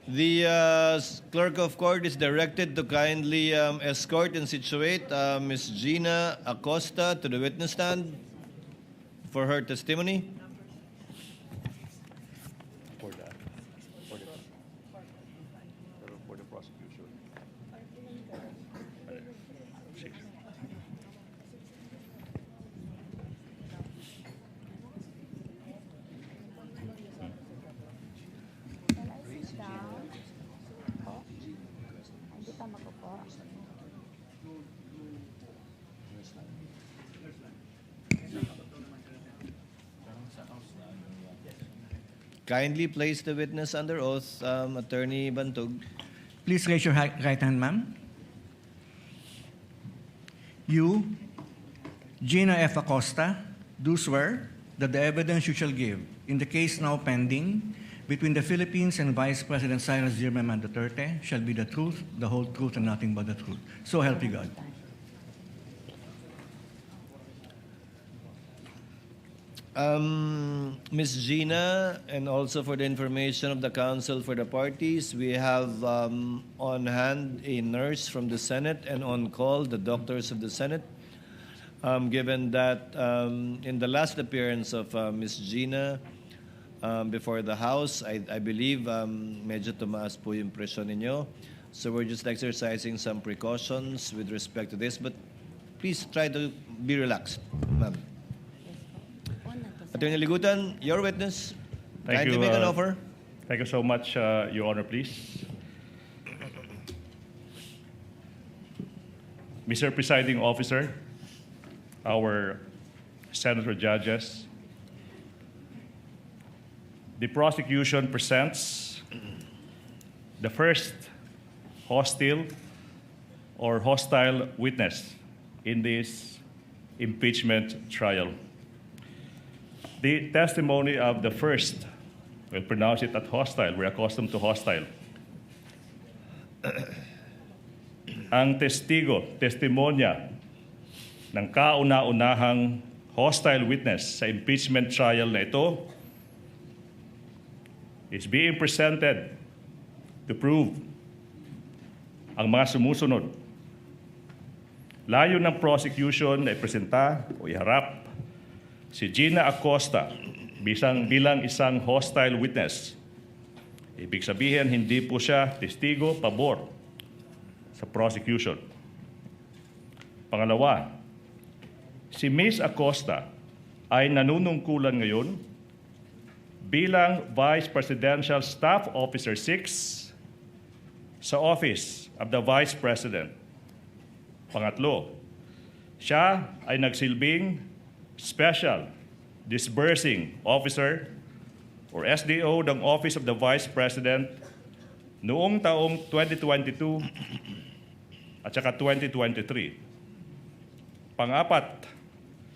The clerk of court is directed to kindly escort and situate Ms. Gina Acosta to the witness stand for her testimony. For the prosecution. Kindly place the witness under oath, Attorney Bantug. Please raise your right hand, ma'am. You, Gina F. Acosta, do swear that the evidence you shall give in the case now pending between the Philippines and Vice President Sara Duterte shall be the truth, the whole truth, and nothing but the truth. So help you God. Ms. Gina, and also for the information of the counsel for the parties, we have on hand a nurse from the Senate and on call the doctors of the Senate. Given that in the last appearance of Ms. Gina before the House, I believe medyo tumaas po yung presyon ninyo. So we're just exercising some precautions with respect to this, but please try to be relaxed, ma'am. Attorney Ligutan, your witness. Thank Kindly you. make an offer. Thank you so much, Your Honor, please. Mr. Presiding Officer, our senator judges, the prosecution presents the first hostile or hostile witness in this impeachment trial. The testimony of the first, we'll pronounce it at hostile, we're accustomed to hostile. Ang testimonya ng kauna-unahang hostile witness sa impeachment trial na ito is being presented to prove ang mga sumusunod. Layo ng prosecution na ipresenta o iharap si Gina Acosta bilang isang hostile witness. Ibig sabihin, hindi po siya testigo pabor sa prosecution. Pangalawa, si Ms. Acosta ay nanunungkulan ngayon bilang Vice Presidential Staff Officer 6 sa Office of the Vice President. Pangatlo, siya ay nagsilbing Special Disbursing Officer or SDO ng Office of the Vice President noong taong 2022 at saka 2023. Pang-apat,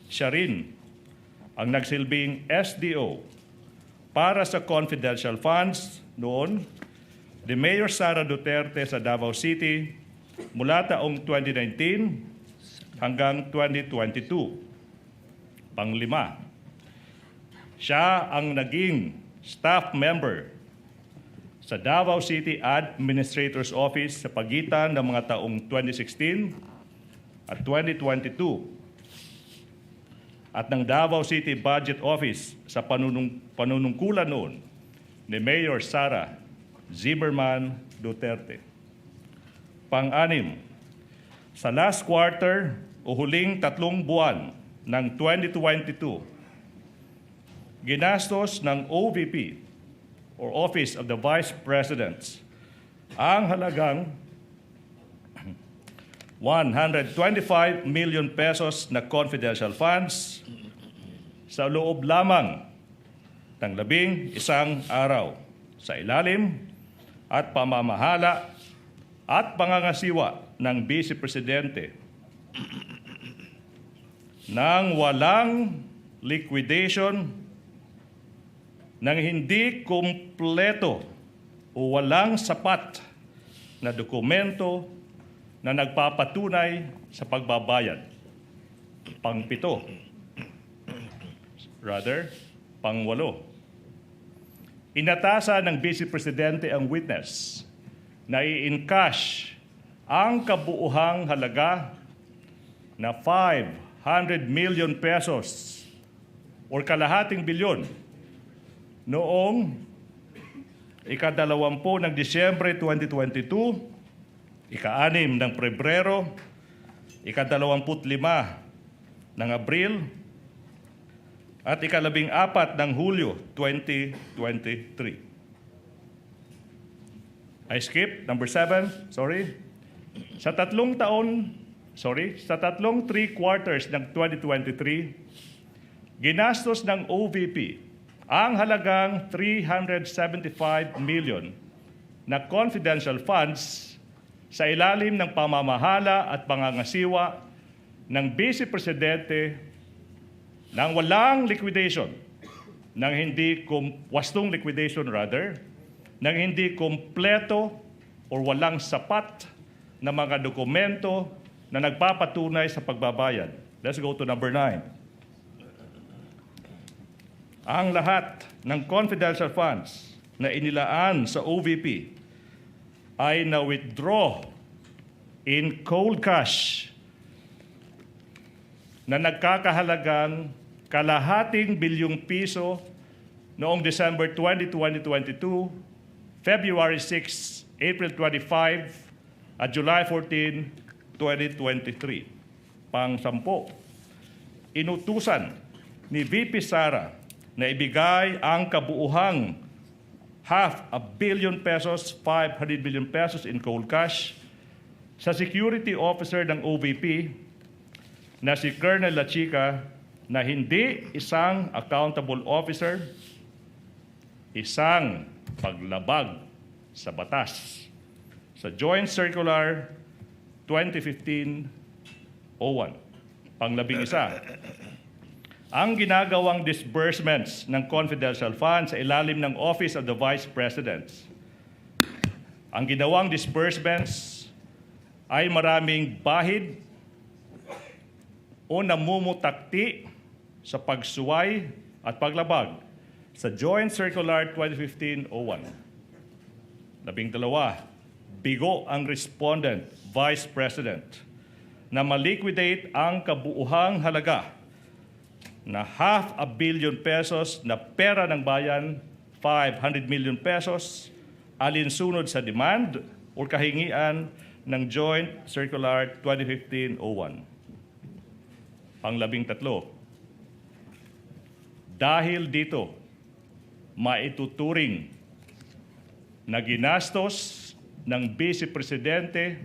siya rin ang nagsilbing SDO para sa confidential funds noon ni Mayor Sara Duterte sa Davao City mula taong 2019 hanggang 2022. Panglima, siya ang naging staff member sa Davao City Administrator's Office sa pagitan ng mga taong 2016 at 2022 at ng Davao City Budget Office sa panunungkulan noon ni Mayor Sara Zimmerman Duterte. Pang-anim, sa last quarter o huling 3 buwan ng 2022, ginastos ng OVP or Office of the Vice President ang halagang 125 million pesos na confidential funds sa loob lamang ng 11 araw sa ilalim at pamamahala at pangangasiwa ng Vice Presidente nang walang liquidation, nang hindi kumpleto o walang sapat na dokumento na nagpapatunay sa pagbabayad. Pang-7, pang-8, inatasan ng Vice Presidente ang witness na i-encash ang kabuuhang halaga na 500 million pesos or kalahating bilyon noong ika-20 ng Disyembre 2022, ika-6 ng Pebrero, ika-25 ng Abril, at ika-14 ng Hulyo 2023. I skip number 7, sorry. Sa tatlong 3 quarters ng 2023, ginastos ng OVP ang halagang 375 million na confidential funds sa ilalim ng pamamahala at pangangasiwa ng Vice Presidente nang walang liquidation, nang hindi wastong liquidation rather, nang hindi kompleto o walang sapat na mga dokumento na nagpapatunay sa pagbabayad. Let's go to number 9. Ang lahat ng confidential funds na inilaan sa OVP ay na-withdraw in cold cash na nagkakahalagang kalahating bilyong piso noong December 20, 2022, February 6, April 25, at July 14, 2023. Pang-10, inutusan ni VP Sara na ibigay ang kabuuhang 500 million pesos, 500 million pesos in cold cash sa security officer ng OVP na si Colonel La Chica na hindi isang accountable officer, isang paglabag sa batas. Sa Joint Circular 2015-01, pang-11, ang ginagawang disbursements ng confidential funds sa ilalim ng Office of the Vice President. Ang ginawang disbursements ay maraming bahid o namumutakti sa pagsuway at paglabag sa Joint Circular 2015-01. 12, bigo ang respondent, Vice President, na maliquidate ang kabuuhang halaga na 500 million pesos na pera ng bayan, 500 million pesos, alinsunod sa demand o kahingian ng Joint Circular 2015-01. Pang-13, dahil dito, maituturing na ginastos ng Vice Presidente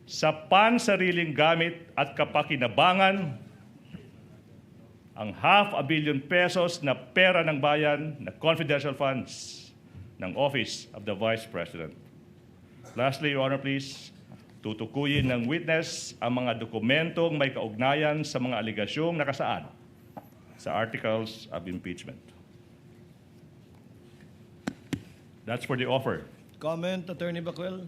sa pansariling gamit at kapakinabangan ang 500 million pesos na pera ng bayan na confidential funds ng Office of the Vice President. Lastly, Your Honor, please, tutukuyin ng witness ang mga dokumentong may kaugnayan sa mga aligasyong nakasaad sa Articles of Impeachment. That's for the offer. Comment, Attorney Bacuel?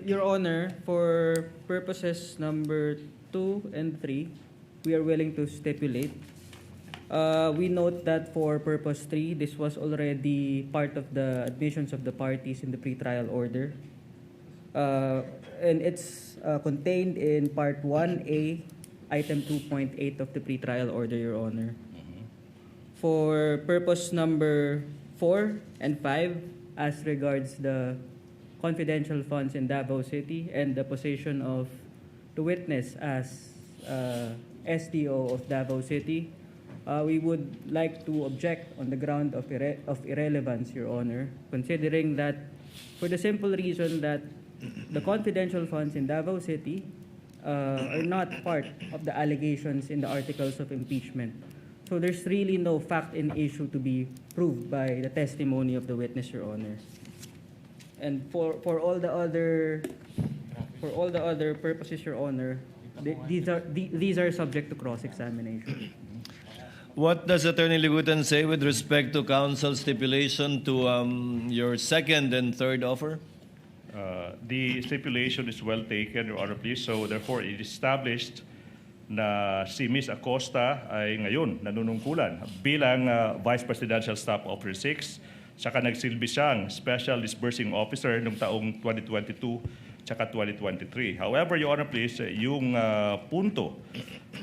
Your Honor, for purposes number 2 and 3, we are willing to stipulate. We note that for purpose 3, this was already part of the admissions of the parties in the pretrial order. And it's contained in Part 1A, Item 2.8 of the pretrial order, Your Honor. For purpose number 4 and 5, as regards the confidential funds in Davao City and the position of the witness as SDO of Davao City, we would like to object on the ground of irrelevance, Your Honor, considering that for the simple reason that the confidential funds in Davao City are not part of the allegations in the articles of impeachment. So there's really no fact in issue to be proved by the testimony of the witness, Your Honor. And for all the other purposes, Your Honor, these are subject to cross-examination. What does Attorney Ligutan say with respect to counsel's stipulation to your second and third offer? The stipulation is well taken, Your Honor, please. So therefore, it is established na si Ms. Acosta ay ngayon nanunungkulan bilang Vice Presidential Staff Officer 6, saka nagsilbi siyang Special Disbursing Officer noong taong 2022 saka 2023. However, Your Honor, please, yung punto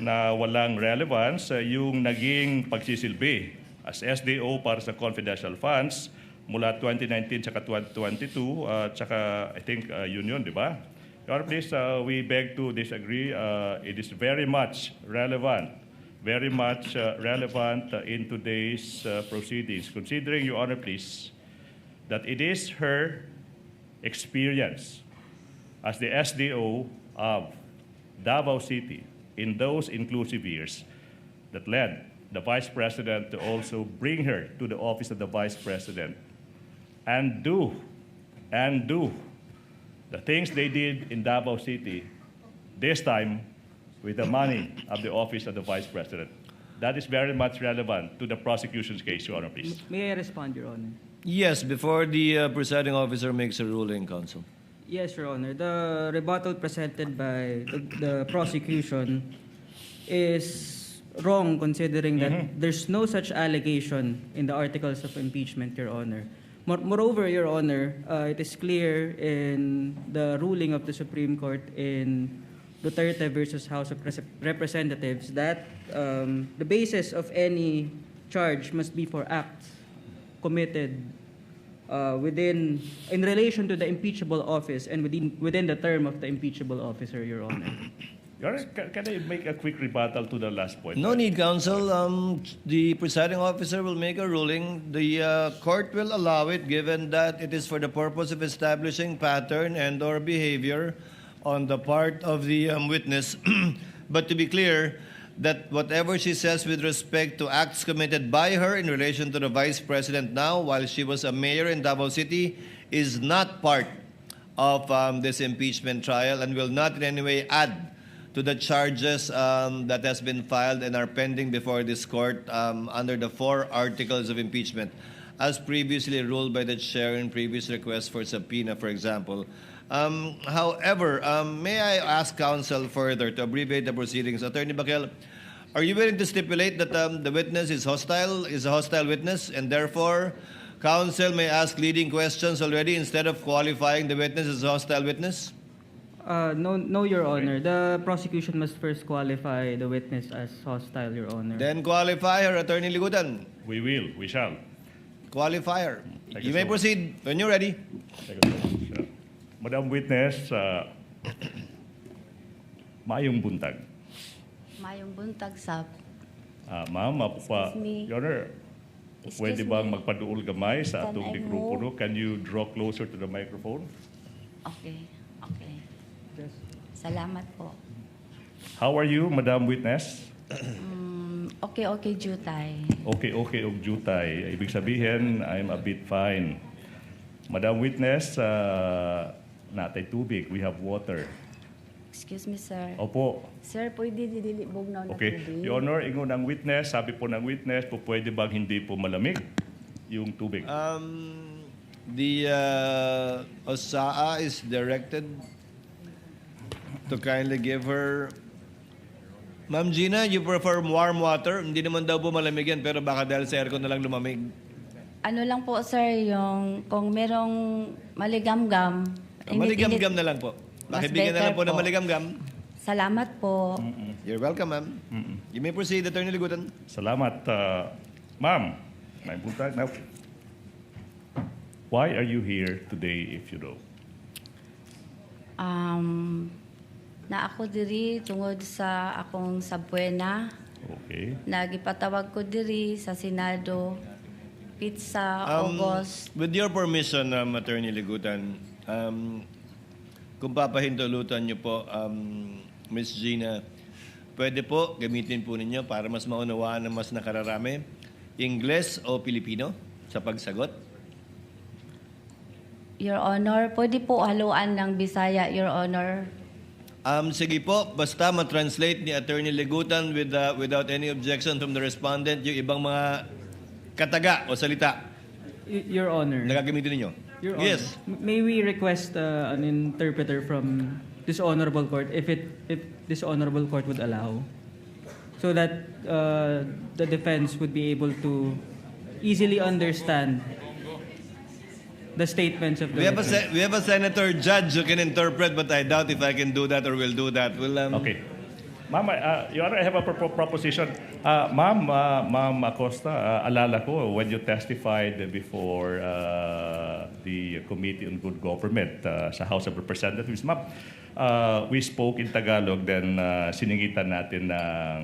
na walang relevance, yung naging pagsisilbi as SDO para sa confidential funds mula 2019 saka 2022, saka I think yun, di ba? Your Honor, please, we beg to disagree. It is very much relevant in today's proceedings, considering, Your Honor, please, that it is her experience as the SDO of Davao City in those inclusive years that led the Vice President to also bring her to the office of the Vice President and do the things they did in Davao City, this time with the money of the office of the Vice President. That is very much relevant to the prosecution's case, Your Honor, please. May I respond, Your Honor? Yes, before the presiding officer makes a ruling, counsel. Yes, Your Honor. The rebuttal presented by the prosecution is wrong, considering that there's no such allegation in the articles of impeachment, Your Honor. Moreover, Your Honor, it is clear in the ruling of the Supreme Court in Duterte versus House of Representatives that the basis of any charge must be for acts committed in relation to the impeachable office and within the term of the impeachable officer, Your Honor. Your Honor, can I make a quick rebuttal to the last point? No need, counsel. The presiding officer will make a ruling. The court will allow it, given that it is for the purpose of establishing pattern and/or behavior on the part of the witness. But to be clear, that whatever she says with respect to acts committed by her in relation to the Vice President now, while she was a mayor in Davao City, is not part of this impeachment trial and will not in any way add to the charges that has been filed and are pending before this court under the 4 articles of impeachment, as previously ruled by the chair in previous requests for subpoena, for example. However, may I ask counsel further to abbreviate the proceedings? Attorney Bakel, are you willing to stipulate that the witness is a hostile witness, and therefore counsel may ask leading questions already instead of qualifying the witness as a hostile witness? No, Your Honor. The prosecution must first qualify the witness as hostile, Your Honor. Then qualify her, Attorney Ligutan. We shall. Qualify her. Thank You you may so much. proceed when you're ready. Thank you so much. Madam Witness, maayong buntag. Mayong buntag sa Ma'am, Excuse me. Your Honor, Excuse pwede bang me. magpaduol gamay sa Can atong I mikropono? move? Can you draw closer to the microphone? okay. Salamat po. How are you, Madam Witness? Okay, Jutay. Okay, og jutay. Ibig sabihin, I'm a bit fine. Madam Witness, natay tubig. We have water. Excuse me, sir. Opo. Sir, pwede dilibog na Okay. tubig? Your Honor, ingon ng witness, sabi po ng witness, po pwede bang hindi po malamig yung tubig? The OSAA is directed to kindly give her... Ma'am Gina, you prefer warm water? Hindi naman daw po malamig yan, pero baka dahil sa aircon na lang lumamig. Ano lang po, sir, yung kung merong maligamgam. Maligamgam na lang po. Mas Makibigyan na lang better po ng po. maligamgam. Salamat po. You're welcome, ma'am. You may proceed, Attorney Ligutan. Salamat. Ma'am, may buntag na. Why are you here today, if you know? Na ako diri tungod sa akong sabwena. Okay. Nagipatawag ko diri sa Senado pizza August. With your permission, Attorney Ligutan, kung papahintulutan niyo po, Ms. Gina, pwede po gamitin po ninyo para mas maunawaan ng mas nakararami, Ingles o Pilipino sa pagsagot? Your Honor, pwede po haluan ng Bisaya, Your Honor. Sige po, basta ma-translate ni Attorney Ligutan without any objection from the respondent yung ibang mga kataga o salita Your Honor. na gagamitin ninyo. Your Honor. Yes. May we request an interpreter from this honorable court if this honorable court would allow? so that the defense would be able to easily understand the statements of the witness. We have a senator judge who can interpret, but I doubt if I can do that or will do that. Okay. Ma'am, Your Honor, I have a proposition. Ma'am Acosta, alala ko when you testified before the Committee on Good Government sa House of Representatives, ma'am, we spoke in Tagalog, then siningitan natin ng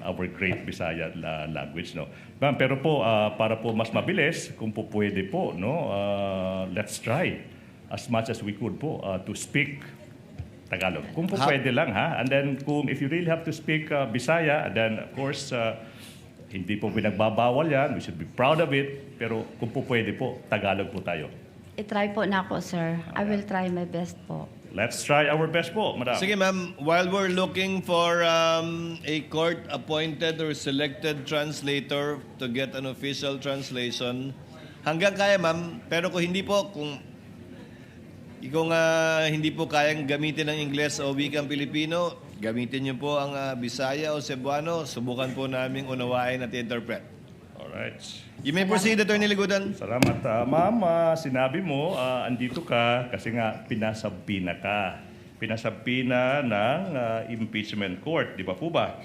our great Bisaya language, no? Ma'am, pero po, para po mas mabilis, kung po pwede po, no, let's try as much as we could po to speak Tagalog. Kung po pwede lang, ha? And then, if you really have to speak Bisaya, then of course, hindi po pinagbabawal yan. We should be proud of it. Pero kung po pwede po, Tagalog po tayo. I-try po na ako, sir. I will try my best po. Let's try our best po, madam. Sige ma'am, while we're looking for a court-appointed or selected translator to get an official translation, hanggang kaya ma'am, pero kung hindi po, kung hindi po kayang gamitin ng Ingles o wikang Pilipino, gamitin niyo po ang Bisaya o Cebuano, subukan po naming unawain at interpret. Alright. You may proceed, Attorney Ligudan. Salamat. Ma'am, sinabi mo, andito ka kasi nga pinasabina ka. Pinasabina ng impeachment court, di ba po ba?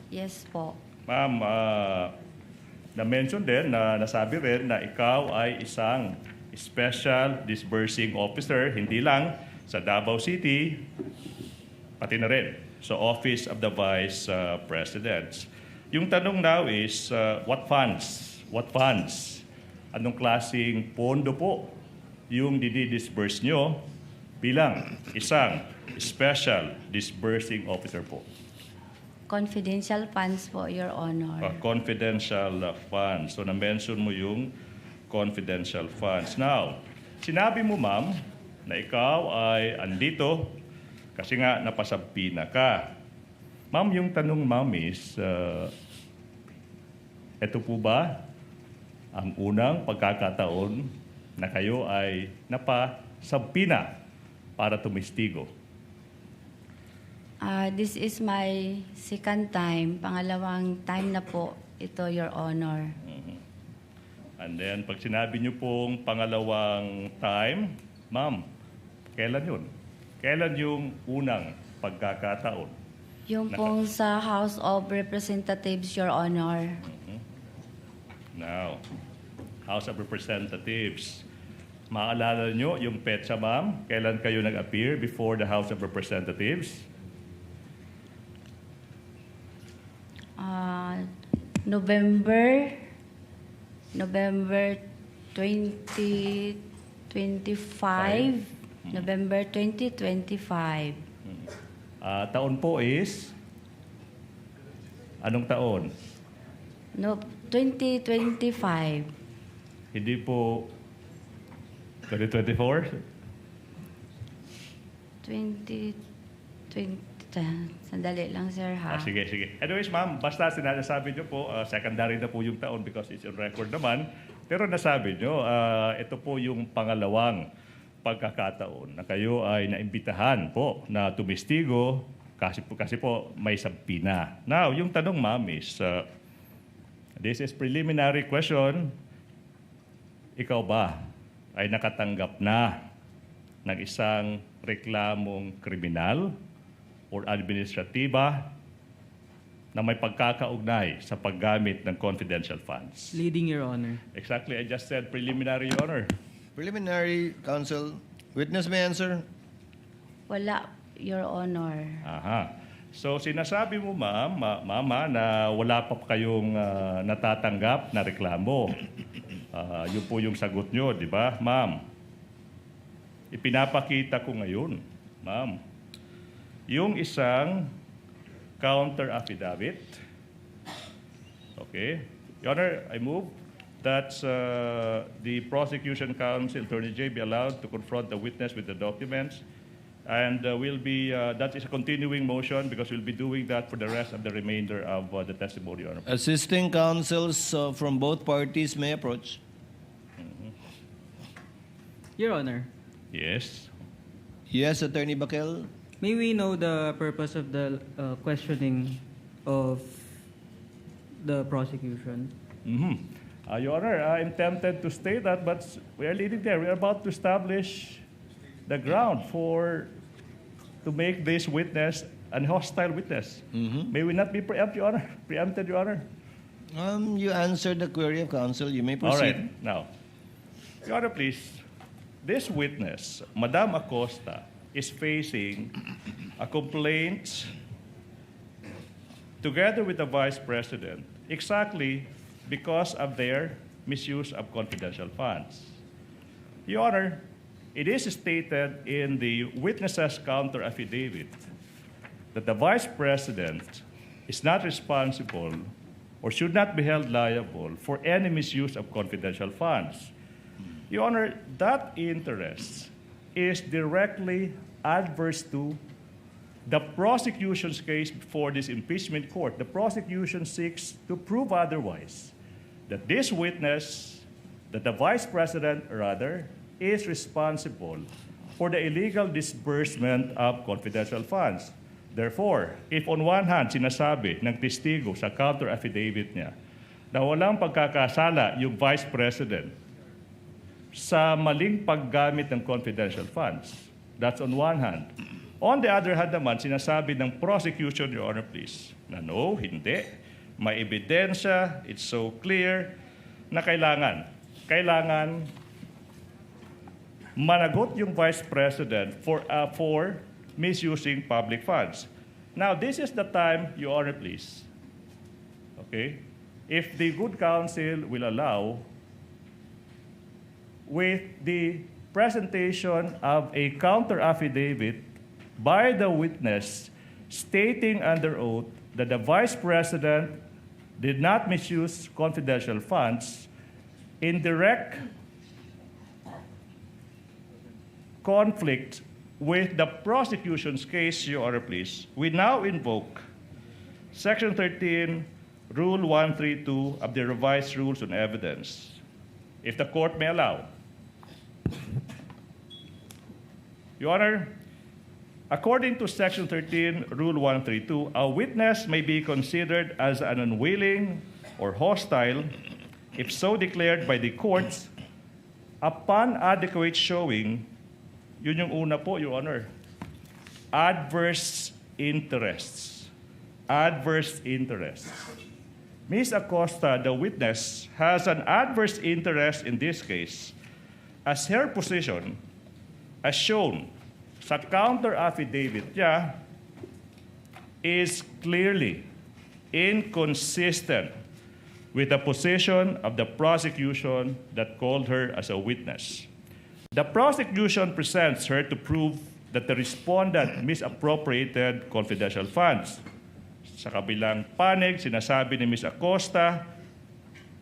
Yes po. Ma'am, na-mention din, nasabi rin na ikaw ay isang special disbursing officer, hindi lang sa Davao City, pati na rin sa Office of the Vice President. Yung tanong now is, what funds? What funds? Anong klaseng pondo po yung didi-disburse nyo bilang isang special disbursing officer po? Confidential funds po, Your Honor. Confidential funds. So, na-mention mo yung confidential funds. Now, sinabi mo, ma'am, na ikaw ay andito kasi nga napasabina ka. Ma'am, yung tanong, ma'am, is, ito po ba ang unang pagkakataon na kayo ay napasabina para tumistigo? This is my second time. Pangalawang time na po ito, Your Honor. And then, pag sinabi niyo pong pangalawang time, ma'am, kailan yun? Kailan yung unang pagkakataon? Yung pong sa House of Representatives, Your Honor. Now, House of Representatives. Maalala niyo yung petsa, ma'am? Kailan kayo nag-appear before the House of Representatives? November 2025. November 2025. Taon po is? Anong taon? No, 2025. Hindi po 2024? 2020. Sandali lang, sir, ha? Sige. Anyways, ma'am, basta sinasabi niyo po, secondary na po yung taon because it's on record naman. Pero nasabi niyo, ito po yung pangalawang pagkakataon na kayo ay naimbitahan po na tumistigo kasi po may sabina. Now, yung tanong, ma'am, is, this is preliminary question. Ikaw ba ay nakatanggap na ng isang reklamong kriminal or administratiba na may pagkakaugnay sa paggamit ng confidential funds? Leading, Your Honor. Exactly, I just said preliminary, Your Honor. Preliminary, counsel. Witness may answer. Wala, Your Honor. Aha. So sinasabi mo, mama, na wala pa kayong natatanggap na reklamo. Yun po yung sagot nyo, di ba, ma'am? Ipinapakita ko ngayon, ma'am, yung isang counter affidavit. Okay. Your Honor, I move that the prosecution counsel, Attorney J, be allowed to confront the witness with the documents. And that is a continuing motion because we'll be doing that for the rest of the remainder of the testimony, Your Honor. Assisting counsels from both parties may approach. Your Honor, Yes. Yes, Attorney Bakel. may we know the purpose of the questioning of the prosecution. Your Honor, I'm tempted to state that, but we are leading there. We are about to establish the ground to make this witness an hostile witness. May we not be preempted, Your Honor? You answered the query of counsel. You may All proceed. right. Now, Your Honor, please. This witness, Madam Acosta, is facing a complaint together with the Vice President exactly because of their misuse of confidential funds. Your Honor, it is stated in the witness's counter affidavit that the Vice President is not responsible or should not be held liable for any misuse of confidential funds. Your Honor, that interest is directly adverse to the prosecution's case before this impeachment court. The prosecution seeks to prove otherwise, that this witness, that the Vice President, rather, is responsible for the illegal disbursement of confidential funds. Therefore, if on one hand, sinasabi ng testigo sa counter affidavit niya na walang pagkakasala yung Vice President sa maling paggamit ng confidential funds, that's on one hand. On the other hand naman, sinasabi ng prosecution, Your Honor, please, na no, hindi. May ebidensya, it's so clear, na kailangan managot yung Vice President for misusing public funds. Now, this is the time, Your Honor, please, okay, if the good counsel will allow, with the presentation of a counter affidavit by the witness stating under oath that the Vice President did not misuse confidential funds in direct conflict with the prosecution's case, Your Honor, please, we now invoke Section 13, Rule 132 of the Revised Rules on Evidence. If the court may allow. Your Honor, according to Section 13, Rule 132, a witness may be considered as an unwilling or hostile if so declared by the courts upon adequate showing. Yun yung una po, Your Honor. Adverse interests. Adverse interests. Ms. Acosta, the witness, has an adverse interest in this case as her position, as shown sa counter affidavit niya, is clearly inconsistent with the position of the prosecution that called her as a witness. The prosecution presents her to prove that the respondent misappropriated confidential funds. Sa kabilang panig, sinasabi ni Ms. Acosta,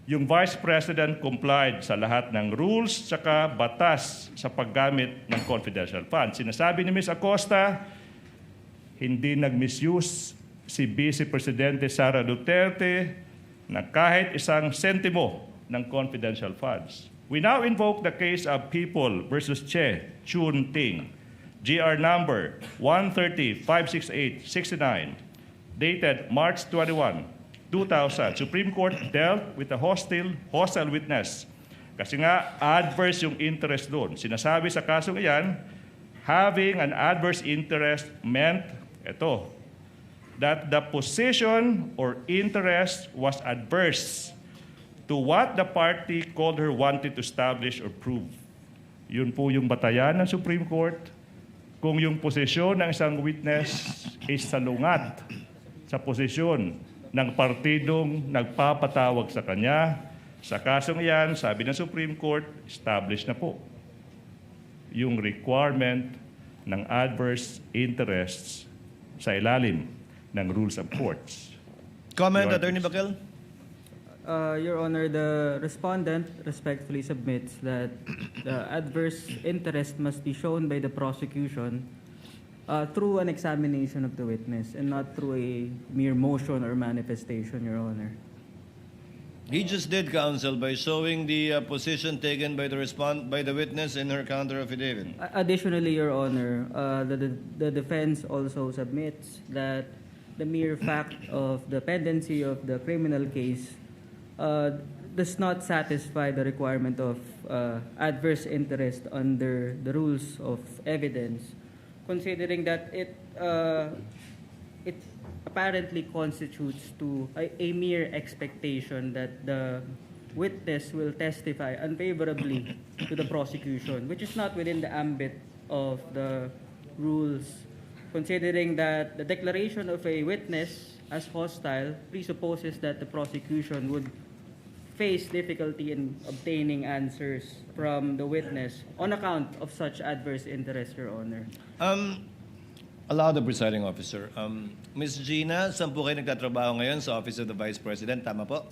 yung Vice President complied sa lahat ng rules saka batas sa paggamit ng confidential funds. Sinasabi ni Ms. Acosta, hindi nag-misuse si Vice Presidente Sara Duterte na kahit isang sentimo ng confidential funds. We now invoke the case of People versus Che Chun Ting, GR number 130-568-69, dated March 21, 2000. Supreme Court dealt with a hostile witness. Kasi nga, adverse yung interest doon. Sinasabi sa kasong iyan, having an adverse interest meant, that the position or interest was adverse to what the party called her wanted to establish or prove. Yun po yung batayan ng Supreme Court. Kung yung posisyon ng isang witness is salungat sa posisyon ng partidong nagpapatawag sa kanya, sa kasong iyan, sabi ng Supreme Court, established na po yung requirement ng adverse interests sa ilalim ng rules of courts. Comment, Your Attorney Honor. Bakel? Your Honor, the respondent respectfully submits that the adverse interest must be shown by the prosecution through an examination of the witness and not through a mere motion or manifestation, Your Honor. He just did, counsel, by showing the position taken by the witness in her counter affidavit. Additionally, Your Honor, the defense also submits that the mere fact of the pendency of the criminal case does not satisfy the requirement of adverse interest under the rules of evidence, considering that it apparently constitutes to a mere expectation that the witness will testify unfavorably to the prosecution, which is not within the ambit of the rules, considering that the declaration of a witness as hostile presupposes that the prosecution would face difficulty in obtaining answers from the witness on account of such adverse interest, Your Honor. Allow the presiding officer. Ms. Gina, saan po kayo nagtatrabaho ngayon sa Office of the Vice President? Tama po?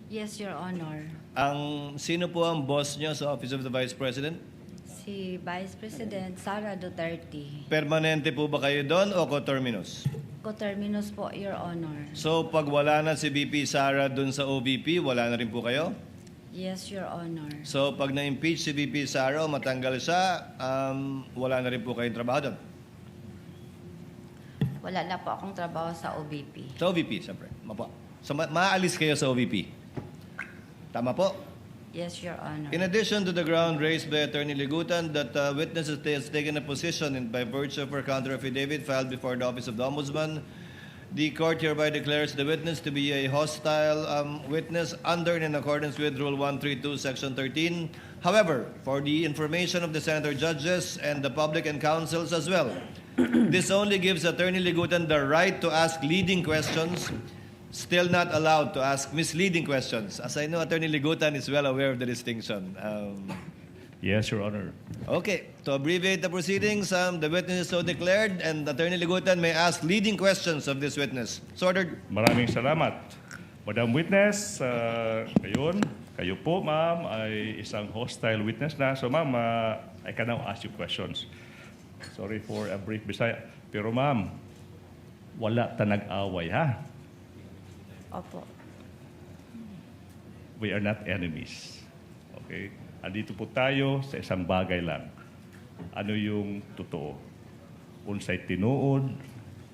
Yes, Your Honor. Sino po ang boss nyo sa Office of the Vice President? Si Vice President Sara Duterte. Permanente po ba kayo doon o coterminous? Coterminous po, Your Honor. So pag wala na si VP Sara doon sa OVP, wala na rin po kayo? Yes, Your Honor. So pag na-impeach si VP Sara o matanggal siya, wala na rin po kayong trabaho doon? Wala na po akong trabaho sa OVP. Sa OVP, siyempre. Mapo. So maaalis kayo sa OVP? Tama po? Yes, Your Honor. In addition to the ground raised by Attorney Ligutan that witness has taken a position by virtue of her counter affidavit filed before the Office of the Ombudsman, the court hereby declares the witness to be a hostile witness under and in accordance with Rule 132, Section 13. However, for the information of the senator judges and the public and counsels as well, this only gives Attorney Ligutan the right to ask leading questions, still not allowed to ask misleading questions. As I know, Attorney Ligutan is well aware of the distinction. Yes, Your Honor. Okay, to abbreviate the proceedings, the witness is so declared and Attorney Ligutan may ask leading questions of this witness. So ordered. Maraming salamat. Madam Witness, kayo po, ma'am, ay isang hostile witness na. So, ma'am, I can now ask you questions. Sorry for a brief Bisaya. Pero, ma'am, wala ta nag-away, ha? Opo. We are not enemies. Okay? Andito po tayo sa isang bagay lang. Ano yung totoo? Unsay tinuod,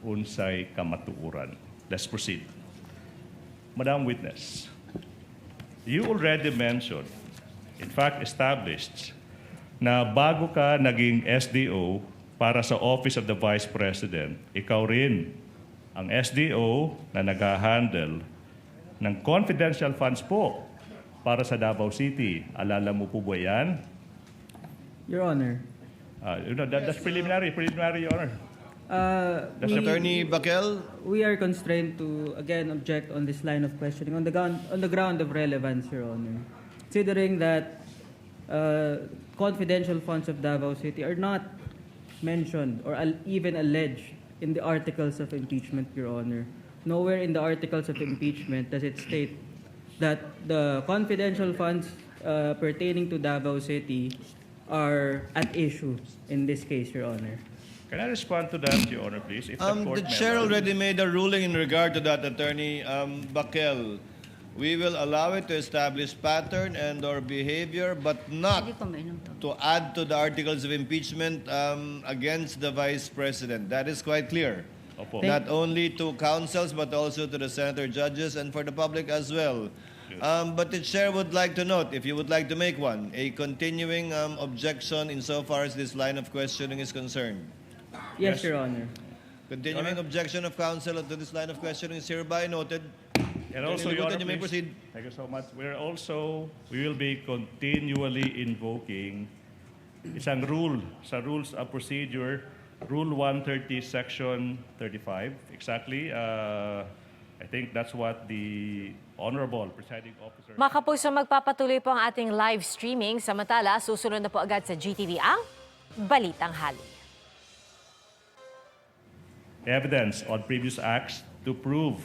unsay kamatuuran. Let's proceed. Madam Witness, you already mentioned, in fact established, na bago ka naging SDO para sa Office of the Vice President, ikaw rin ang SDO na nag-handle ng confidential funds po para sa Davao City. Alala mo po ba yan? Your Honor. That's preliminary, Your Honor. Attorney Bakel? We are constrained to again object on this line of questioning on the ground of relevance, Your Honor. Considering that confidential funds of Davao City are not mentioned or even alleged in the articles of impeachment, Your Honor. Nowhere in the articles of impeachment does it state that the confidential funds pertaining to Davao City are at issue in this case, Your Honor. Can I respond to that, Your Honor, please? If the court The chair may allow. already made a ruling in regard to that, Attorney Bakel. We will allow it to establish pattern and or behavior, but not Hindi ko mainom to. to add to the articles of impeachment against the Vice President. That is quite clear. Opo. Not only to councils, but also to the senator judges and for the public as well. But the chair would like to note, if you would like to make one, a continuing objection insofar as this line of questioning is concerned. Yes, Yes. Your Honor. Continuing objection of counsel to this line of questioning is hereby noted. And also, Attorney Your Honor, Ligutan, you may please. proceed. Thank you so much. We will be continually invoking isang rule sa Rules of Procedure, Rule 130, Section 35. Exactly. I think that's what the Honorable Presiding Officer... Mga kapuso, magpapatuloy po ang ating live streaming. Samantala, susunod na po agad sa GTV ang Balitang Hali. Evidence on previous acts to prove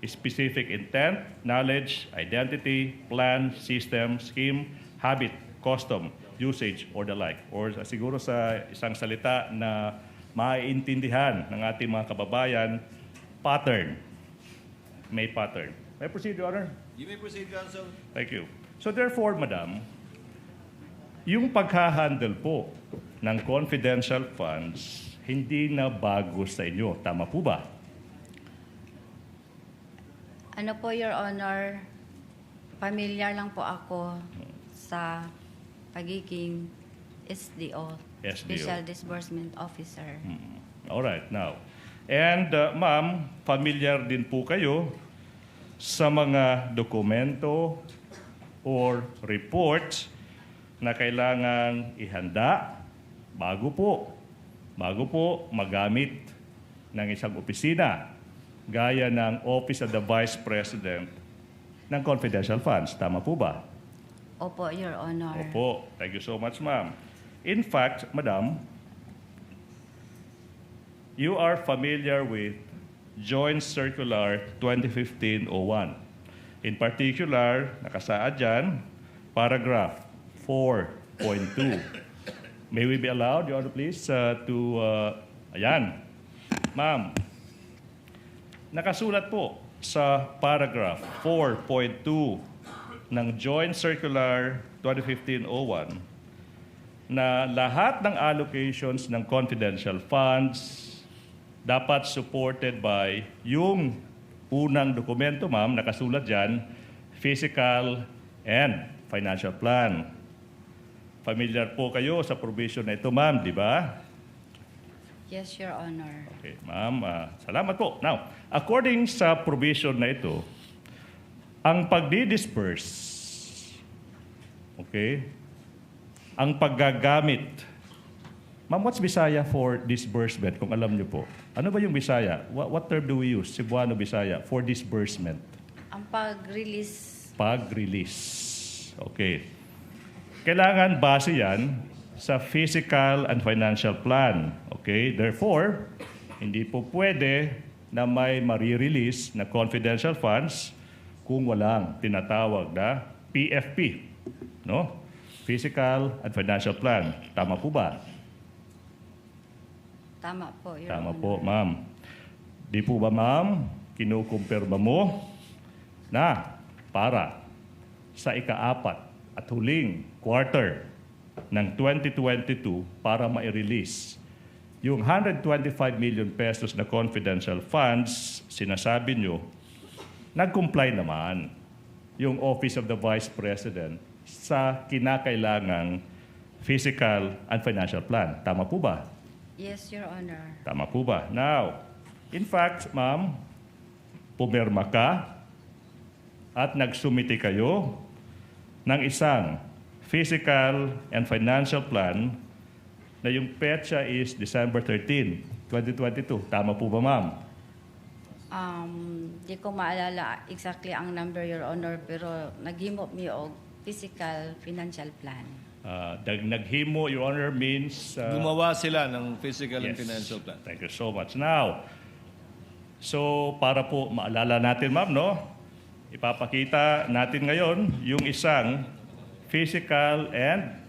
specific intent, knowledge, identity, plan, system, scheme, habit, custom, usage, or the like. Or siguro sa isang salita na maiintindihan ng ating mga kababayan, pattern. May pattern. May proceed, Your Honor? You may proceed, counsel. Thank you. So therefore, Madam, yung paghahandle po ng confidential funds, hindi na bago sa inyo. Tama po ba? Ano po, Your Honor, familiar lang po ako sa pagiging SDO, SDO. Special Disbursement Officer. Alright, now. And ma'am, familiar din po kayo sa mga dokumento or reports na kailangan ihanda bago po magamit ng isang opisina gaya ng Office of the Vice President ng confidential funds. Tama po ba? Opo, Your Honor. Opo. Thank you so much, ma'am. In fact, madam, you are familiar with Joint Circular 2015-01. In particular, nakasaad dyan, paragraph 4.2. May we be allowed, Your Honor, please, ayan. Ma'am, nakasulat po sa paragraph 4.2 ng Joint Circular 2015-01 na lahat ng allocations ng confidential funds dapat supported by yung unang dokumento, ma'am, nakasulat dyan, physical and financial plan. Familiar po kayo sa provision na ito, ma'am, di ba? Yes, Your Honor. Okay, ma'am, salamat po. Now, according sa provision na ito, ang pagdi-disperse, okay, ang paggagamit, ma'am, what's Bisaya for disbursement, kung alam niyo po? Ano ba yung Bisaya? What term do we use, Cebuano Bisaya, for disbursement? Ang pag-release. Pag-release. Okay. Kailangan base yan sa physical and financial plan. Okay? Therefore, hindi po pwede na may marirelease na confidential funds kung walang tinatawag na PFP. No? Physical and financial plan. Tama po ba? Tama po, Your Tama Honor. po, ma'am. Di po ba, ma'am, kinukumpirma mo na para sa ika-4 at huling quarter ng 2022 para ma-release yung 125 million pesos na confidential funds, sinasabi nyo, nag-comply naman yung Office of the Vice President sa kinakailangang physical and financial plan. Tama po ba? Yes, Your Honor. Tama po ba? Now, in fact, ma'am, pumirma ka at nagsumiti kayo ng isang physical and financial plan na yung petsa is December 13, 2022. Tama po ba, ma'am? Di ko maalala exactly ang number, Your Honor, pero naghimot mi og physical financial plan. Naghimo, Your Honor, means... Gumawa sila ng physical and yes. financial plan. Thank you so much. Now, so para po maalala natin, ma'am, no? Ipapakita natin ngayon yung isang physical and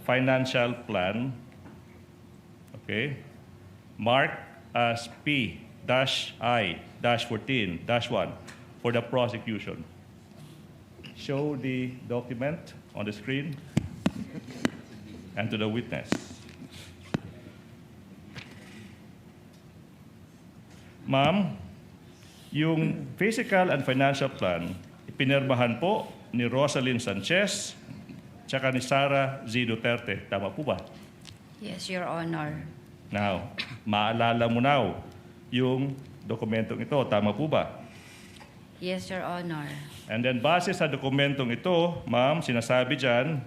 financial plan, okay, marked as P-I-14-1 for the prosecution. Show the document on the screen and to the witness. Ma'am, yung physical and financial plan, ipinirmahan po ni Rosalyn Sanchez tsaka ni Sara Z. Duterte. Tama po ba? Yes, Your Honor. Now, maalala mo now yung dokumentong ito. Tama po ba? Yes, Your Honor. And then base sa dokumentong ito, ma'am, sinasabi dyan,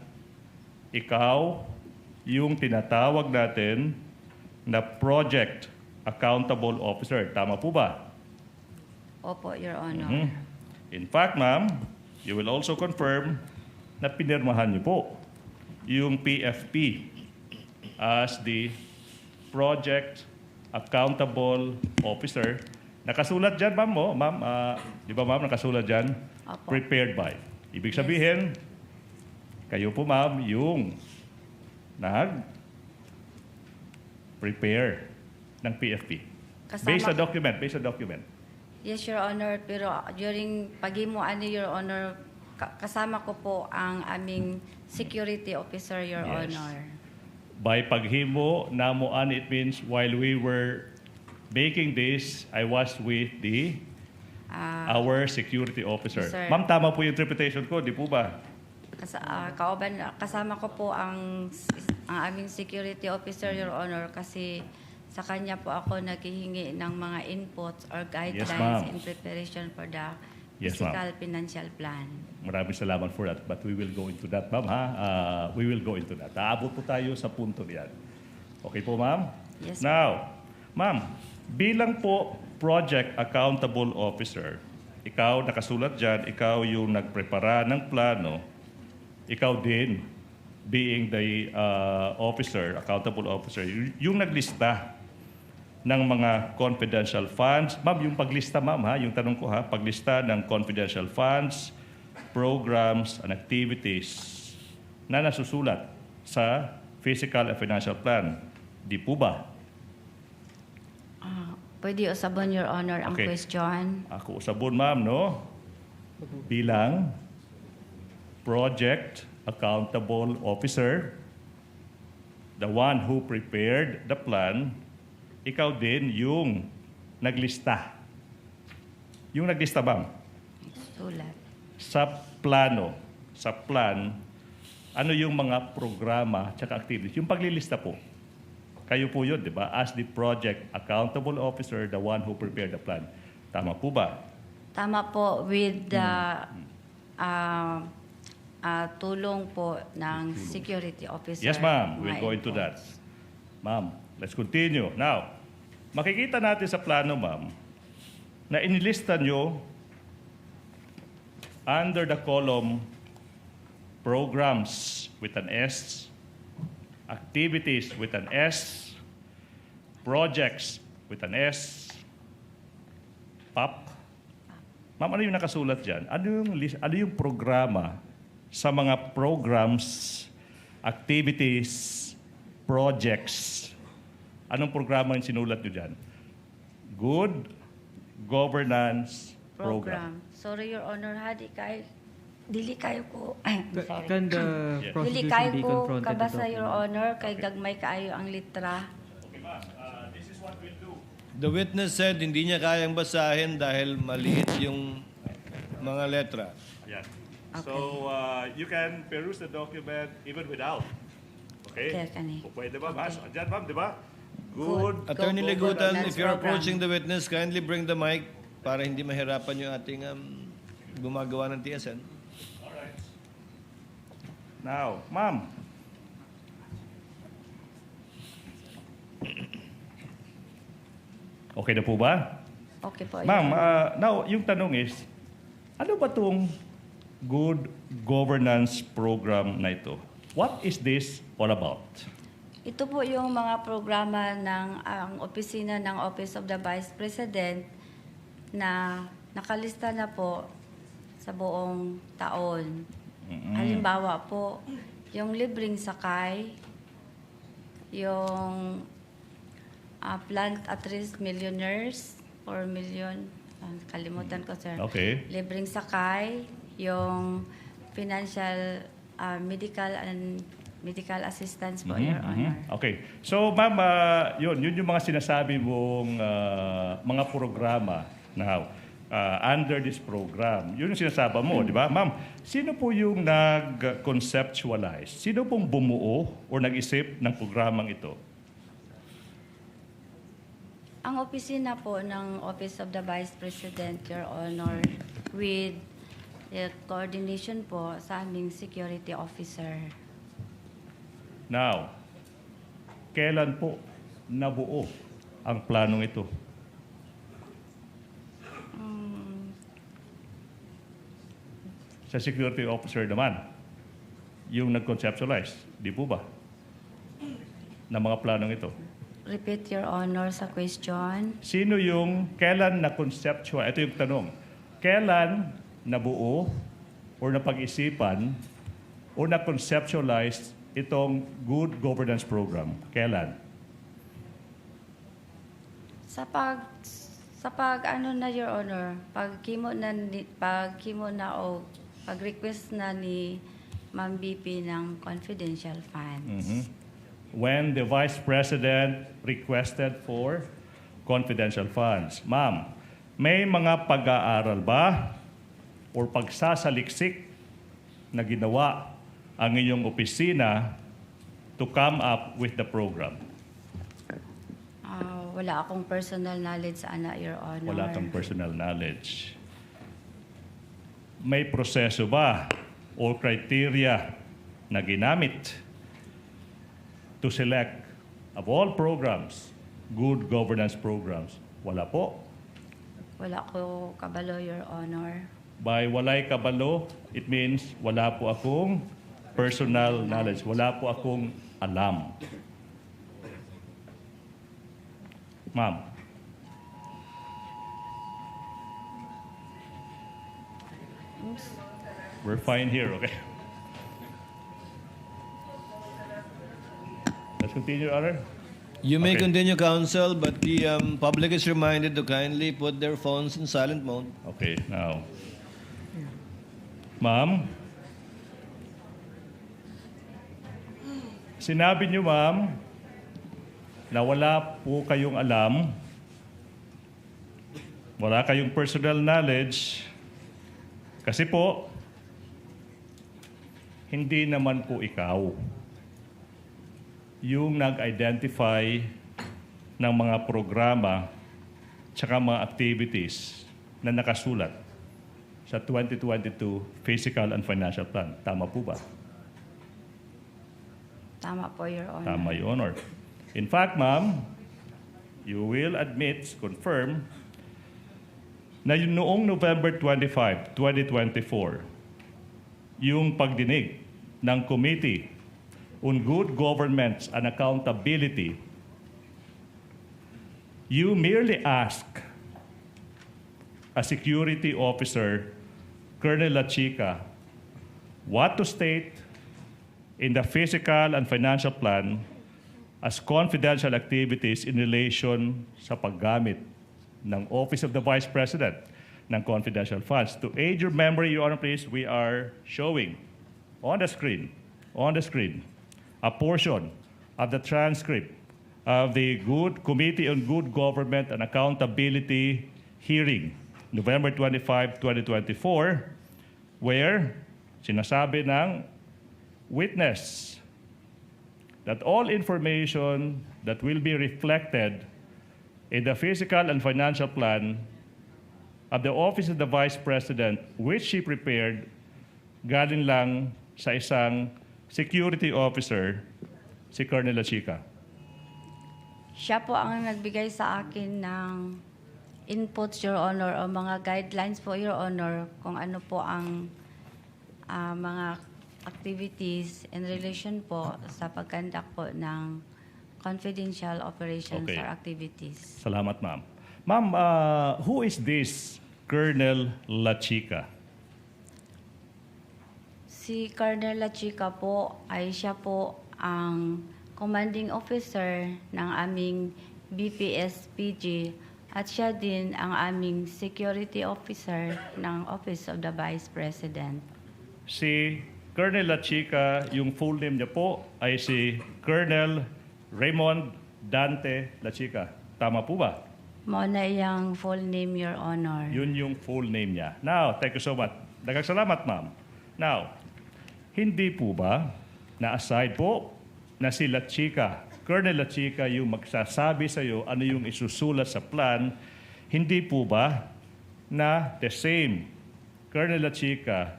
ikaw yung tinatawag natin na Project Accountable Officer. Tama po ba? Opo, Your Honor. In fact, ma'am, you will also confirm na pinirmahan niyo po yung PFP as the Project Accountable Officer. Nakasulat dyan, ma'am, mo. Ma'am, di ba, ma'am, nakasulat dyan? Opo. Prepared by. Ibig sabihin, kayo po, ma'am, yung nag-prepare ng PFP. Based sa document. Yes, Your Honor. Pero during paghimo ani, Your Honor, kasama ko po ang aming security officer, Your Yes. Honor. By paghimo, namuan, it means while we were making this, I was with the Our security officer. Sir. Ma'am, tama po yung interpretation ko, di po ba? Kasama ko po ang aming security officer, Your Honor, kasi sa kanya po ako naghihingi ng mga inputs or guidelines ma'am. in preparation for the Yes, fiscal financial plan. Maraming salamat for that. But we will go into that, ma'am, ha? We will go into that. Aabot po tayo sa punto niyan. Okay po, ma'am? Yes, Now, ma'am, bilang po Project Accountable Officer, ikaw nakasulat dyan, ikaw yung nagprepara ng plano, ikaw din, being the officer, accountable officer, yung naglista ng mga confidential funds. Ma'am, yung paglista, ma'am, ha? Yung tanong ko, ha? Paglista ng confidential funds, programs, and activities na nasusulat sa Fiscal and Financial Plan. Di po ba? Pwede usabon, Your Honor, ang Okay. question. Ako usabon, ma'am, no? Bilang Project Accountable Officer, the one who prepared the plan, ikaw din yung naglista. Yung naglista, ma'am, Sulat. sa plano, sa plan, ano yung mga programa at activities. Yung paglilista po, kayo po yun, di ba? As the Project Accountable Officer, the one who prepared the plan. Tama po ba? Tama po with the tulong po ng security officer. Yes, ma'am. We'll mga go into that. inputs. Ma'am, let's continue. Now, makikita natin sa plano, ma'am, na inilista nyo under the column programs with an S, activities with an S, projects with an S, PAP. Ma'am, ano yung nakasulat dyan? Ano yung programa sa mga programs, activities, projects? Anong programa yung sinulat nyo dyan? Good Governance Program. Sorry, Your Honor, dili kayo ko, sorry. Can the Yes. Dili prosecution kayo be ko confronted kabasa, with Your Honor, kay gagmay kaayo ang litra. Okay, ma'am. This is what we'll do. The witness said hindi niya kayang basahin dahil maliit yung mga letra. Yeah. Okay. So, you can peruse the document even without. Okay? Okay, kani. O pwede ba? Okay. Diyan, ma'am, di ba? Good. Good. Attorney Go Legutan, governance if you're program. approaching the witness, kindly bring the mic para hindi mahirapan yung ating gumagawa ng TSN. Alright. Now, ma'am. Okay na po ba? Okay po. Ma'am, Your Honor. now, yung tanong is, ano ba itong Good Governance Program na ito? What is this all about? Ito po yung mga programa ng ang opisina ng Office of the Vice President na nakalista na po sa buong taon. Halimbawa po, yung libreng sakay, yung plant at risk millionaires, 4 million, kalimutan ko, sir. Okay. Libreng sakay, yung financial, medical assistance po, Your Honor. Okay. So, ma'am, yun yung mga sinasabi mong mga programa now under this program. Yun yung sinasabi mo, di ba? Ma'am, sino po yung nag-conceptualize? Sino pong bumuo o nag-isip ng programang ito? Ang opisina po ng Office of the Vice President, Your Honor, with the coordination po sa aming security officer. Now, kailan po nabuo ang planong ito? Sa security officer naman, yung nag-conceptualize, di po ba? Na mga planong ito. Repeat, Your Honor, sa question. Sino yung kailan na-conceptualize? Ito yung tanong. Kailan nabuo o napag-isipan o na-conceptualize itong Good Governance Program? Kailan? Sa pag na, Your Honor, pag-request na ni Ma'am BP ng confidential funds. When the Vice President requested for confidential funds. Ma'am, may mga pag-aaral ba o pagsasaliksik na ginawa ang inyong opisina to come up with the program? Wala akong personal knowledge, Your Honor. Wala kang personal knowledge. May proseso ba o criteria na ginamit to select of all programs, good governance programs? Wala po. Wala ko kabalo, Your Honor. By walay kabalo, it means wala po akong personal knowledge. Wala po akong alam. Ma'am. We're fine here, okay? Let's continue, Your Honor. You may Okay. continue, counsel, but the public is reminded to kindly put their phones in silent mode. Okay, now. Ma'am, sinabi niyo, ma'am, na wala po kayong alam, wala kayong personal knowledge, kasi po, hindi naman po ikaw yung nag-identify ng mga programa tsaka mga activities na nakasulat sa 2022 Fiscal and Financial Plan. Tama po ba? Tama po, Your Honor. Tama, Your Honor. In fact, ma'am, you will admit, confirm, na yung noong November 25, 2024, yung pagdinig ng Committee on Good Governance and Accountability, you merely ask a security officer, Colonel Lachica, what to state in the Fiscal and Financial Plan as confidential activities in relation sa paggamit ng Office of the Vice President ng confidential funds. To aid your memory, Your Honor, please, we are showing on the screen, a portion of the transcript of the Committee on Good Government and Accountability hearing, November 25, 2024, where sinasabi ng witness that all information that will be reflected in the Fiscal and Financial Plan of the Office of the Vice President, which she prepared, galing lang sa isang security officer, si Colonel Lachica. Siya po ang nagbigay sa akin ng inputs, Your Honor, o mga guidelines po, Your Honor, kung ano po ang mga activities in relation po sa pagkandak po ng confidential operations Okay. or activities. Salamat, ma'am. Ma'am, who is this Colonel Lachica? Si Colonel Lachica po ay siya po ang commanding officer ng aming BPS-PG at siya din ang aming security officer ng Office of the Vice President. Si Colonel Lachica, yung full name niya po ay si Colonel Raymond Dante Lachica. Tama po ba? Mao na iyang full name, Your Honor. Yun yung full name niya. Now, thank you so much. Daghang salamat, ma'am. Now, hindi po ba na aside po na si Lachica, Colonel Lachica yung magsasabi sa iyo ano yung isusulat sa plan, hindi po ba na the same Colonel Lachica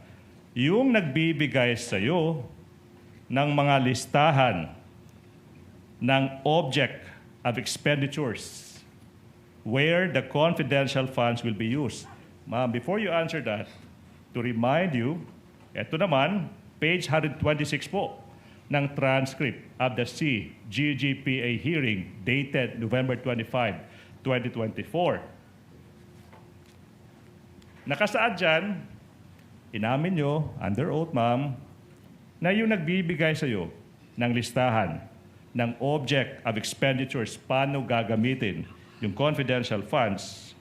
yung nagbibigay sa iyo ng mga listahan ng object of expenditures where the confidential funds will be used? Ma'am, before you answer that, to remind you, eto naman, page 126 po ng transcript of the GGPA hearing dated November 25, 2024. Nakasaad dyan, inamin nyo, under oath, ma'am, na yung nagbibigay sa iyo ng listahan ng object of expenditures, paano gagamitin yung confidential funds,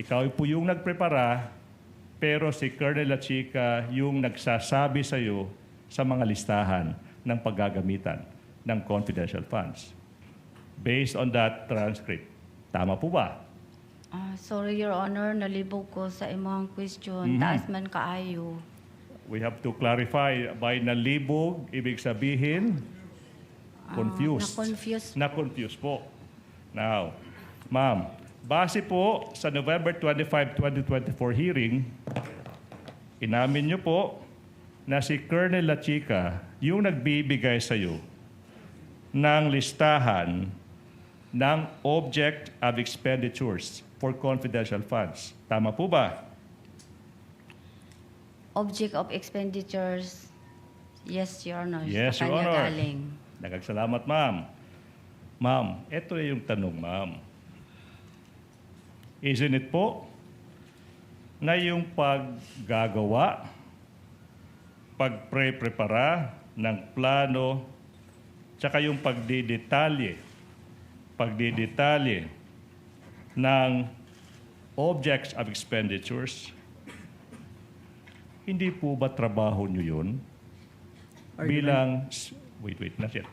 ikaw po yung nagprepara, pero si Colonel Lachica yung nagsasabi sa iyo sa mga listahan ng paggagamitan ng confidential funds. Based on that transcript, tama po ba? Sorry, Your Honor, nalibog ko sa imong question. Taas man kaayo. We have to clarify, by nalibog, ibig sabihin, confused. Na-confuse. Na-confused po. Now, ma'am, base po sa November 25, 2024 hearing, inamin niyo po na si Colonel La Chica yung nagbibigay sa iyo ng listahan ng object of expenditures for confidential funds. Tama po ba? Object of expenditures. Yes, Your Honor. Yes, Sa Your kanya Honor. galing. Nagagsalamat, ma'am. Ma'am, ito yung tanong, ma'am. Isn't it po na yung paggagawa, pagpre-prepara ng plano, tsaka yung pagdidetalye ng objects of expenditures, hindi po ba trabaho nyo yun? Bilang, wait, not yet.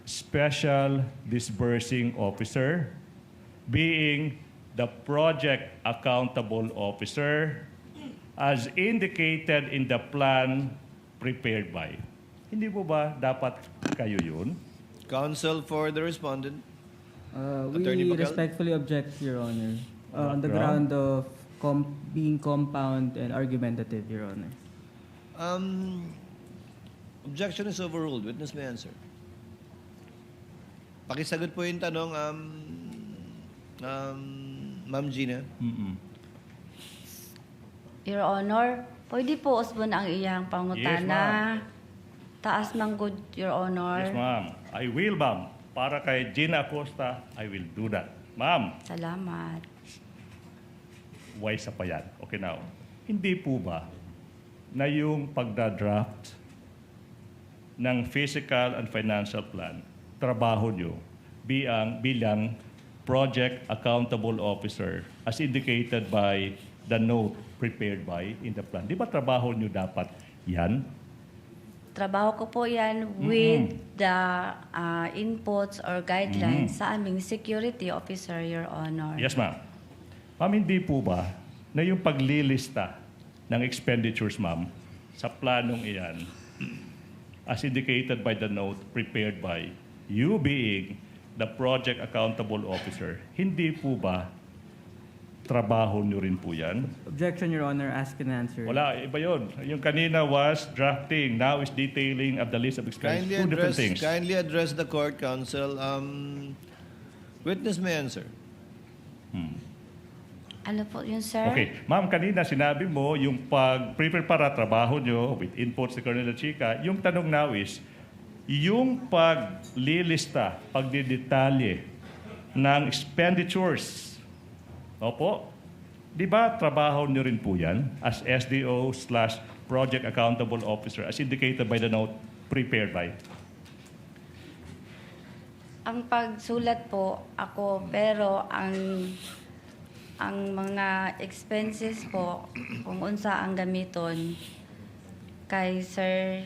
Special Disbursing Officer, being the Project Accountable Officer, as indicated in the plan prepared by. Hindi po ba dapat kayo yun? Counsel for the respondent. Attorney We Bacal? respectfully object, Your Honor, on the Ground? ground of being compound and argumentative, Your Honor. Objection is overruled. Witness may answer. Pakisagot po yung tanong, Ma'am Gina. Your Honor, pwede po usbon ang iyang Yes, pangutana. Taas man good, Your Honor. Yes, ma'am. I will, ma'am. Para kay Gina Acosta, I will do that. Ma'am, Salamat. wise pa yan. Okay, now. Hindi po ba na yung pagdadraft ng physical and financial plan, trabaho nyo bilang Project Accountable Officer as indicated by the note prepared by in the plan? Di ba trabaho nyo dapat yan? Trabaho ko po yan with the inputs or guidelines sa aming security officer, Your Honor. Yes, ma'am. Ma'am, hindi po ba na yung paglilista ng expenditures, ma'am, sa planong iyan, as indicated by the note prepared by you being the Project Accountable Officer, hindi po ba trabaho nyo rin po yan? Objection, Your Honor. Ask and answer. Wala, iba yun. Yung kanina was drafting, now is detailing of the list of expenditures. Two different things. Kindly address the court, counsel. Witness may answer. Ano po yun, sir? Okay. Ma'am, kanina sinabi mo yung pag-prepare trabaho nyo with inputs ni Colonel Chica. Yung tanong now is, yung paglilista, pagdidetalye ng expenditures, opo, di ba trabaho nyo rin po yan as SDO/Project Accountable Officer as indicated by the note prepared by? Ang pagsulat po ako, pero ang mga expenses po, kung unsa ang gamiton, kay Sir,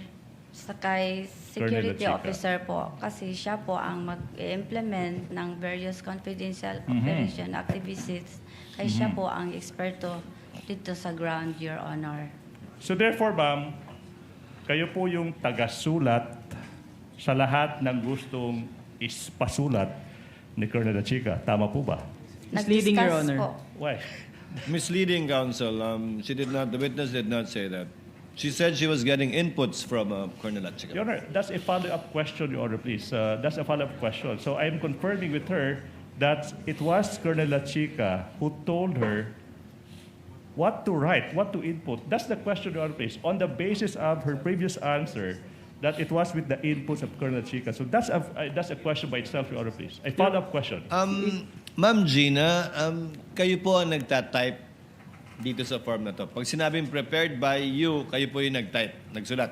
kay security Chica. officer po. Kasi siya po ang mag-implement ng various confidential operation activities. Kay siya po ang eksperto dito sa ground, Your Honor. So therefore, ma'am, kayo po yung tagasulat sa lahat ng gustong ispasulat ni Colonel Chica. Tama po ba? Misleading, Your Nag-discuss Honor. po. Why? Misleading, counsel. The witness did not say that. She said she was getting inputs from Colonel Achica. Your Honor, that's a follow-up question, Your Honor, please. That's a follow-up question. So I'm confirming with her that it was Colonel Chica who told her what to write, what to input. That's the question, Your Honor, please. On the basis of her previous answer, that it was with the inputs of Colonel Chica. So that's a question by itself, Your Honor, please. A follow-up question. Ma'am Gina, kayo po ang nagtatype dito sa form na to. Pag sinabing prepared by you, kayo po yung nagtype, nagsulat.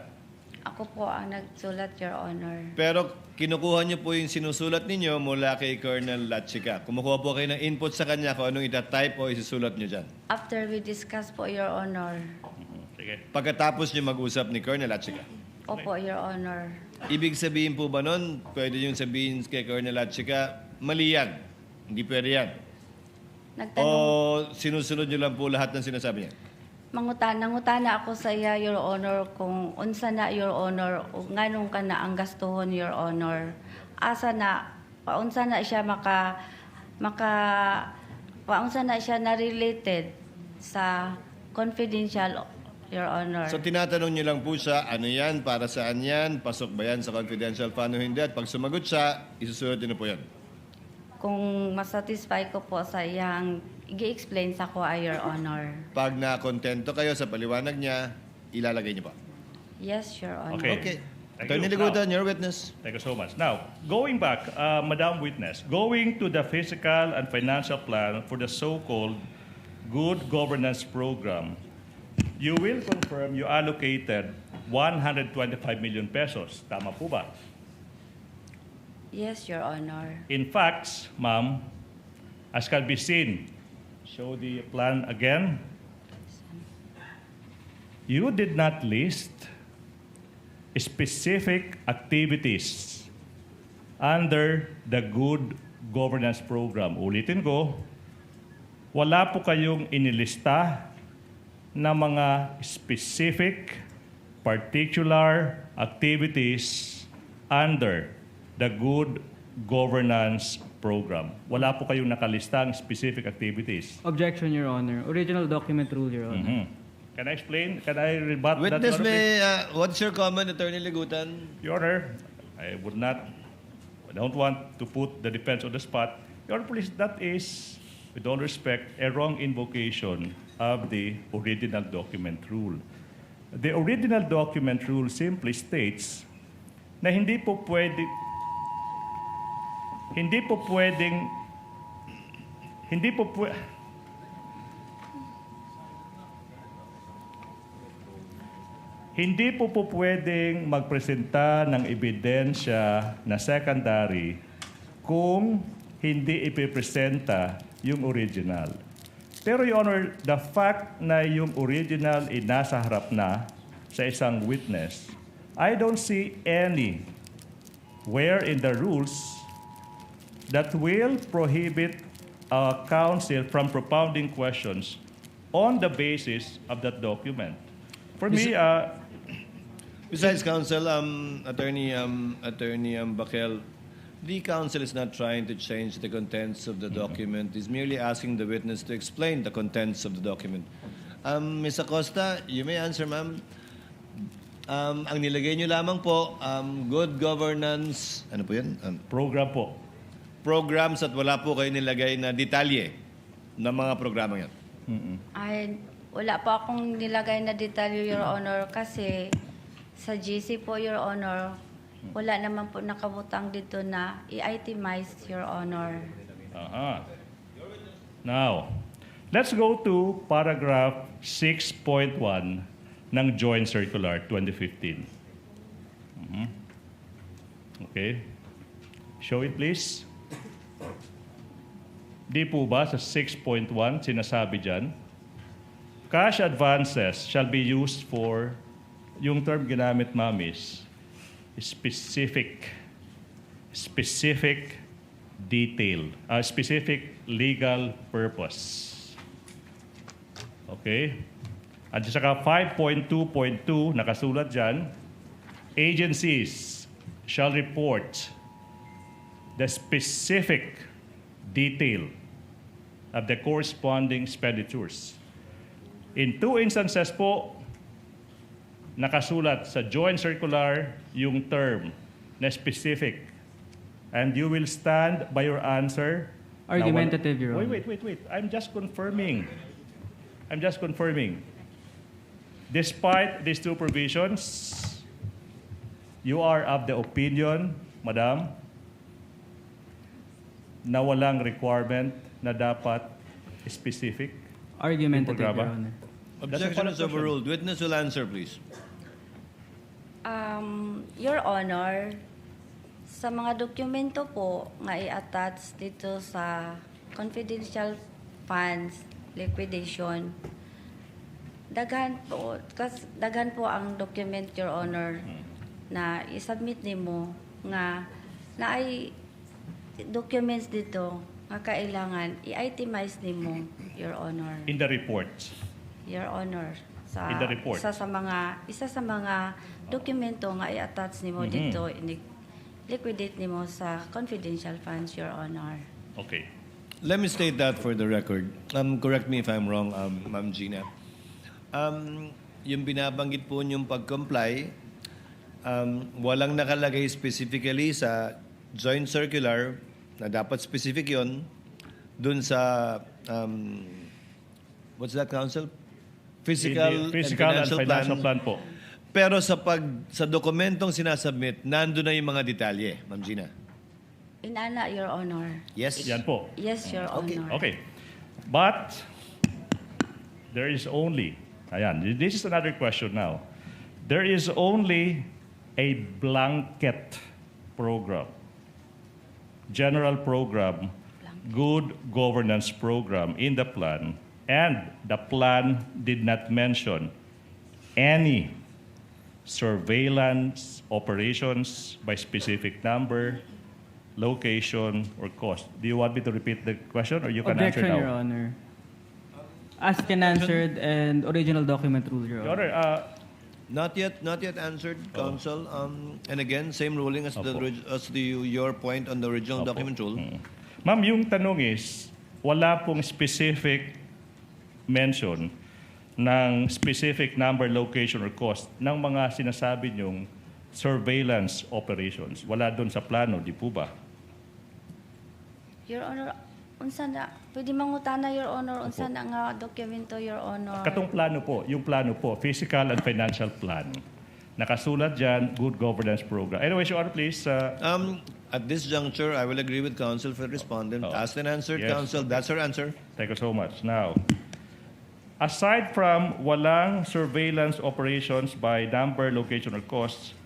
Ako po ang nagsulat, Your Honor. Pero kinukuha niyo po yung sinusulat ninyo mula kay Colonel Lachica. Kumukuha po kayo ng input sa kanya kung anong itatype o isusulat niyo dyan. After we discuss po, Your Honor. Sige. Pagkatapos niyo mag-usap ni Colonel Lachica. Opo, Your Honor. Ibig sabihin po ba nun, pwede yung sabihin kay Colonel Lachica, mali yan. Hindi pwede yan. Nagtanong, sinusunod niyo lang po lahat ng sinasabi niya? nangutana ako sa iya, Your Honor, kung unsa na, Your Honor, o nganong ka na ang gastuhon, Your Honor. Asa na, paunsa na siya paunsa na siya na related sa confidential, Your Honor. So tinatanong niyo lang po siya, ano yan, para saan yan, pasok ba yan sa confidential fund o hindi, at pag sumagot siya, isusunod niyo po yan. Kung masatisfy ko po sa iyang i-explain sa ko, Your Honor. Pag na-kontento kayo sa paliwanag niya, ilalagay niyo pa. Yes, Your Honor. Okay. Okay. Thank Attorney you. Ligudan, your witness. Thank you so much. Now, going back, Madam Witness, going to the fiscal and financial plan for the so-called Good Governance Program, you will confirm you allocated 125 million pesos. Tama po ba? Yes, Your Honor. In fact, ma'am, as can be seen, show the plan again. You did not list specific activities under the Good Governance Program. Ulitin ko, wala po kayong inilista na mga specific, particular activities under the Good Governance Program. Wala po kayong nakalistang specific activities. Objection, Your Honor. Original document rule, Your Honor. Can I explain? Can I rebut that? Witness, Your Honor, please? what's your comment, Attorney Ligudan? Your Honor, I don't want to put the defense on the spot. Your Honor, please, that is, with all respect, a wrong invocation of the original document rule. The original document rule simply states na hindi po pwedeng magpresenta ng ebidensya na secondary kung hindi ipipresenta yung original. Pero, Your Honor, the fact na yung original ay nasa harap na sa isang witness, I don't see any where in the rules that will prohibit counsel from propounding questions on the basis of that document. For me, Besides, counsel, Attorney Bakel, the counsel is not trying to change the contents of the document. He's merely asking the witness to explain the contents of the document. Ms. Acosta, you may answer, ma'am. Ang nilagay niyo lamang po, good governance, ano po yan? program po. Programs at wala po kayo nilagay na detalye ng mga programa yan. Ay, wala po akong nilagay na detalye, Your Honor, kasi sa GC po, Your Honor, wala naman po nakabutang dito na i-itemize, Your Honor. Now, let's go to paragraph 6.1 ng Joint Circular 2015. Okay. Show it, please. Di po ba sa 6.1 sinasabi dyan, cash advances shall be used for, yung term ginamit, ma'am, is specific detail, specific legal purpose. Okay? At saka 5.2.2, nakasulat dyan, agencies shall report the specific detail of the corresponding expenditures. In two instances po, nakasulat sa joint circular yung term na specific. And you will stand by your answer. Argumentative, Your Honor. Wait. I'm just confirming. Despite these two provisions, you are of the opinion, Madam, na walang requirement na dapat specific. Argumentative, Your programa. Honor. Objection is overruled. Witness will answer, please. Your Honor, sa mga dokumento po nga i-attach dito sa confidential funds liquidation, daghan po ang document, Your Honor, na i-submit nimo nga na ay documents dito nga kailangan i-itemize nimo, Your Honor. In the reports. Your Honor, In the report. isa sa mga dokumento nga i-attach nimo dito, liquidate nimo sa confidential funds, Your Honor. Okay. Let me state that for the record. Correct me if I'm wrong, Ma'am Gina. Yung binabanggit po yung pag-comply, walang nakalagay specifically sa joint circular na dapat specific yon dun sa what's that, Council? Physical and financial plan po. Pero sa dokumentong sinasubmit, nandun na yung mga detalye, Ma'am Gina. Inana, Your Honor. Yes? Yan po. Yes, Your Honor. Okay. But there is only, this is another question now. There is only a blanket program, general program, good governance program in the plan, and the plan did not mention any surveillance operations by specific number, location, or cost. Do you want me to repeat the question, or you can Objection, answer now? Your Honor. Asked and answered, and original document rule, Your Your Honor. Honor, Not yet answered, Council. And again, same ruling as Opo. your point on the original Opo. document rule. Ma'am, yung tanong is, wala pong specific mention ng specific number, location, or cost ng mga sinasabi niyong surveillance operations. Wala doon sa plano, di po ba? Your Honor, unsa na, pwede mangutana, Your Honor, unsa na nga dokumento, Your Honor. Katong plano po, yung plano po, physical and financial plan. Nakasulat dyan, good governance program. Anyway, Your Honor, please. At this juncture, I will agree with Council for the respondent. Oh. Asked and answered, Yes. Council. That's her answer. Thank you so much. Now, aside from walang surveillance operations by number, location, or costs,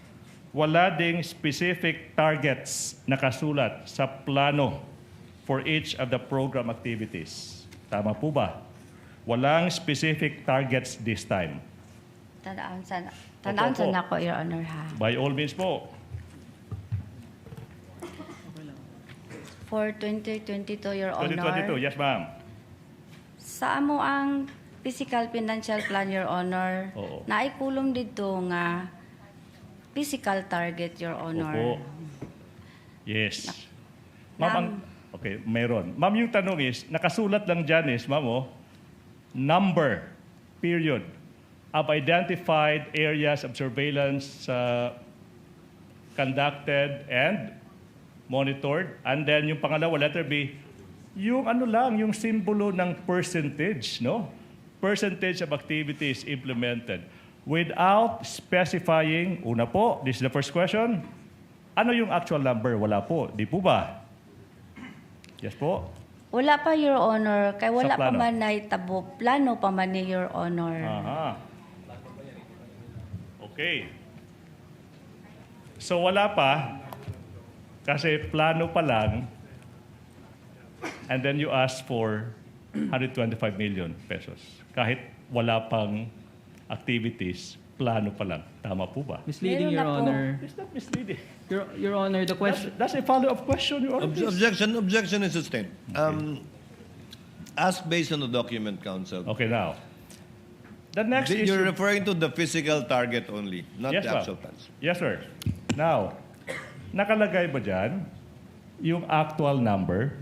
wala ding specific targets nakasulat sa plano for each of the program activities. Tama po ba? Walang specific targets this time. Tanaan Opo. sa nako, Your Honor, ha. By all means po. For 2022, Your Honor. 2022, yes ma'am. Sa amo ang physical financial plan, Your Honor, Oo. naikulong dito nga physical target, Your Honor. Opo. Yes. Ma'am, okay, mayroon. Ma'am, yung tanong is, nakasulat lang dyan is, ma'am, number, period, of identified areas of surveillance conducted and monitored. And then yung pangalawa, letter B, yung ano lang, yung simbolo ng percentage, no? Percentage of activities implemented without specifying, una po, this is the first question, ano yung actual number? Wala po. Di po ba? Yes po. Wala pa, Your Honor, kay wala pa plano. man na itabo. Plano pa man ni Your Honor. Aha. Okay. So wala pa, kasi plano pa lang, and then you ask for 125 million pesos. Kahit wala pang activities, plano pa lang. Tama po ba? Misleading, Meron Your na po. Honor. It's not misleading. Your Honor, the question... That's a follow-up question, Your Honor. please. Objection is sustained. Ask based on the document, Council. Okay, now. The next You're issue. referring to the physical target only, not Yes, the ma'am. actual plans. Yes, sir. Now, nakalagay ba dyan yung actual number?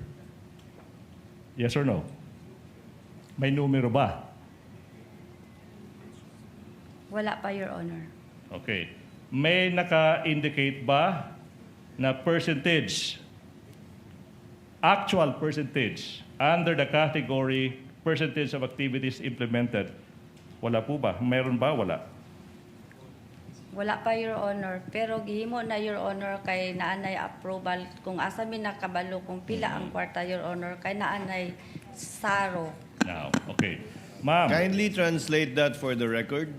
Yes or no? May numero ba? Wala pa, Your Honor. Okay. May naka-indicate ba na percentage, actual percentage, under the category percentage of activities implemented? Wala po ba? Mayroon ba? Wala. Wala pa, Your Honor. Pero gihimo na, Your Honor, kay naanay approval. Kung asa mi nakabalo, kung pila ang kwarta, Your Honor, kay naanay saro. Now, okay. Ma'am, Kindly translate that for the record.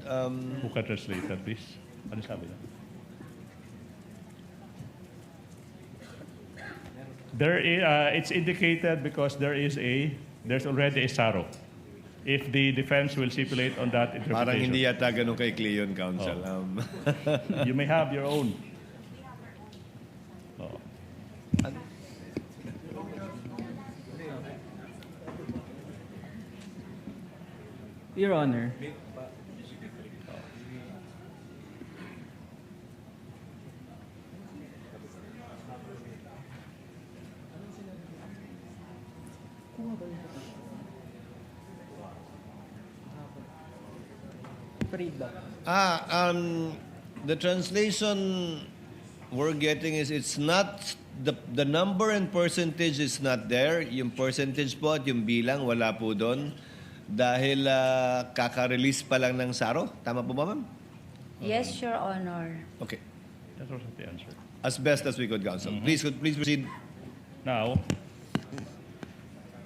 who can translate that, please? Ano sabi na? There is, it's indicated because there's already a SARO. If the defense will stipulate on that interpretation. Parang hindi yata ganun kay Cleon, Council. You may have your own. Oh. Your Honor. The translation we're getting is it's not the number and percentage is not there. Yung percentage po at yung bilang wala po doon dahil kaka-release pa lang ng SARO. Tama po ba, ma'am? Yes, Your Honor. Okay. That's also the answer. As best as we could, counsel. Please proceed. Now,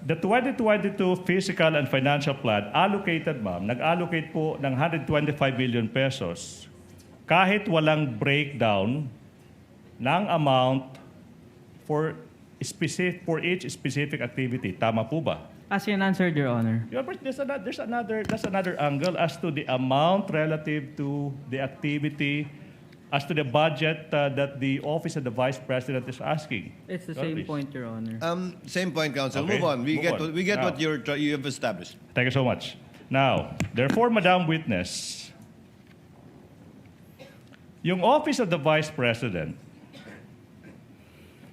the 2022 Fiscal and Financial Plan allocated, ma'am, nag-allocate po ng 125 billion pesos kahit walang breakdown ng amount for each specific activity. Tama po ba? As you answered, Your Honor. Yeah, but that's another angle as to the amount relative to the activity, as to the budget that the Office of the Vice President is asking. It's the Well, same please. point, Your Honor. Same point, counsel. Okay, Move on. We move get on. we get Now. what you have established. Thank you so much. Now, therefore, Madam Witness, yung Office of the Vice President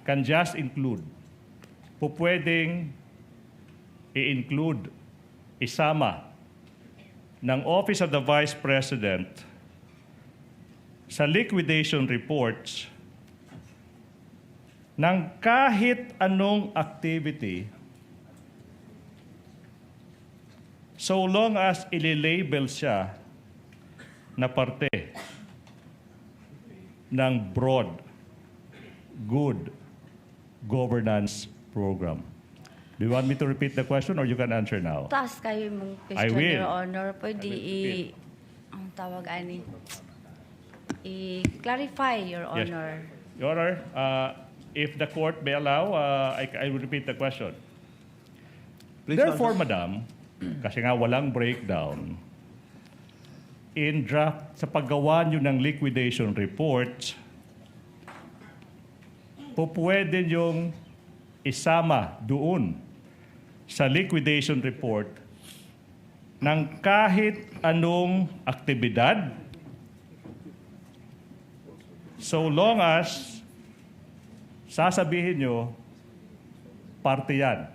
can just include, pwedeng i-include, isama ng Office of the Vice President sa liquidation reports ng kahit anong activity so long as ililabel siya na parte ng broad, good governance program. Do you want me to repeat the question or you can answer now? Taas kayo mong I question, will. Your Honor. Pwede I will. ang tawag ani, i-clarify, Your Yes. Honor. Your Honor, if the court may allow, I will repeat the question. Please, Therefore, Madam, kasi nga walang breakdown, in draft, sa paggawa nyo ng liquidation report, pwede yung isama doon sa liquidation report ng kahit anong aktibidad so long as sasabihin nyo parte yan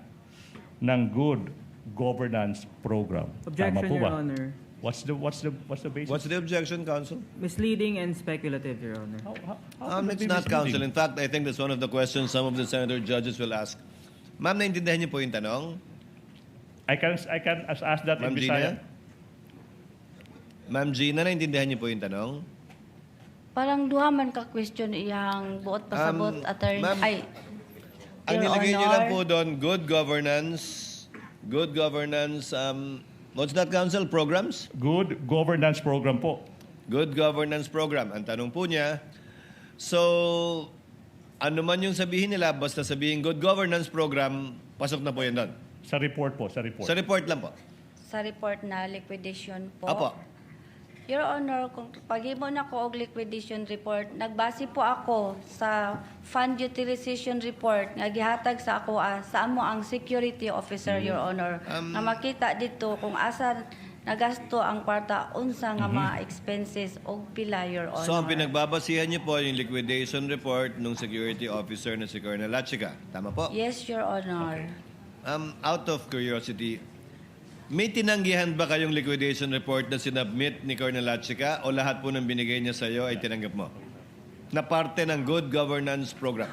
ng good governance program. Objection, Tama po Your ba? Honor. What's the basis? What's the objection, counsel? Misleading and speculative, Your Honor. How can it It's be not, counsel. misleading? In fact, I think that's one of the questions some of the senator judges will ask. Ma'am, naintindihan niyo po yung tanong? I can ask that in Ma'am Bisaya. Gina? Ma'am Gina, naintindihan niyo po yung tanong? Parang duha man ka question iyang buot pasabot attorney. ma'am, Ay, Ang Your nilagay niyo lang Honor. po doon, good governance, what's that, counsel? Programs? Good governance program po. Good governance program. Ang tanong po niya, so, ano man yung sabihin nila, basta sabihin good governance program, pasok na po yun doon. Sa report po, sa report. Sa report lang po. Sa report na liquidation po. Apo. Your Honor, kung paghimo na ko og liquidation report, nagbase po ako sa fund utilization report nga gihatag sa ako sa amo ang security officer, Your Honor. Na makita dito kung asa nagasto ang kwarta unsa nga mga expenses og pila, Your Honor. So, ang pinagbabasihan niyo po yung liquidation report ng security officer na si Colonel Lachica. Tama po? Yes, Your Honor. Out of curiosity, may tinanggihan ba kayong liquidation report na sinubmit ni Colonel Lachica o lahat po ng binigay niya sa iyo ay tinanggap mo? Na parte ng good governance program.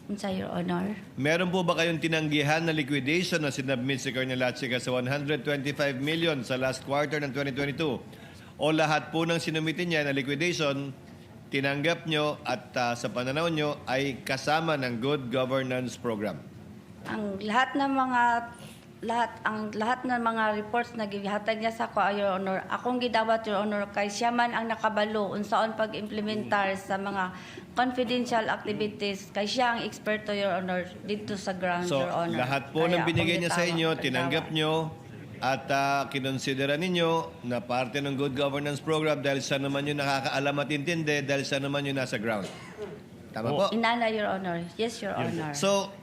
Unsa, Your Honor? Meron po ba kayong tinanggihan na liquidation na sinubmit si Colonel Lachica sa 125 million sa last quarter ng 2022? O lahat po ng sinumitin niya na liquidation, tinanggap nyo at sa pananaw nyo ay kasama ng good governance program? Ang lahat ng mga reports na gihatag niya sa ko, Your Honor, akong gidawat, Your Honor, kay siya man ang nakabalo unsaon pag-implementar sa mga confidential activities, kay siya ang eksperto, Your Honor, dito sa ground, So, Your Honor. lahat po Kaya ng binigay akong niya sa gitawat, inyo, pagtawat. tinanggap nyo at kinonsidera ninyo na parte ng good governance program dahil siya naman yung nakakaalam at intindi, dahil siya naman yung nasa ground. Tama po? Inana, Your Honor. Yes, Your Honor. So,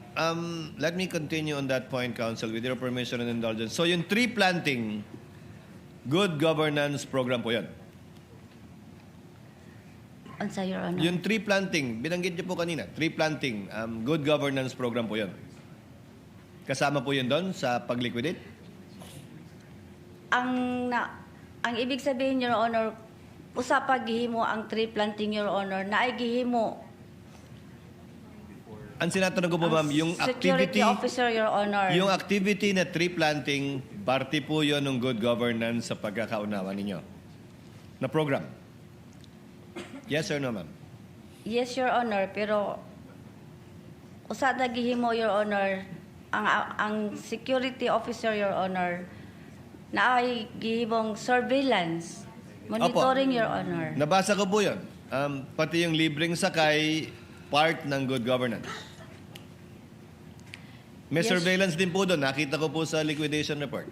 Let me continue on that point, Council, with your permission and indulgence. So yung tree planting, good governance program po yan. Unsa, Your Honor? Yung tree planting, binanggit niyo po kanina, tree planting, good governance program po yan. Kasama po yun doon sa pag-liquidate? Ang ibig sabihin, Your Honor, usapag gihimo ang tree planting, Your Honor, na ay gihimo Ang sinatanong ko po, ma'am, yung security activity, officer, Your Honor. yung activity na tree planting, parte po yun ng good governance sa pagkakaunawa ninyo na program. Yes or no, ma'am? Yes, Your Honor, pero usad na gihimo, Your Honor, ang security officer, Your Honor, na ay gihimong surveillance, monitoring, Your Honor. Nabasa ko po yun. Pati yung libreng sakay, part ng good governance. May Yes. surveillance din po doon. Nakita ko po sa liquidation report.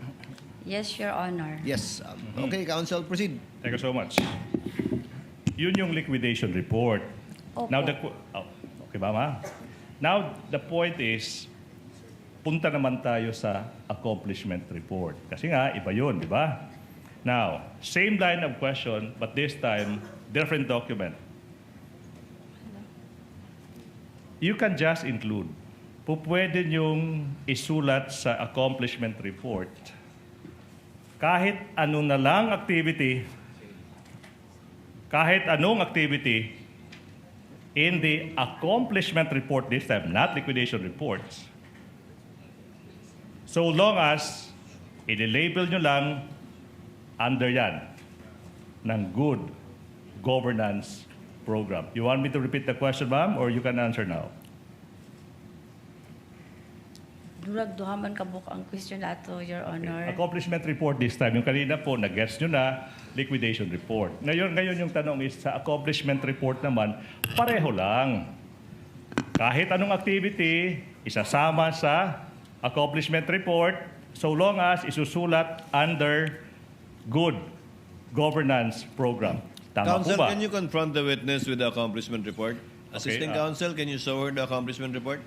Yes, Your Honor. Yes. Okay, Council, proceed. Thank you so much. Yun yung liquidation report. Opo. Now, okay ba, ma? Now, the point is, punta naman tayo sa accomplishment report. Kasi nga, iba yun, di ba? Now, same line of question, but this time, different document. You can just include. Pwede niyong isulat sa accomplishment report kahit ano na lang activity, kahit anong activity in the accomplishment report this time, not liquidation reports. So long as i-label nyo lang under yan ng good governance program. You want me to repeat the question, ma'am, or you can answer now? Durag duhaman kabuk ang question nato, Your Honor. Accomplishment report this time. Yung kanina po, nag-guess nyo na, liquidation report. Ngayon yung tanong is, sa accomplishment report naman, pareho lang. Kahit anong activity, isasama sa accomplishment report, so long as isusulat under good governance program. Tama Council, po ba? can you confront the witness with the accomplishment report? Assisting Counsel, can you show her the accomplishment report?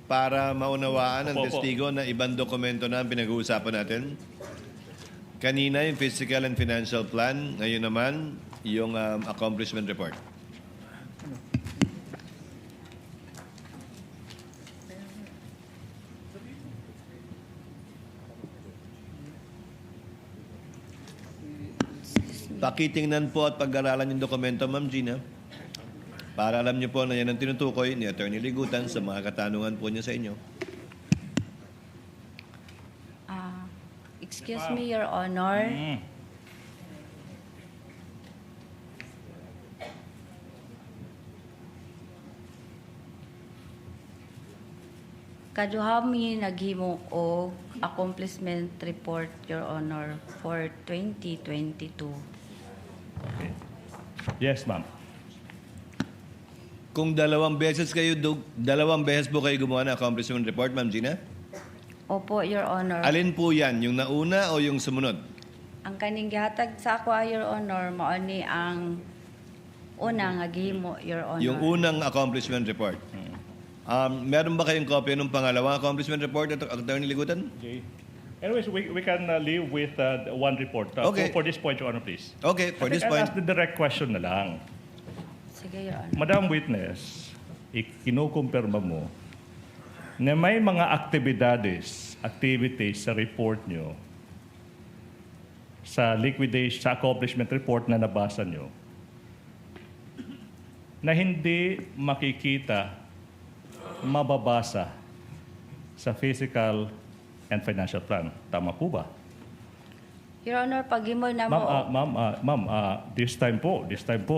Para maunawaan ng Opo. testigo na ibang dokumento na ang pinag-uusapan natin. Kanina yung physical and financial plan, ngayon naman yung accomplishment report. Pakitingnan po at pag-aralan yung dokumento, Ma'am Gina. Para alam niyo po na yan ang tinutukoy ni Attorney Ligutan sa mga katanungan po niya sa inyo. Excuse me, Your Honor. Kaduhami naghimo og accomplishment report, Your Honor, for 2022. Yes, ma'am. Kung dalawang beses po kayo gumawa ng accomplishment report, Ma'am Gina? Opo, Your Honor. Alin po yan? Yung nauna o yung sumunod? Ang kaning gihatag sa ako, Your Honor, mao ni ang una nga gihimo, Your Honor. Yung unang accomplishment report. Meron ba kayong kopya ng pangalawang accomplishment report, Attorney Ligutan? Okay. Anyways, we can live with one report. Okay. For this point, Your Honor, please. Okay, for I this think I'll point. ask the direct question na lang. Sige, Your Honor. Madam Witness, kinukumpirma mo na may mga activities sa report nyo, sa liquidation, sa accomplishment report na nabasa nyo, na hindi makikita, mababasa sa physical and financial plan. Tama po ba? Your Honor, paghimo na mo... Ma'am, this time po,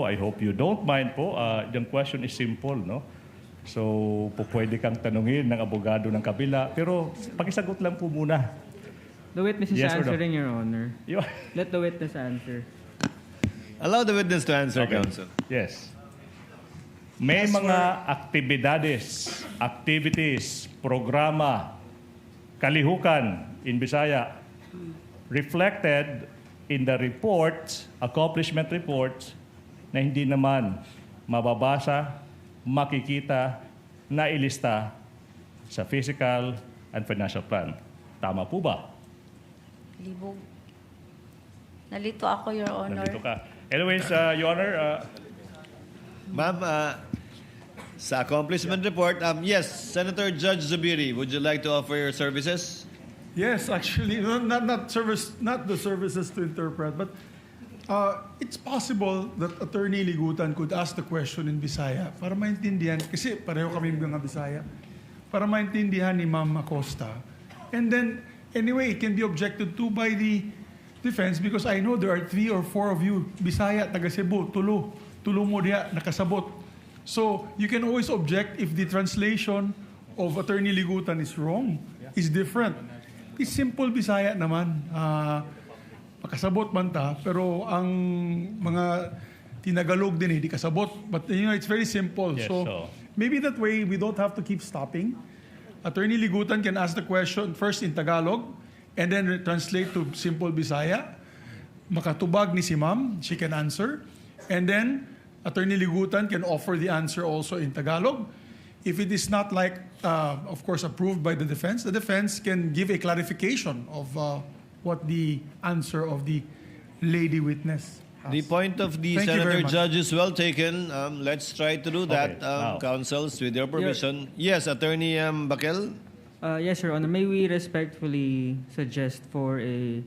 I hope you don't mind po. Yung question is simple, no? So, pwede kang tanungin ng abogado ng kabila. Pero, pakisagot lang po muna. The witness is Yes or no? answering, Your Honor. Let the witness answer. Allow the witness to answer, Okay. Counsel. Yes. May mga activities, programa, kalihukan in Bisaya, reflected in the reports, accomplishment reports, na hindi naman mababasa, makikita na ilista sa Fiscal and Financial Plan. Tama po ba? Libog. Nalito ako, Your Honor. Nandito ka. Anyways, Your Honor, Ma'am, sa accomplishment report, yes, Senator Judge Zubiri, would you like to offer your services? Yes, actually, not the services to interpret, but it's possible that Attorney Ligutan could ask the question in Bisaya para maintindihan, kasi pareho kami mga Bisaya, para maintindihan ni Ma'am Acosta. And then, anyway, it can be objected to by the defense because I know there are 3 or 4 of you, Bisaya, taga Cebu, tulo mo diya, nakasabot. So, you can always object if the translation of Attorney Ligutan is wrong, is different. It's simple Bisaya naman. Makasabot man ta, pero ang mga tinagalog din di kasabot. But it's very simple. Yes, so maybe that way we don't have to keep stopping. Attorney Ligutan can ask the question first in Tagalog and then translate to simple Bisaya. Makatubag ni si Ma'am, she can answer. And then Attorney Ligutan can offer the answer also in Tagalog. If it is not of course, approved by the defense can give a clarification of what the answer of the lady witness has. The point of the Thank you Senator very much. Judge is well taken. Let's try to do that, Okay, now. counsels, with your permission. Yes, Attorney Bakel? Yes, Your Honor. May we respectfully suggest for a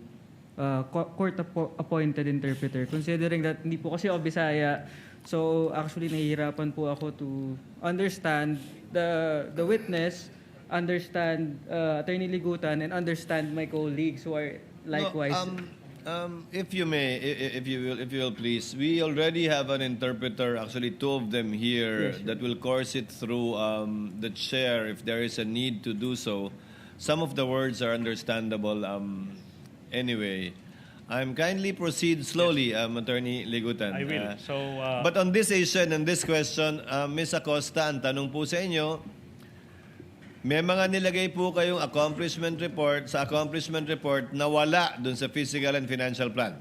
court-appointed interpreter, considering that hindi po kasi ako Bisaya, so actually nahihirapan po ako to understand the witness, understand Attorney Ligutan, and understand my colleagues who are likewise. No, if you may, if you will please, we already have an interpreter, actually 2 of them here, Yes, sure. that will course it through the chair if there is a need to do so. Some of the words are understandable anyway. Kindly proceed slowly, Attorney Ligutan. I will. But on this issue and this question, Ms. Acosta, ang tanong po sa inyo, may mga nilagay po kayong accomplishment report na wala dun sa Fiscal and Financial Plan.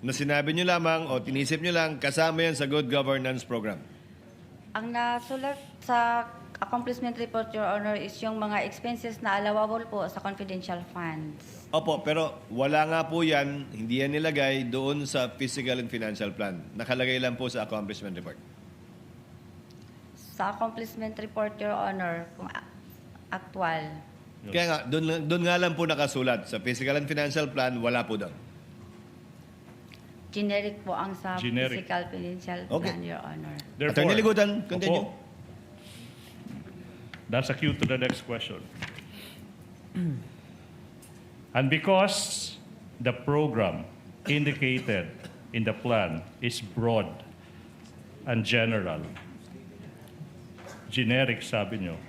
Na sinabi nyo lamang o tinisip nyo lang, kasama yan sa Good Governance Program. Ang nasulat sa accomplishment report, Your Honor, is yung mga expenses na allowable po sa confidential funds. Opo, pero wala nga po yan, hindi yan nilagay doon sa Fiscal and Financial Plan. Nakalagay lang po sa accomplishment report. Sa accomplishment report, Your Honor, kung actual. Kaya nga, doon nga lang po nakasulat. Sa Fiscal and Financial Plan, wala po doon. Generic po ang sa Generic. Fiscal Financial Okay. Plan, Your Honor. Attorney Ligutan, continue. Opo. That's a cue to the next question. And because the program indicated in the plan is broad and general, generic sabi nyo,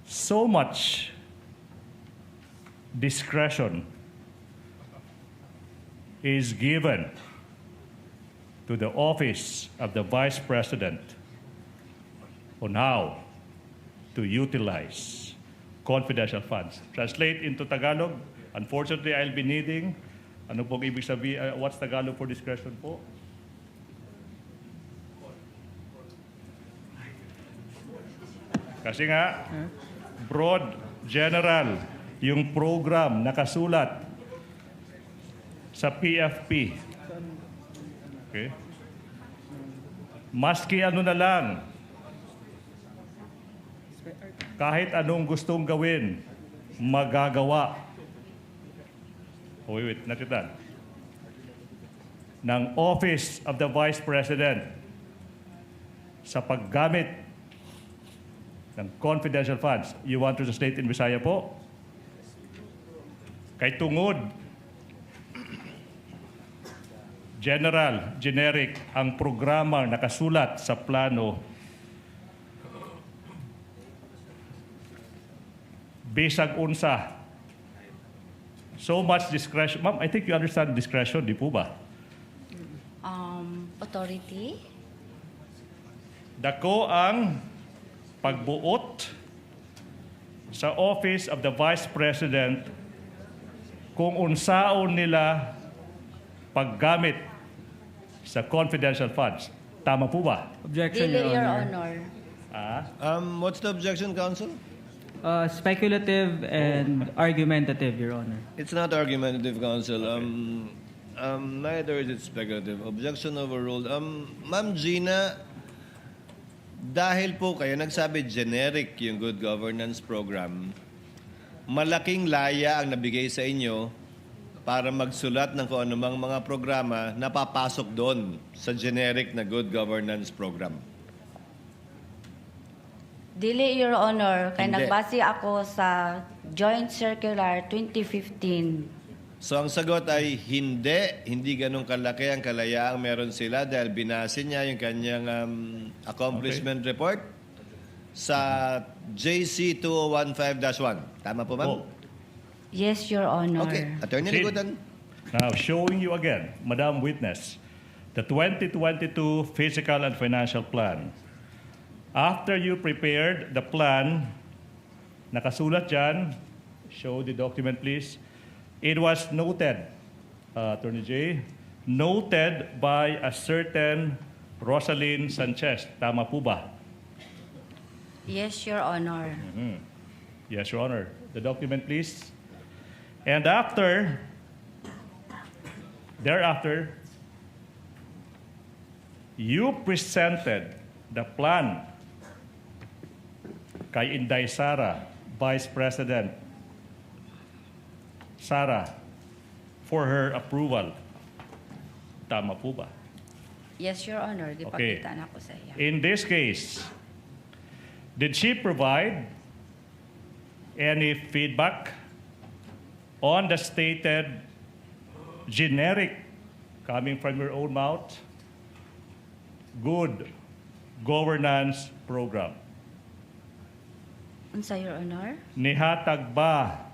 so much discretion is given to the office of the Vice President on how to utilize confidential funds. Translate into Tagalog. Unfortunately, I'll be needing, ano pong ibig sabihin, what's Tagalog for discretion po? Kasi nga, broad, general, yung program nakasulat sa PFP. Okay? Maski ano na lang, kahit anong gustong gawin, magagawa. Wait, natitan. Ng Office of the Vice President sa paggamit ng confidential funds. You want to translate in Bisaya po? Kay tungod, generic, ang programa nakasulat sa plano bisag unsa. So much discretion. Ma'am, I think you understand discretion, di po ba? Authority? Dako ang pagbuot sa Office of the Vice President kung unsaon nila paggamit sa confidential funds. Tama po ba? Objection, Dili, Your Your Honor. Honor. What's the objection, counsel? Speculative and argumentative, Your Honor. It's not argumentative, counsel. Neither is it speculative. Objection overruled. Ma'am Gina, dahil po kayo nagsabi generic yung good governance program, malaking laya ang nabigay sa inyo para magsulat ng kung anumang mga programa na papasok doon sa generic na good governance program. Dili, Your Honor. Kaya Hindi. nagbase ako sa Joint Circular 2015. So ang sagot ay hindi ganun kalaki ang kalayaang meron sila dahil binase niya yung kanyang accomplishment report sa JC 2015-1. Tama po, ma'am? Oh. Yes, Your Honor. Okay. Attorney Sid. Ligutan. Now, showing you again, Madam Witness, the 2022 Physical and Financial Plan. After you prepared the plan, nakasulat dyan, show the document please, it was noted, Attorney J, noted by a certain Rosalyn Sanchez. Tama po ba? Yes, Your Honor. Yes, Your Honor. The document please. And thereafter, you presented the plan kay Inday Sara, Vice President Sara, for her approval. Tama po ba? Yes, Your Honor. Okay. Gipakita na ko sa iya. In this case, did she provide any feedback on the stated generic, coming from your own mouth, good governance program? Unsa, Your Honor? Nihatag ba,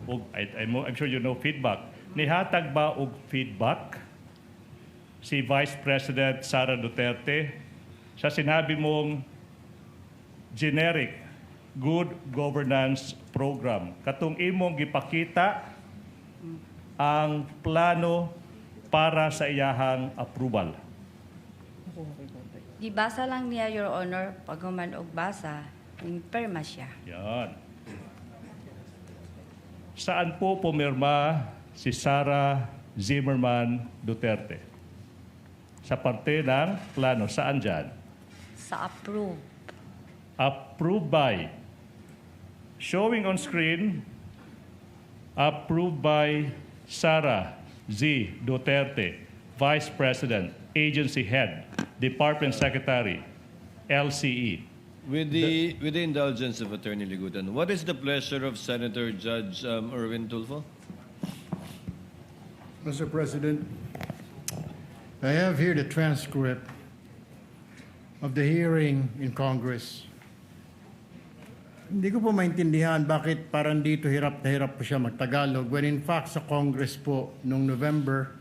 I'm sure you know feedback, nihatag ba og feedback si Vice President Sara Duterte sa sinabi mong generic good governance program? Katong imong gipakita ang plano para sa iyahang approval. Gibasa lang niya, Your Honor, pag human og basa, perma siya. Yan. Saan po pumirma si Sara Zimmerman Duterte? Sa parte ng plano. Saan dyan? Sa approve. Approved by. Showing on screen, approved by Sara Z. Duterte, Vice President, Agency Head, Department Secretary, LCE. With the indulgence of Attorney Ligutan, what is the pleasure of Senator Judge Erwin Tulfo? Mr. President, I have here the transcript of the hearing in Congress. Hindi ko po maintindihan bakit parang dito hirap na hirap po siya magtagalog when in fact sa Congress po noong November,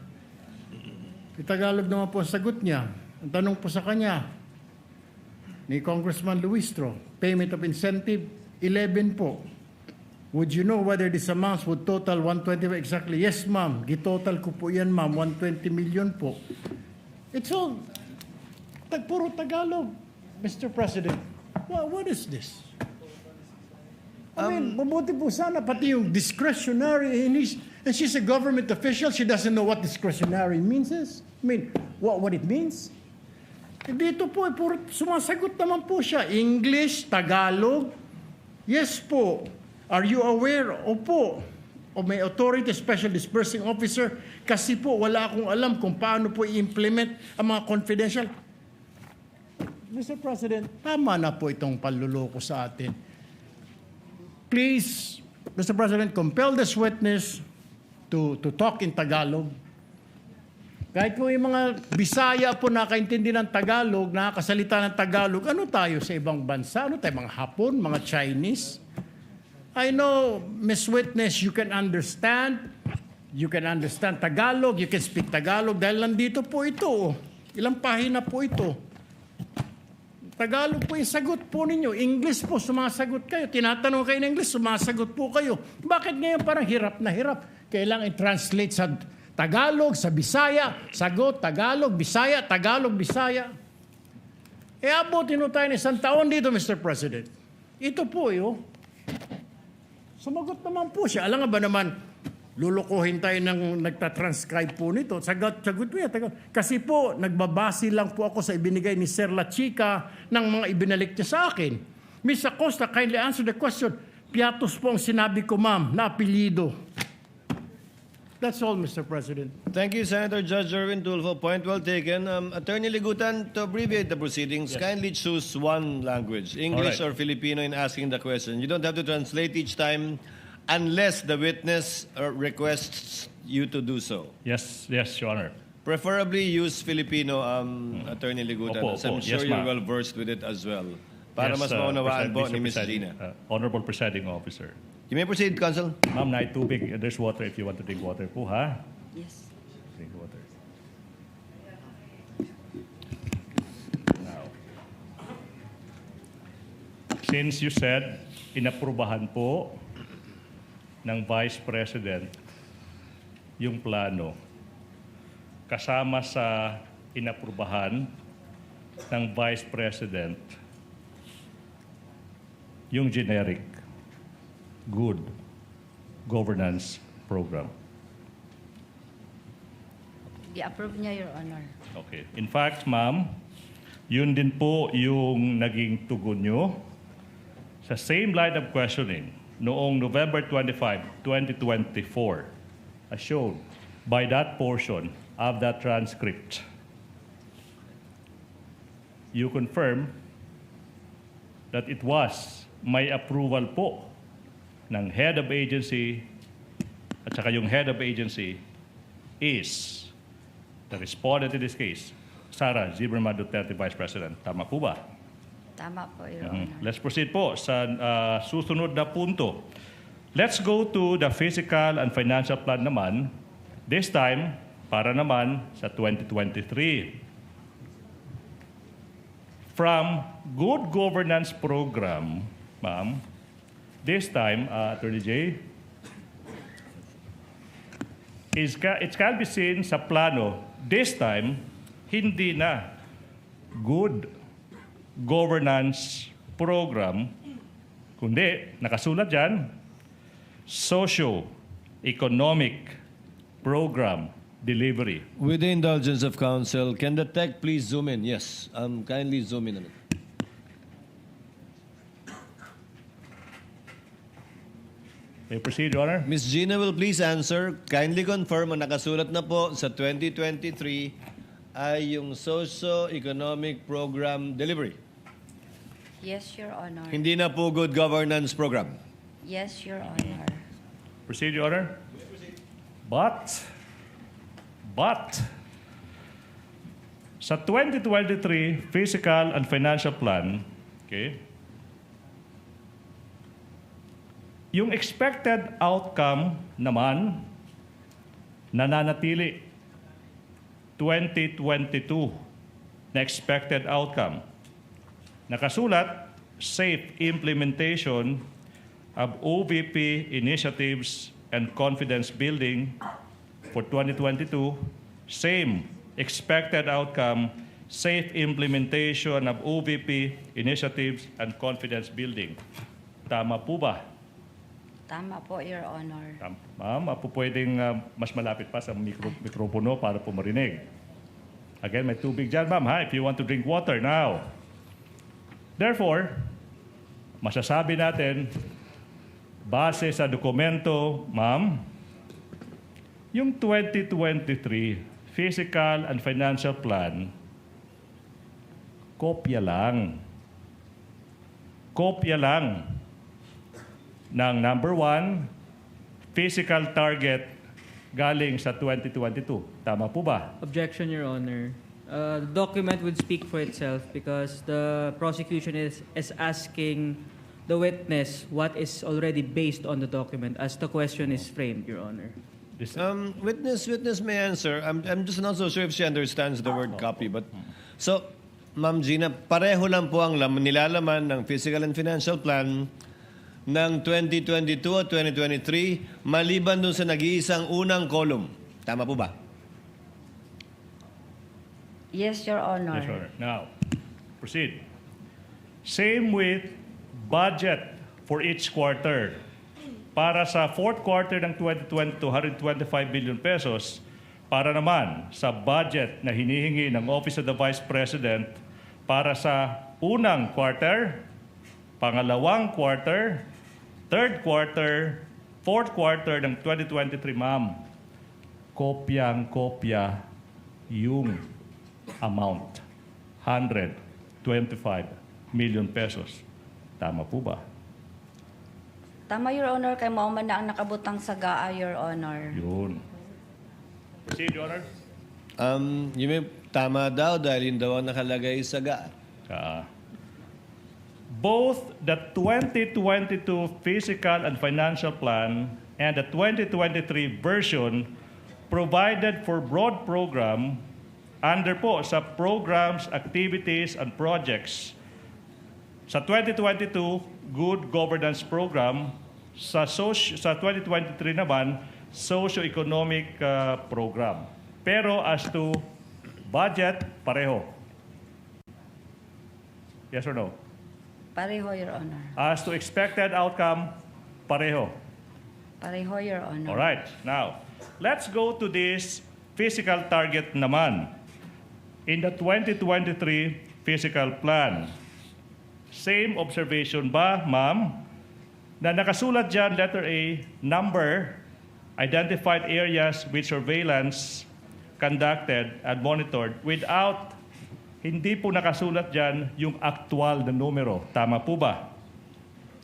Tagalog naman po ang sagot niya. Ang tanong po sa kanya ni Congressman Luistro, payment of incentive, 11 po. Would you know whether this amounts would total 120 exactly? Yes, ma'am. Gitotal ko po yan, ma'am. 120 million po. It's all puro Tagalog, Mr. President. What is this? I mean, mabuti po sana pati yung discretionary, and she's a government official, she doesn't know what discretionary means is. I mean, what it means? Dito po, puro sumasagot naman po siya. English, Tagalog. Yes po. Are you aware? Opo. O may authority, special dispersing officer. Kasi po, wala akong alam kung paano po i-implement ang mga confidential. Mr. President, tama na po itong panluloko sa atin. Please, Mr. President, compel this witness to talk in Tagalog. Kahit po yung mga Bisaya po nakaintindi ng Tagalog, nakakasalita ng Tagalog, ano tayo sa ibang bansa? Ano tayo, mga Hapon, mga Chinese? I know, Ms. Witness, you can understand Tagalog, you can speak Tagalog, dahil nandito po ito. Ilang pahina po ito. Tagalog po yung sagot po ninyo. English po, sumasagot kayo. Tinatanong kayo ng English, sumasagot po kayo. Bakit ngayon parang hirap na hirap? Kailangan i-translate sa Tagalog sa Bisaya, sagot, Tagalog, Bisaya, Tagalog, Bisaya. Abutin mo tayo ng isang taon dito, Mr. President. Ito po, sumagot naman po siya. Alam nga ba naman, lulukuhin tayo ng nagtatranscribe po nito. Sagot mo yan. Kasi po, nagbabase lang po ako sa ibinigay ni Sir La Chica ng mga ibinalik niya sa akin. Ms. Acosta, kindly answer the question. Piatos po ang sinabi ko, ma'am, na apelyido. That's all, Mr. President. Thank you, Senator Judge Erwin Tulfo. Point well taken. Attorney Ligutan, to abbreviate the proceedings, kindly choose one language, English All right. or Filipino, in asking the question. You don't have to translate each time unless the witness requests you to do so. Yes, Your Honor. Preferably use Filipino, Attorney Ligutan, Opo, as I'm opo. sure Yes, you're ma'am. well versed with it as well. Para Yes, mas maunawaan po Mr. ni Ms. Presiding, Gina. Honorable Presiding Officer. You may proceed, Counsel. Ma'am, tubig. There's water if you want to drink water po, ha? Yes. Drink water. Now, since you said inaprubahan po ng Vice President yung plano, kasama sa inaprubahan ng Vice President yung generic good governance program. I-approve niya, Your Honor. Okay. In fact, ma'am, yun din po yung naging tugon nyo sa same line of questioning noong November 25, 2024, as shown by that portion of that transcript. You confirm that it was may approval po ng head of agency at saka yung head of agency is the respondent in this case, Sara Duterte, Vice President. Tama po ba? Tama po, Your Honor. Let's proceed po sa susunod na punto. Let's go to the physical and financial plan naman. This time, para naman sa 2023. From good governance program, ma'am, this time, Attorney J, it can be seen sa plano, this time, hindi na good governance program, kundi nakasulat dyan, socio-economic program delivery. With the indulgence of counsel, can the tech please zoom in? Yes, kindly zoom in on it. May proceed, Your Honor. Ms. Gina will please answer. Kindly confirm ang nakasulat na po sa 2023 ay yung socio-economic program delivery. Yes, Your Honor. Hindi na po good governance program. Yes, Your Honor. Proceed, Your Honor. But, sa 2023 Fiscal and Financial Plan, okay, yung expected outcome naman, nananatili 2022 na expected outcome. Nakasulat, safe implementation of OVP initiatives and confidence building for 2022, same expected outcome, safe implementation of OVP initiatives and confidence building. Tama po ba? Tama po, Your Honor. Ma'am, po pwedeng mas malapit pa sa mikropono para po marinig. Again, may tubig dyan, ma'am, ha? If you want to drink water now. Therefore, masasabi natin, base sa dokumento, ma'am, yung 2023 Fiscal and Financial Plan, kopya lang. Kopya lang ng number 1, physical target galing sa 2022. Tama po ba? Objection, Your Honor. The document would speak for itself because the prosecution is asking the witness what is already based on the document as the question is framed, Your Honor. Witness may answer. I'm just not so sure if she understands the word copy. But so, Ma'am Gina, pareho lang po ang nilalaman ng Fiscal and Financial Plan ng 2022 at 2023 maliban dun sa nag-iisang unang column. Tama po ba? Yes, Your Honor. Yes, Your Honor. Now, proceed. Same with budget for each quarter. Para sa fourth quarter ng 2020, 125 billion pesos. Para naman sa budget na hinihingi ng Office of the Vice President para sa unang quarter, pangalawang quarter, third quarter, fourth quarter ng 2023, ma'am. Kopyang-kopya yung amount. 125 million pesos. Tama po ba? Tama, Your Honor, kay mao man na ang nakabutang sa GAA, Your Honor. Yun. Proceed, Your Honor. You may tama daw dahil yun daw ang nakalagay sa GA. Both the 2022 Physical and Financial Plan and the 2023 version provided for broad program under po sa programs, activities, and projects. Sa 2022, Good Governance Program. Sa 2023 naman, Socio-Economic Program. Pero as to budget, pareho. Yes or no? Pareho, Your Honor. As to expected outcome, pareho. Pareho, Your Honor. All right. Now, let's go to this physical target naman. In the 2023 Physical Plan, same observation ba, ma'am, na nakasulat dyan, letter A, number, identified areas with surveillance conducted and monitored without, hindi po nakasulat dyan yung actual na numero. Tama po ba?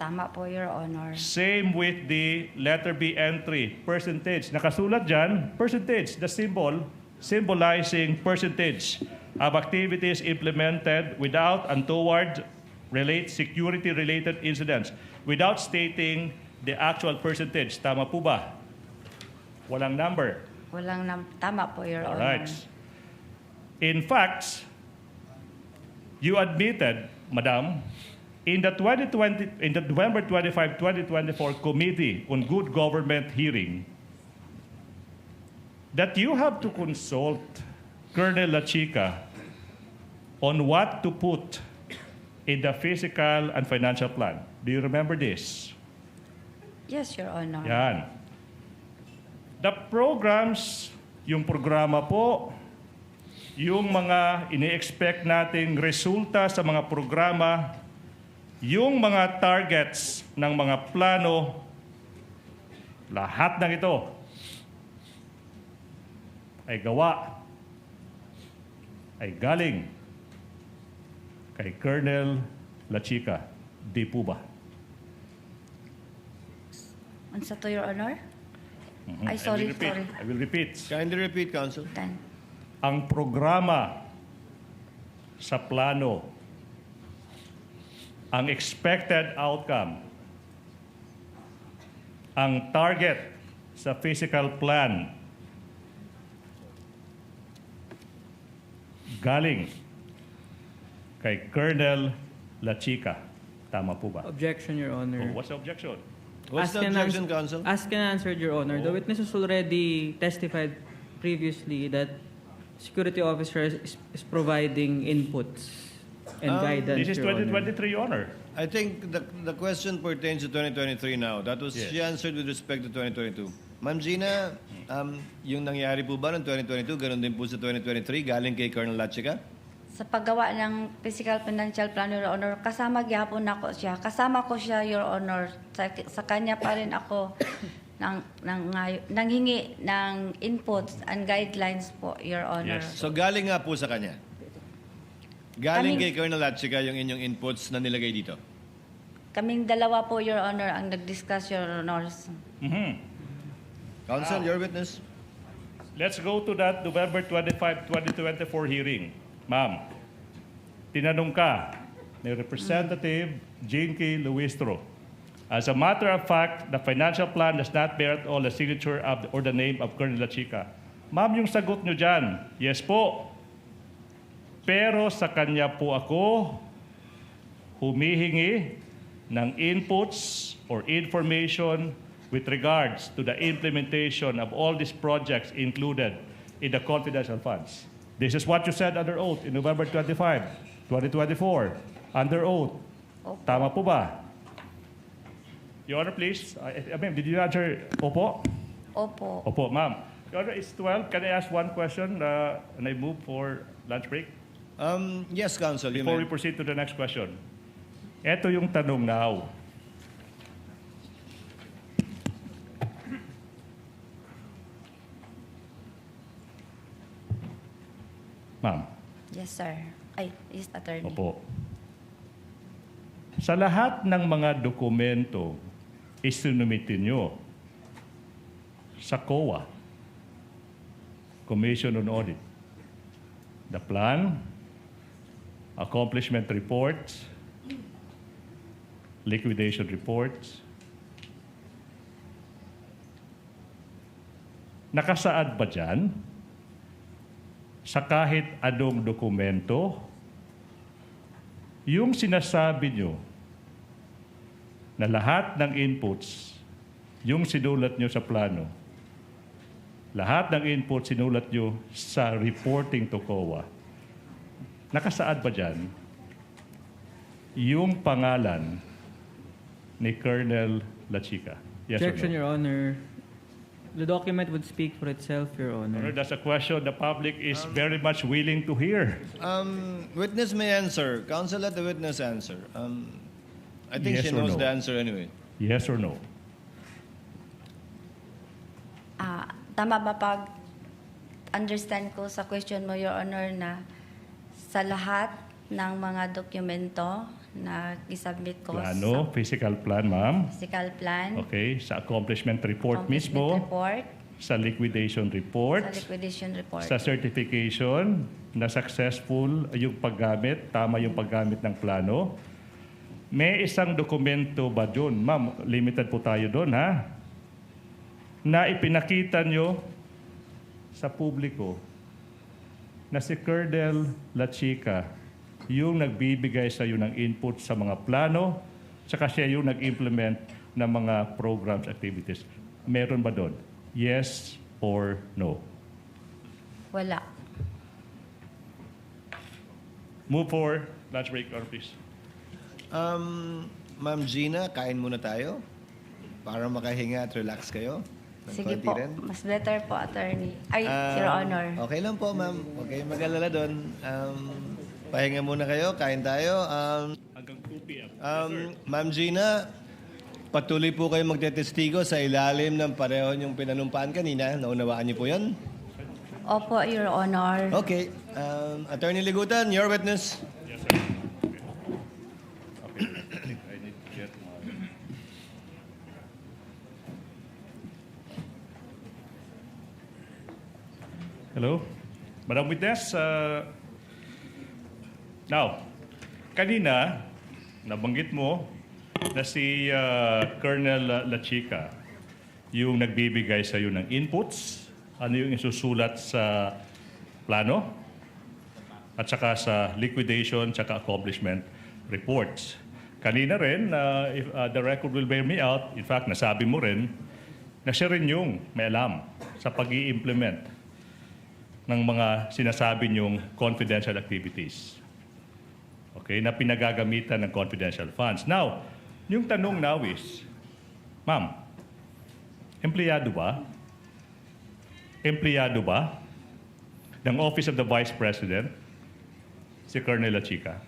Tama po, Your Honor. Same with the letter B entry, percentage. Nakasulat dyan, percentage, the symbol symbolizing percentage of activities implemented without and toward security-related incidents without stating the actual percentage. Tama po ba? Walang number. Tama po, Your All Honor. right. In fact, you admitted, Madam, in the November 25, 2024 Committee on Good Government hearing that you have to consult Colonel Lachica on what to put in the physical and financial plan. Do you remember this? Yes, Your Honor. Yan. The programs, yung programa po, yung mga ini-expect nating resulta sa mga programa, yung mga targets ng mga plano, lahat ng ito ay gawa, ay galing kay Colonel Lachica. Di po ba? Unsa to, Your Honor? Mhm. Ay, sorry, sorry. I will repeat. Kindly repeat, Counsel. Then, Ang programa sa plano, ang expected outcome, ang target sa physical plan, galing kay Colonel Lachica. Tama po ba? Objection, Your Honor. Oh, what's the objection? What's the objection, Counsel? Asked and answered, Your Honor. The witness has already testified previously that security officer is providing inputs and guidance, This is Your Honor. 2023, Your Honor. I think the question pertains to 2023 now. That was, Yes. she answered with respect to 2022. Ma'am Gina, yung nangyari po ba ng 2022, ganun din po sa 2023, galing kay Colonel Lachica? sa paggawa ng Physical Financial Plan, Your Honor, kasama gyapon ako siya. Kasama ko siya, Your Honor. Sa kanya pa rin ako nanghingi ng inputs and guidelines po, Your Honor. Yes. So galing nga po sa kanya. Galing kay Colonel Lachica yung inyong inputs na nilagay dito. Kaming dalawa po, Your Honor, ang nag-discuss, Your Honors. Counsel, your witness. Let's go to that November 25, 2024 hearing. Ma'am, tinanong ka ni Representative Jinky Luistro. As a matter of fact, the financial plan does not bear at all the signature of or the name of Colonel Lachica. Ma'am, yung sagot nyo dyan, yes po. Pero sa kanya po ako humihingi ng inputs or information with regards to the implementation of all these projects included in the confidential funds. This is what you said under oath in November 25, 2024, under oath. Tama po ba? Your Honor, please. Ma'am, did you answer opo? Opo. Opo, ma'am. Your Honor, it's 12. Can I ask one question and I move for lunch break? Yes, Counsel. You Before may. we proceed to the next question. Ito yung tanong now. Ma'am. Yes, sir. Ay, yes, attorney. Opo. Sa lahat ng mga dokumento isinumitin nyo sa COA, Commission on Audit, the plan, accomplishment reports, liquidation reports, nakasaad ba dyan sa kahit anong dokumento yung sinasabi nyo na lahat ng inputs, yung sinulat nyo sa plano, lahat ng inputs sinulat nyo sa reporting to COA, nakasaad ba dyan yung pangalan ni Colonel Lachica? Yes Objection, or no? Your Honor. The document would speak for itself, Your Honor. Honor, that's a question the public is very much willing to hear. Witness may answer. Counsel, let the witness answer. I think Yes she or knows no? the answer anyway. Yes or no? Tama ba pag understand ko sa question mo, Your Honor, na sa lahat ng mga dokumento na isubmit ko Plano, physical plan, ma'am. sa physical plan, Okay, sa accomplishment report mismo, report, sa liquidation report, sa liquidation report, sa certification na successful yung paggamit, tama yung paggamit ng plano. May isang dokumento ba doon? Ma'am, limited po tayo doon, ha? Na ipinakita nyo sa publiko na si Colonel Lachica yung nagbibigay sa iyo ng input sa mga plano, saka siya yung nag-implement ng mga programs, activities. Meron ba doon? Yes or no? wala. Move for lunch break, or please. Ma'am Gina, kain muna tayo para makahinga at relax kayo. Ng Sige konti po, rin. mas better po, attorney. Ay, Your Honor. Okay lang po, ma'am. Okay, mag-alala doon. Pahinga muna kayo, kain tayo. Hanggang 2 p.m. Ma'am Gina, patuloy po kayo magtetestigo sa ilalim ng pareho niyong pinanumpaan kanina. Naunawaan niyo po yan? Opo, Your Honor. Okay. Attorney Ligutan, your witness. Yes, sir. Okay. Okay. I need to get my... Hello? Madam Witness, now, kanina, nabanggit mo na si Colonel Lachica yung nagbibigay sa iyo ng inputs, ano yung isusulat sa plano, at saka sa liquidation, saka accomplishment reports. Kanina rin, if the record will bear me out, in fact, nasabi mo rin na siya rin yung may alam sa pag-i-implement ng mga sinasabi niyong confidential activities. Okay, na pinagagamitan ng confidential funds. Now, yung tanong now is, ma'am, empleyado ba? Empleyado ba ng Office of the Vice President si Colonel Lachica?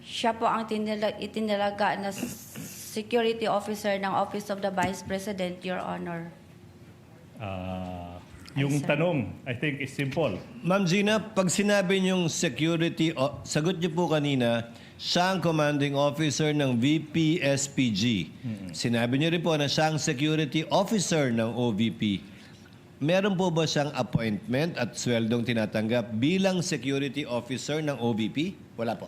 Siya po ang itinalaga na security officer ng Office of the Vice President, Your Honor. Yung sir. tanong, I think, is simple. Ma'am Gina, pag sinabi niyong security, sagot niyo po kanina, siya ang commanding officer ng VP-SPG. Sinabi niyo rin po na siya ang security officer ng OVP. Meron po ba siyang appointment at sweldong tinatanggap bilang security officer ng OVP? Wala po.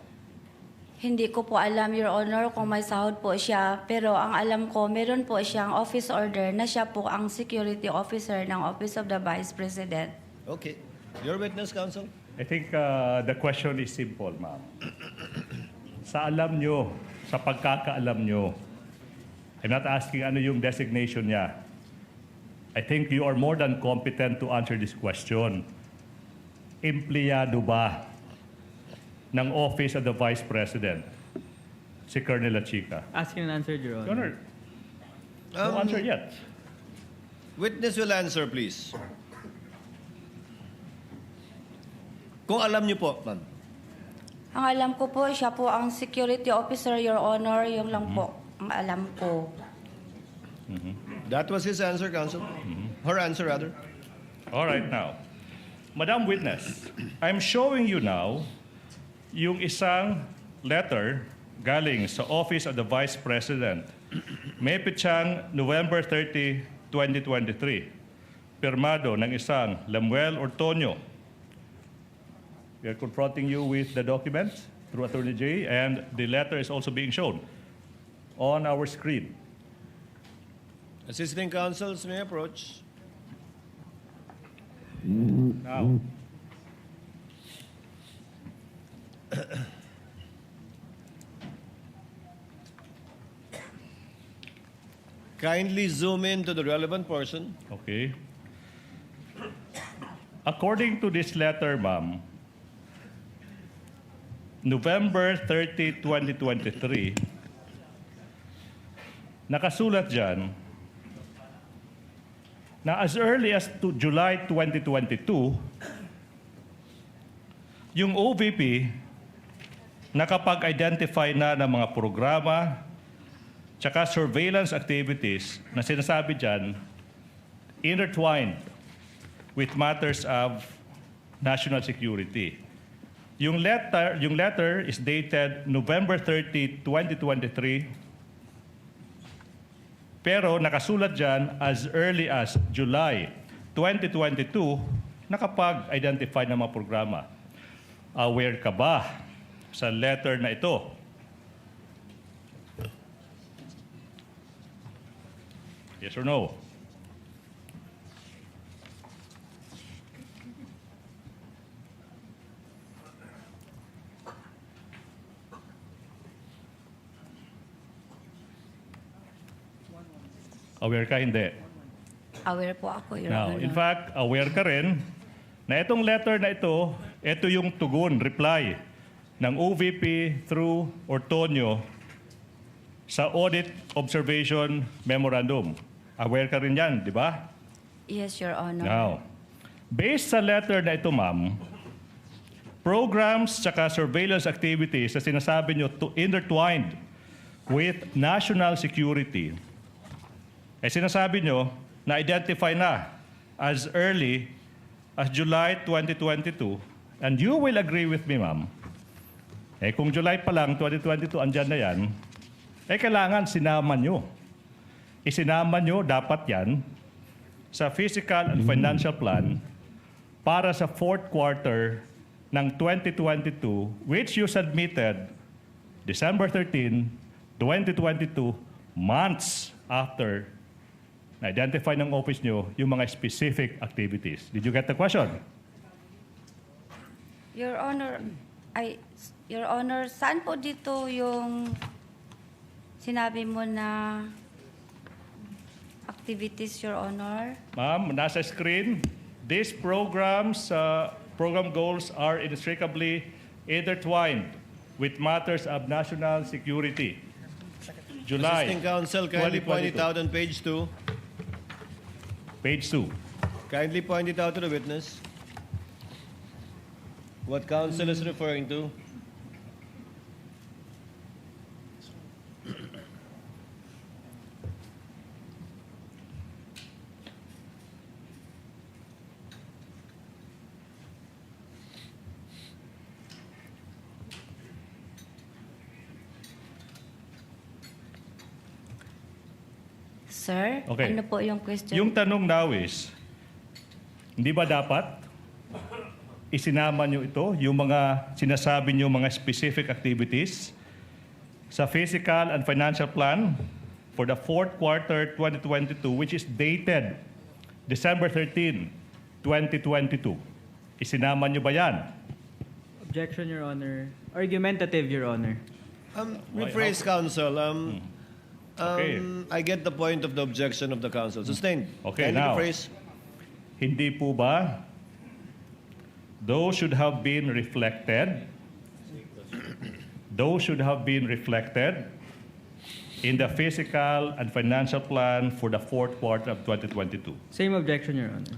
Hindi ko po alam, Your Honor, kung may sahod po siya. Pero ang alam ko, meron po siyang office order na siya po ang security officer ng Office of the Vice President. Okay. Your witness, counsel? I think the question is simple, ma'am. Sa alam nyo, sa pagkakaalam nyo, I'm not asking ano yung designation niya. I think you are more than competent to answer this question. Empleyado ba ng Office of the Vice President si Colonel Achica? Ask and answer, Your Honor. Honor, no answer yet. Witness will answer, please. Kung alam niyo po, ma'am. Ang alam ko po, siya po ang security officer, Your Honor. Yung lang po ang alam ko. That was his answer, counsel. Her answer, rather. All right, now. Madam Witness, I'm showing you now yung isang letter galing sa Office of the Vice President. May pitsang November 30, 2023. Pirmado ng isang Lemuel Ortonio. We are confronting you with the documents through Attorney J, and the letter is also being shown on our screen. Assisting counsels may approach. Now, Kindly zoom in to the relevant portion. okay. According to this letter, ma'am, November 30, 2023, nakasulat dyan na as early as to July 2022, yung OVP nakapag-identify na ng mga programa tsaka surveillance activities na sinasabi dyan intertwined with matters of national security. Yung letter is dated November 30, 2023, pero nakasulat dyan as early as July 2022, nakapag-identify ng mga programa. Aware ka ba sa letter na ito? Yes or no? Aware ka, hindi? Aware po ako, Your Now, Honor. in fact, aware ka rin na itong letter na ito yung tugon, reply ng OVP through Ortonio sa Audit Observation Memorandum. Aware ka rin yan, di ba? Yes, Your Honor. Now, based sa letter na ito, ma'am, programs tsaka surveillance activities na sinasabi nyo intertwined with national security, sinasabi nyo na-identify na as early as July 2022, and you will agree with me, ma'am, kung July pa lang, 2022, andyan na yan, kailangan sinama nyo. Isinama nyo dapat yan sa Fiscal and Financial Plan para sa fourth quarter ng 2022, which you submitted December 13, 2022, months after na-identify ng office nyo yung mga specific activities. Did you get the question? Your Honor, saan po dito yung sinabi mo na activities, Your Honor? Ma'am, nasa screen, these programs, program goals are inextricably intertwined with matters of national security. July Assisting counsel, kindly point it 2022. out on page 2. Page 2. Kindly point it out to the witness. What counsel is referring to. Sir, Okay. ano po yung question? Yung tanong now is, hindi ba dapat isinama nyo ito, yung mga sinasabi nyo mga specific activities sa Fiscal and Financial Plan for the fourth quarter 2022, which is dated December 13, 2022. Isinama nyo ba yan? Objection, Your Honor. Argumentative, Your Honor. Rephrase, counsel. Okay. I get the point of the objection of the council. Sustained. Okay, Kindly now. rephrase. Hindi po ba those should have been reflected in the fiscal and financial plan for the fourth quarter of 2022? Same objection, Your Honor.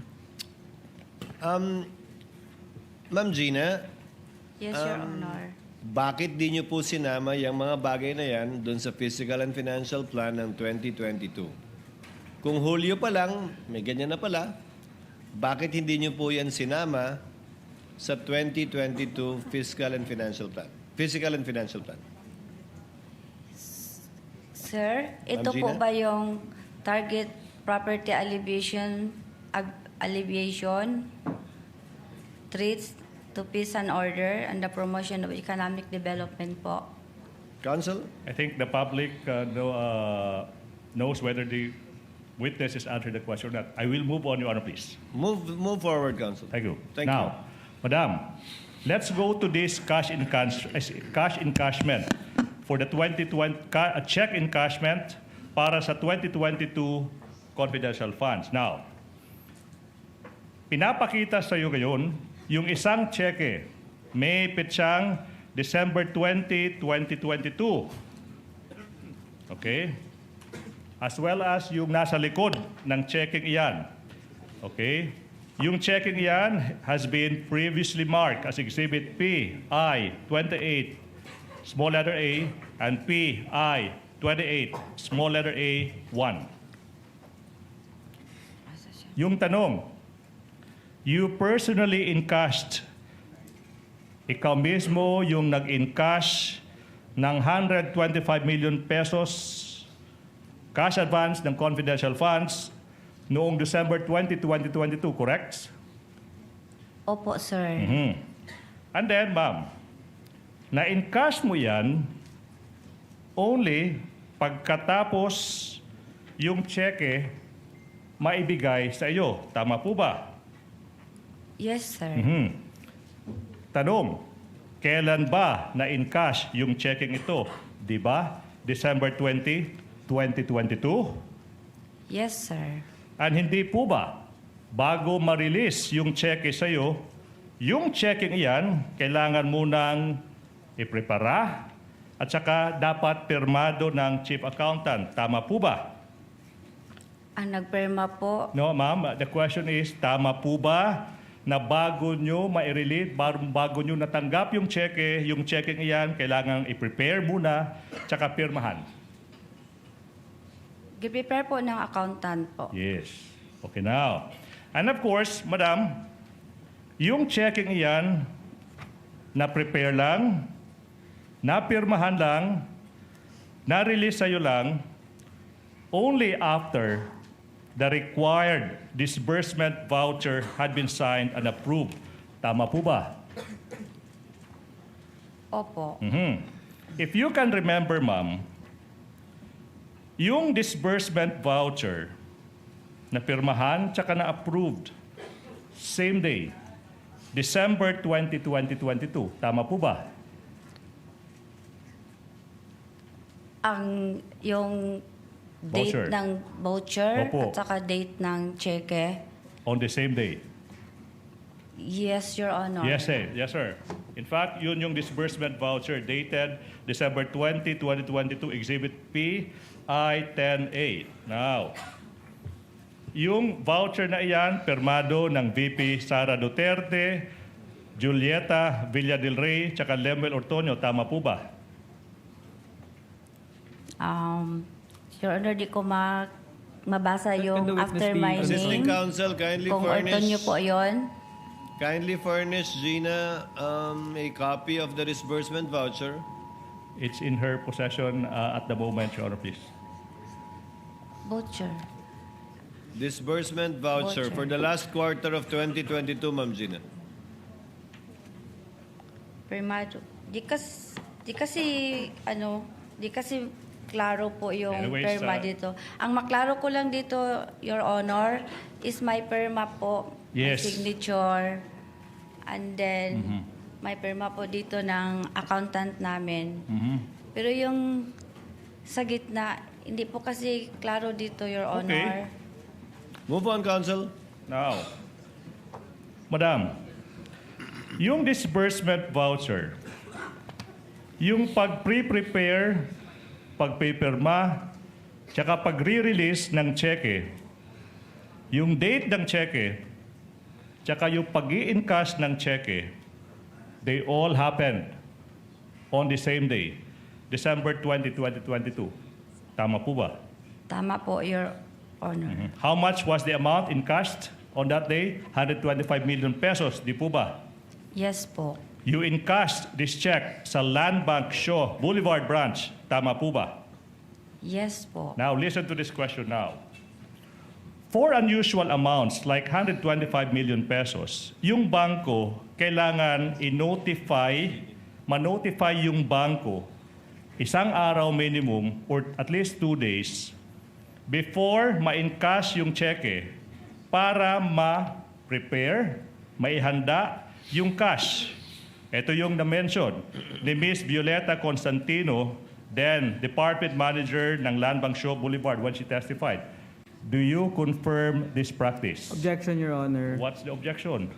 Ma'am Gina, Yes, Your Honor. bakit di nyo po sinama yung mga bagay na yan doon sa Fiscal and Financial Plan ng 2022? Kung Hulyo pa lang, may ganyan na pala, bakit hindi nyo po yan sinama sa 2022 Fiscal and Financial Plan? Fiscal and Financial Plan. Sir, ito Ma'am po Gina? ba yung target property alleviation, threats to peace and order, and the promotion of economic development po? Council? I think the public knows whether the witness is answering the question or not. I will move on, Your Honor, please. Move forward, Council. Thank you. Thank now, Madam, let's go to this cash encashment for the 2020 check encashment para sa 2022 confidential funds. Now, pinapakita sa iyo ngayon yung isang cheque may petsang December 20, 2022. Okay? As well as yung nasa likod ng checking iyan. Okay? Yung checking iyan has been previously marked as Exhibit P, I, 28, small letter A, and P, I, 28, small letter A, 1. Yung tanong, you personally encashed, ikaw mismo yung nag-encash ng 125 million pesos cash advance ng confidential funds noong December 20, 2022, correct? Opo, sir. And then, ma'am, na-encash mo yan only pagkatapos yung cheque maibigay sa iyo. Tama po ba? Yes, sir. Tanong, kailan ba na-encash yung checking ito? Di ba? December 20, 2022? Yes, sir. And hindi po ba, bago ma-release yung cheque sa iyo, yung checking iyan, kailangan munang iprepara at saka dapat pirmado ng chief accountant. Tama po ba? Ang nagpirma po, No, ma'am. The question is, tama po ba na bago nyo ma-release, bago nyo natanggap yung checking iyan, kailangan i-prepare muna, tsaka pirmahan? giprepare po ng accountant po. Yes. Okay, now. And of course, madam, yung checking iyan, na-prepare lang, napirmahan lang, na-release sa'yo lang, only after the required disbursement voucher had been signed and approved. Tama po ba? Opo. If you can remember, ma'am, yung disbursement voucher na pirmahan tsaka na approved same day, December 20, 2022. Tama po ba? Yung date Voucher. ng voucher Opo. at saka date ng cheque. On the same day? Yes, Your Honor. Yes, sir. Yes, sir. In fact, yun yung disbursement voucher dated December 20, 2022, Exhibit P, I-10A. Now, yung voucher na iyan, permado ng VP Sara Duterte, Julieta Villadilrey, tsaka Lemuel Ortonio. Tama po ba? Your Honor, di ko mabasa yung the witness after be- my Assisting name. Counsel, kindly Kung furnish... Ortonio po yon. Kindly furnish Gina a copy of the disbursement voucher. It's in her possession at the moment, Your Honor, please. Voucher. Disbursement voucher Voucher. for the last quarter of 2022, Ma'am Gina. Primado. Di kasi klaro po yung Anyways, perma dito. Ang maklaro ko lang dito, Your Honor, is my perma po. Yes. My signature. And then, may perma po dito ng accountant namin. Pero yung sa gitna, Hindi po kasi klaro dito, Your Honor. Okay. Move on, Counsel. Now, Madam, yung disbursement voucher, yung pag-prepare, pagpipirma, tsaka pag-re-release ng cheque, yung date ng cheque, tsaka yung pag-i-encash ng cheque, they all happened on the same day, December 20, 2022. Tama po ba? Tama po, Your Honor. How much was the amount encashed on that day? 125 million pesos, di po ba? Yes po. You encashed this check sa Land Bank Shaw Boulevard branch. Tama po ba? Yes po. Now, listen to this question now. For unusual amounts like 125 million pesos, yung bangko kailangan ma-notify yung bangko isang araw minimum or at least 2 days before ma-encash yung cheque para ma-prepare, maihanda yung cash. Ito yung na-mention ni Miss Violeta Constantino, then Department Manager ng Land Bank Shaw Boulevard when she testified. Do you confirm this practice? Objection, Your Honor. What's the objection?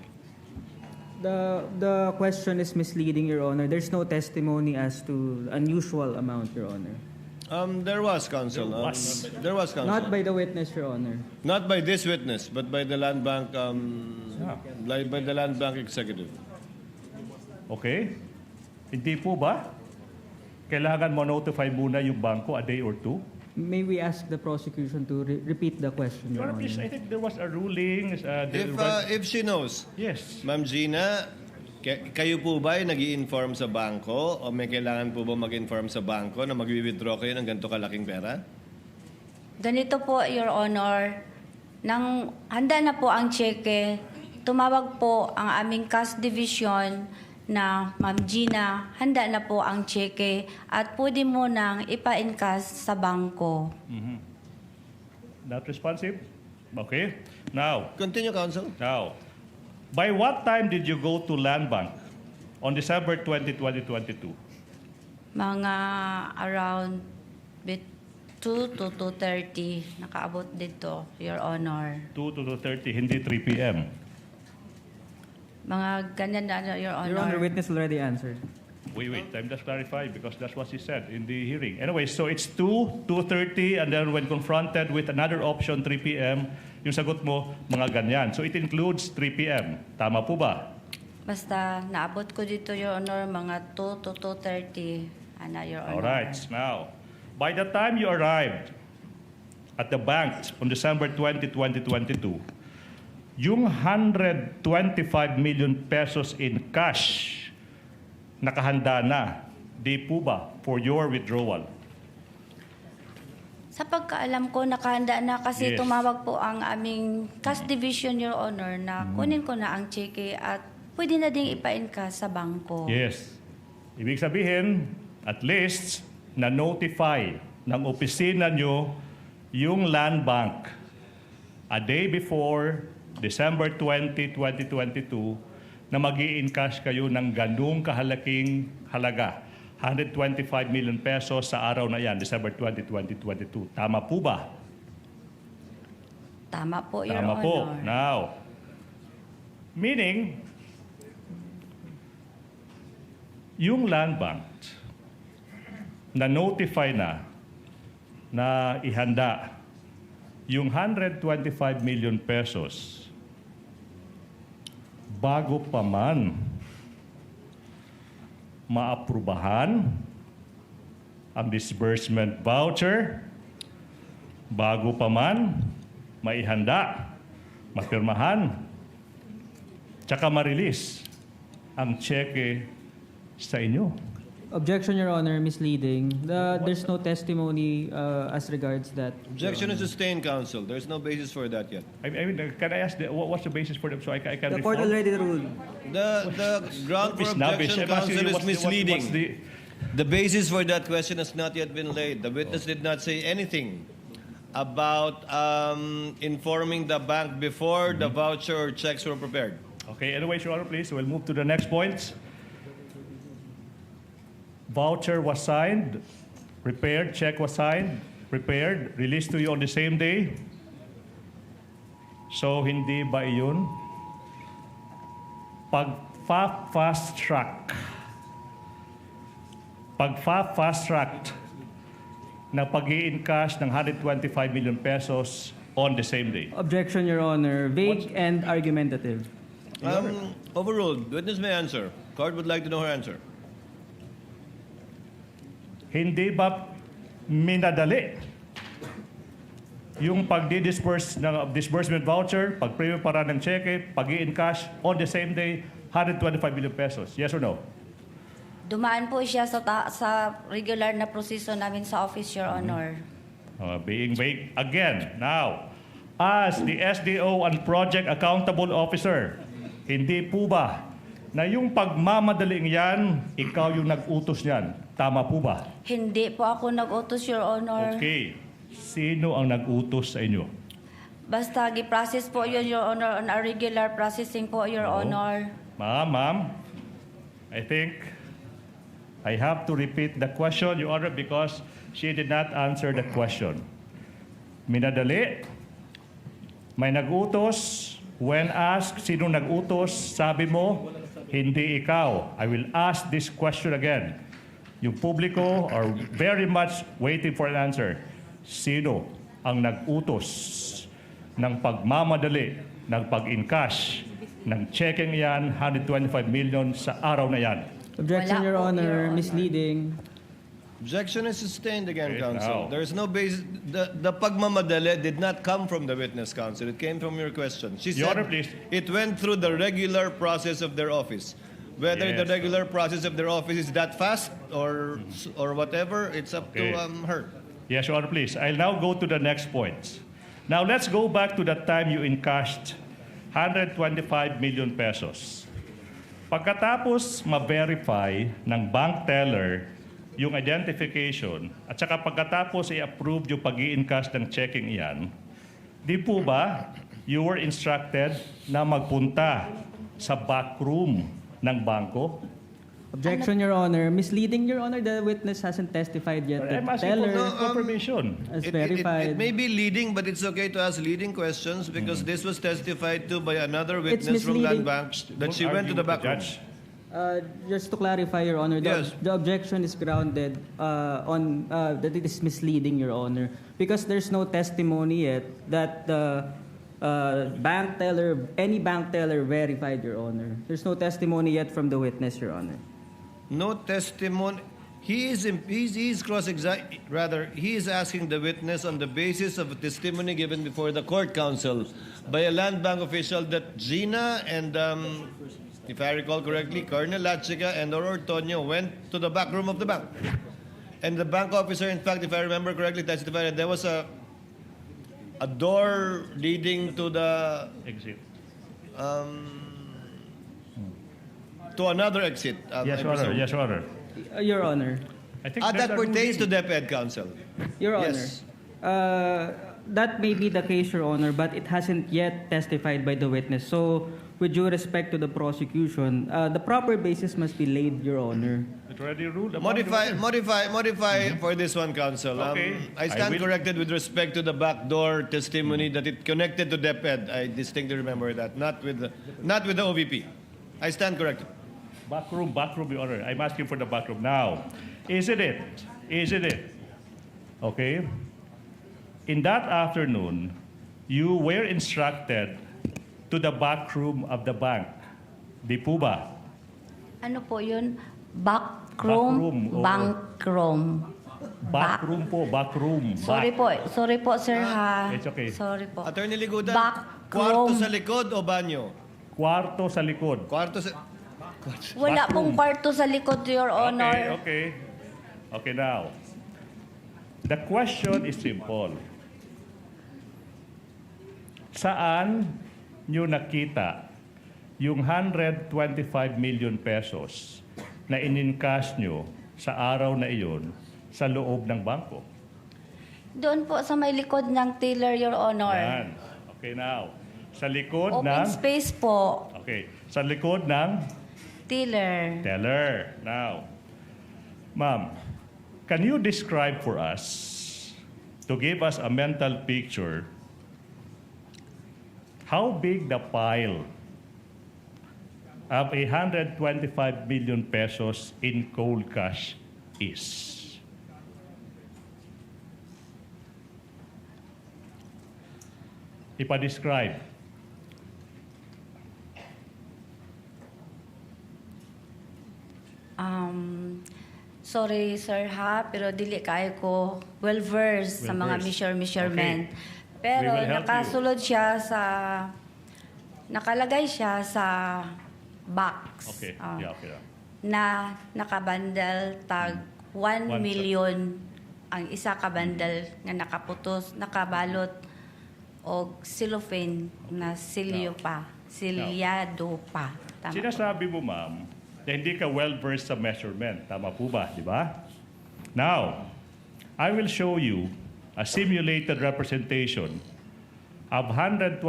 The question is misleading, Your Honor. There's no testimony as to unusual amount, Your Honor. There was, Counsel. There was, Counsel. Not by the witness, Your Honor. Not by this witness, but by the Land Bank, by the Land Bank Executive. Okay? Hindi po ba? Kailangan mo notify muna yung bangko a day or two? May we ask the prosecution to repeat the question, Your Your Honor? Honor, please, I think there was a ruling. If she knows, Yes. Ma'am Gina, kayo po ba ay nag-i-inform sa bangko o may kailangan po ba mag-inform sa bangko na mag-withdraw kayo ng ganito kalaking pera? Ganito po, Your Honor, nang handa na po ang cheque, tumawag po ang aming cash division na Ma'am Gina, handa na po ang cheque at pwede mo nang ipa-encash sa bangko. Not responsive? Okay. Now, Continue, Counsel. by what time did you go to Land Bank on December 20, 2022? Mga around 2 to 2:30 nakaabot dito, Your Honor. 2 to 2:30, hindi 3 p.m. Mga ganyan na, Your Honor. Your Honor, witness already answered. Wait, I'm just clarifying because that's what she said in the hearing. Anyway, so it's 2:30, and then when confronted with another option, 3 p.m., yung sagot mo, mga ganyan. So it includes 3 p.m. Tama po ba? Basta naabot ko dito, Your Honor, mga 2 to 2:30. Ana, Your Honor. All right. Now, by the time you arrived at the bank on December 20, 2022, yung 125 million pesos in cash nakahanda na, di po ba, for your withdrawal? Sa pagkaalam ko, nakahanda na kasi Yes. tumawag po ang aming cash division, Your Honor, na kunin ko na ang cheque at pwede na ding ipa-encash sa bangko. Yes. Ibig sabihin, at least, na-notify ng opisina nyo yung land bank a day before December 20, 2022 na mag-i-encash kayo ng ganung kahalaking halaga. 125 million pesos sa araw na yan, December 20, 2022. Tama po ba? Tama po, Your Tama Honor. po. Now, meaning, yung land bank na-notify na ihanda yung 125 million pesos bago pa man maaprubahan ang disbursement voucher, bago pa man maihanda, mapirmahan, tsaka ma-release ang cheque sa inyo. Objection, Your Honor, misleading. There's no testimony as regards that. Objection is sustained, Counsel. There's no basis for that yet. I mean, can I ask, what's the basis for them so I can The court reform? already ruled. The ground for Snobbish. objection, I'm asking Counsel, you, is misleading. what's the... The basis for that question has not yet been laid. The witness did not say anything about informing the bank before the voucher or checks were prepared. Okay, anyway, Your Honor, please, we'll move to the next point. Voucher was signed, prepared, check was signed, prepared, released to you on the same day? So, hindi ba iyon? Pag-fast track na pag-i-encash ng 125 million pesos on the same day. Objection, Your Honor. Vague and argumentative. Overruled. Witness may answer. Court would like to know her answer. Hindi ba minadali yung pag-disperse ng disbursement voucher, pag-prepara ng cheque, pag-i-encash on the same day, 125 million pesos? Yes or no? Dumaan po siya sa regular na proseso namin sa office, Your Honor. Being vague again. Now, as the SDO and Project Accountable Officer, hindi po ba na yung pagmamadaling yan, ikaw yung nag-utos niyan? Tama po ba? Hindi po ako nag-utos, Your Honor. Okay. Sino ang nag-utos sa inyo? Basta gi-process po yun, Your Honor, on a regular processing po, Your Honor. Ma'am, I think I have to repeat the question, Your Honor, because she did not answer the question. Minadali, may nag-utos. When asked, sino nag-utos, sabi mo, hindi ikaw. I will ask this question again. Yung publiko are very much waiting for an answer. Sino ang nag-utos ng pagmamadali, ng pag-encash, ng checking yan, 125 million sa araw na yan? Objection, Wala Your po, Honor. Your Honor. Misleading. Objection is sustained again, Okay, counsel. now. There is no basis. The pagmamadali did not come from the witness, counsel. It came from your question. She Your said Honor, please. it went through the regular process of their office. Whether the Yes. regular process of their office is that fast or whatever, it's up Okay. to her. Yes, Your Honor, please. I'll now go to the next point. Now, let's go back to the time you encashed 125 million pesos. Pagkatapos ma-verify ng bank teller yung identification at saka pagkatapos i-approve yung pag-i-encash ng checking iyan, di po ba you were instructed na magpunta sa backroom ng bangko? Objection, Your Honor. Misleading, Your Honor. The witness hasn't testified yet. The I'm asking for teller confirmation. has It verified. may be leading, but it's okay to ask leading questions because this was testified to by another witness from misleading. Land Bank that she went to the back room. Judge. Just to clarify, Your Honor, Yes. the objection is grounded on that it is misleading, Your Honor, because there's no testimony yet that the bank teller, any bank teller verified, Your Honor. There's no testimony yet from the witness, Your Honor. No testimony. He is asking the witness on the basis of a testimony given before the court counsel by a land bank official that Gina and, if I recall correctly, Colonel Lachiga and Ortonio went to the back room of the bank. And the bank officer, in fact, if I remember correctly, testified that there was a door leading to the Exit. to another exit. Yes, I Your Honor. presume. Yes, Your Honor. Your Honor. I think That there's a pertains to ruling. DepEd counsel. Your Honor. Yes. That may be the case, Your Honor, but it hasn't yet testified by the witness. So, with due respect to the prosecution, the proper basis must be laid, Your Honor. It already ruled upon Modify for this one, counsel. Okay. I stand I will- corrected with respect to the backdoor testimony that it connected to DepEd. I distinctly remember that, not with the OVP. I stand corrected. Backroom, Your Honor. I'm asking for the backroom. Now, isn't it? Okay? In that afternoon, you were instructed to the backroom of the bank. Di po ba? Ano po yun? Backroom, oo. Bankroom. Backroom po, backroom. Sorry po, sir, ha? It's okay. Sorry po. Attorney Ligudan, Backroom. kwarto sa likod o banyo? Kwarto sa likod. Kwarto sa... Wala Backroom. pong kwarto sa likod, Your Honor. Okay. Okay, now. The question is simple. Saan nyo nakita yung 125 million pesos na in-encash nyo sa araw na iyon sa loob ng bangko? Doon po sa may likod ng teller, Your Honor. Yan. Okay, now. Sa likod Open ng... space po, Okay. Sa likod ng teller. teller. Now, ma'am, can you describe for us to give us a mental picture how big the pile of 125 million pesos in cold cash is. Ipa-describe. Sorry sir ha, pero dili kayo ko well-versed sa mga Well-versed. measurement. Okay. Pero We will help nakasulod siya sa, nakalagay siya sa box. Okay. Ah, Yeah, okay. na nakabandel tag 1 One million ang isa ka bundle nga nakaputos, nakabalot og cellophane na silyo pa, silyado pa. Tama po. Sinasabi mo, ma'am, na hindi ka well-versed sa measurement. Tama po ba, di ba? Now, I will show you a simulated representation of 125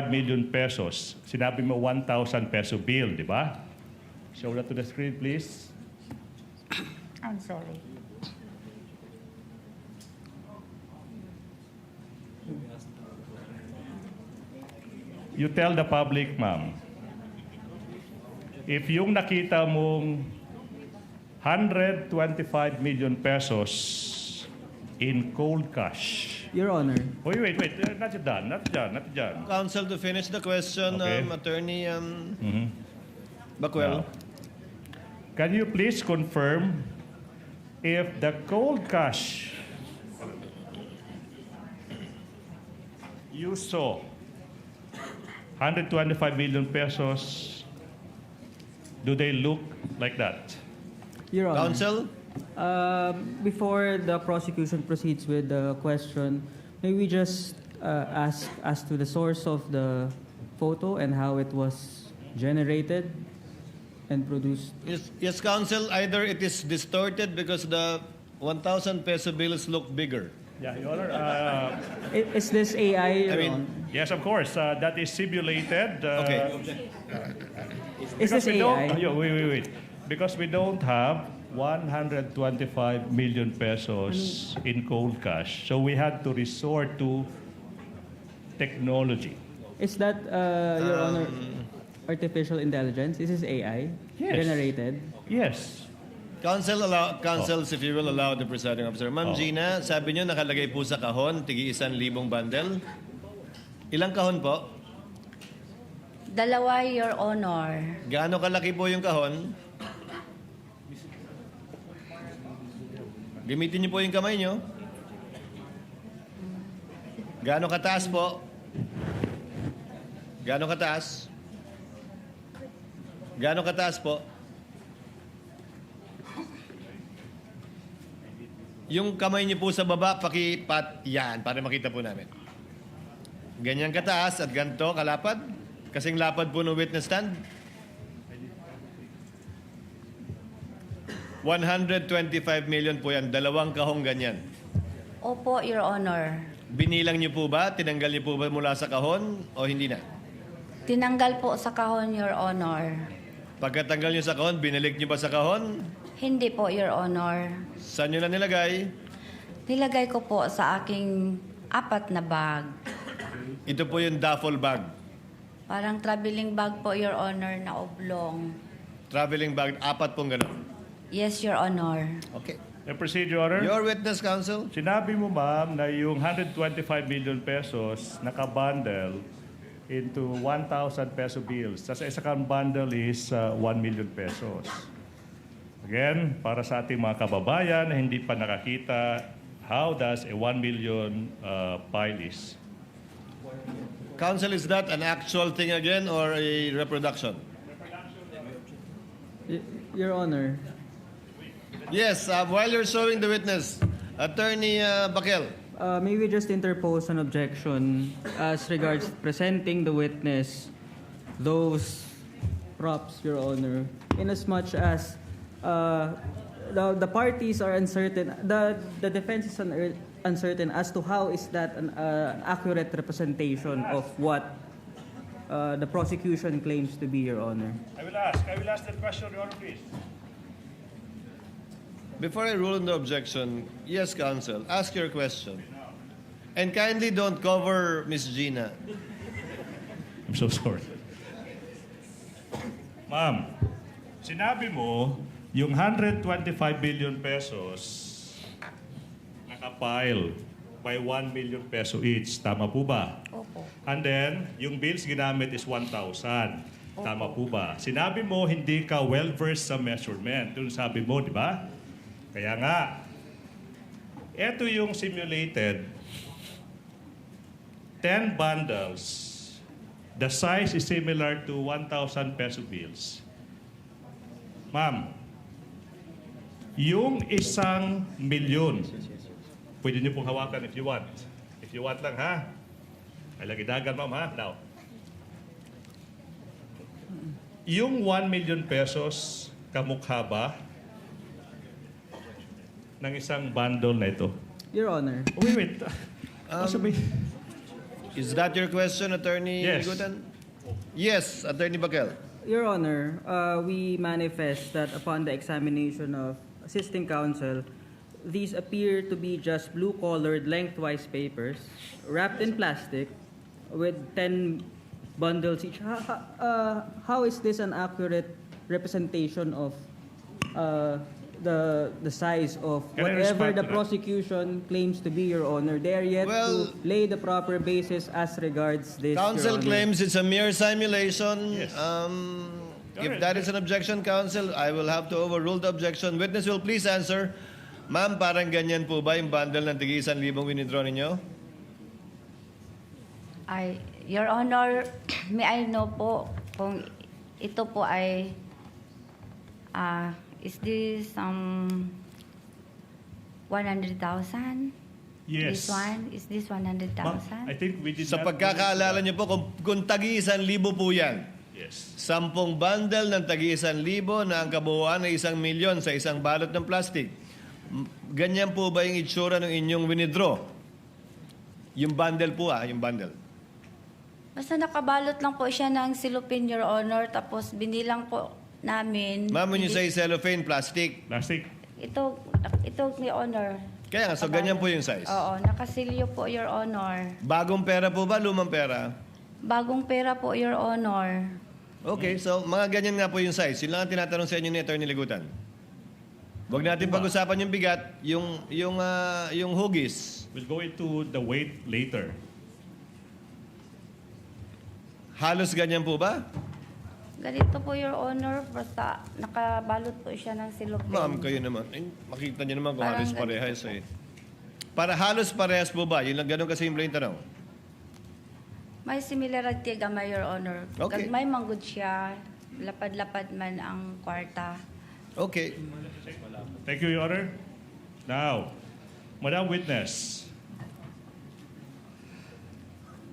million pesos. Sinabi mo 1,000 peso bill, di ba? Show that to the screen, please. I'm sorry. You tell the public, ma'am, if yung nakita mong 125 million pesos in cold cash. Your Honor. Wait. Not done. Counsel, to finish the question, Okay. Attorney Mhm. Bacuel. Now, can you please confirm if the cold cash you saw 125 million pesos, do they look like that? Your Honor. Counsel? Before the prosecution proceeds with the question, may we just ask as to the source of the photo and how it was generated and produced? Yes, Counsel. Either it is distorted because the 1,000 peso bills look bigger. Yeah, Your Honor. Is this AI? Your I mean, Honor? Yes, of course. That is simulated. Okay. Is this we don't, AI? wait. Because we don't have 125 million pesos in cold cash. So we had to resort to technology. Is that, Your Honor, artificial intelligence? Is this AI? Yes. Generated? Yes. Counsels, if you will allow the presiding officer. Ma'am Gina, sabi niyo nakalagay po sa kahon, tigi 1,000 bundle. Ilang kahon po? Dalawa, Your Honor. Gaano kalaki po yung kahon? Gamitin niyo po yung kamay niyo. Gaano kataas po? Gaano kataas? Gaano kataas po? Yung kamay niyo po sa baba, pakipat yan para makita po namin. Ganyan kataas at ganito kalapad? Kasing lapad po ng witness stand? 125 million po yan. Dalawang kahong ganyan. Opo, Your Honor. Binilang niyo po ba? Tinanggal niyo po ba mula sa kahon o hindi na? Tinanggal po sa kahon, Your Honor. Pagkatanggal niyo sa kahon, binalik niyo ba sa kahon? Hindi po, Your Honor. Saan niyo na nilagay? Nilagay ko po sa aking 4 na bag. Ito po yung duffel bag. Parang traveling bag po, Your Honor, na oblong. Traveling bag, 4 pong gano'n. Yes, Your Honor. Okay. The procedure, Your witness, counsel? sinabi mo, ma'am, na yung 125 million pesos nakabundle into 1,000 peso bills. Tapos isa kang bundle is 1 million pesos. Again, para sa ating mga kababayan na hindi pa nakakita, how does a 1 million pile is? Counsel, is that an actual thing again or a reproduction? Your Honor. Yes, while you're showing the witness, Attorney Bakel. May we just interpose an objection as regards presenting the witness those props, Your Honor, in as much as the parties are uncertain, the defense is uncertain as to how is that an accurate representation of what the prosecution claims to be, Your Honor. I will ask that question, Your Honor, please. Before I rule on the objection, yes, counsel, ask your question. And kindly don't cover Miss Gina. I'm so sorry. Ma'am, sinabi mo, yung 125 billion pesos nakapile by 1 million peso each. Tama po ba? Opo. And then, yung bills ginamit is 1,000. Tama po ba? Sinabi mo, hindi ka well-versed sa measurement. Yun sabi mo, di ba? Kaya nga, eto yung simulated 10 bundles. The size is similar to 1,000 peso bills. Ma'am, yung 1 milyon, pwede niyo pong hawakan if you want. If you want lang, ha? Ay, lagi dagan, ma'am, ha? Now, yung 1 million pesos, kamukha ba ng isang bundle na ito? Your Honor. Wait. Sabi, Is that your question, Attorney Yes. Gutan? Yes, Attorney Bakel. Your Honor, we manifest that upon the examination of assisting counsel, these appear to be just blue-colored lengthwise papers wrapped in plastic with 10 bundles each. How is this an accurate representation of the size of Can I whatever respond the to that? prosecution claims to be, Your Honor? They are yet Well, to lay the proper basis as regards this, Your Counsel Honor. claims it's a mere simulation. Yes. If that is an objection, counsel, I will have to overrule the objection. Witness will please answer. Ma'am, parang ganyan po ba yung bundle ng tigi 1,000 winidraw ninyo? Your Honor, may I know po kung ito po ay is this 100,000? yes. This one? Is this Ma'am, 100,000? I think we did Sa not... pagkakaalala niyo po, kung tagi 1,000 po yan, Yes. 10 bundle ng tagi 1,000 na ang kabuuan ay 1 milyon sa isang balot ng plastic. Ganyan po ba yung itsura ng inyong winidraw? Yung bundle po yung bundle. Basta nakabalot lang po siya ng silupin, Your Honor, tapos binilang po namin. Ma'am, when you say cellophane, plastic. Plastic. Ito, Your Honor. Kaya nga, so ganyan po yung size. Oo, nakasilyo po, Your Honor. Bagong pera po ba, lumang pera? Bagong pera po, Your Honor. Okay, so mga ganyan nga po yung size. Yun lang ang tinatanong sa inyo ni Attorney Ligutan. Huwag natin pag-usapan yung bigat, yung hugis. We'll go into the weight later. Halos ganyan po ba? Ganito po, Your Honor, basta nakabalot po siya ng silupin. Ma'am, kayo naman. Eh, makita niyo naman kung Parang halos parehas eh. Para halos parehas po ba? Yun lang ganun kasimple yung tanong. May similarity gama, Your Honor. Okay. May manggod siya, lapad-lapad man ang kwarta. Okay. Thank you, Your Honor. Now, Madam Witness.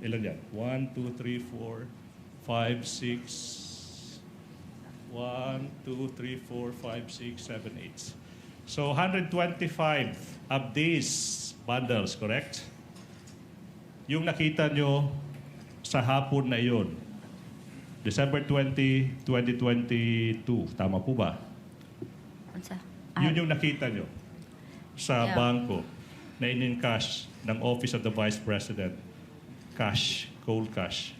Ilan yan? 1, 2, 3, 4, 5, 6. 1, 2, 3, 4, 5, 6, 7, 8. So, 125 of these bundles, correct? Yung nakita nyo sa hapon na iyon, December 20, 2022. Tama po ba? Unsa? Yun yung nakita nyo sa Yeah. bangko na in-encash ng Office of the Vice President. Cash, cold cash,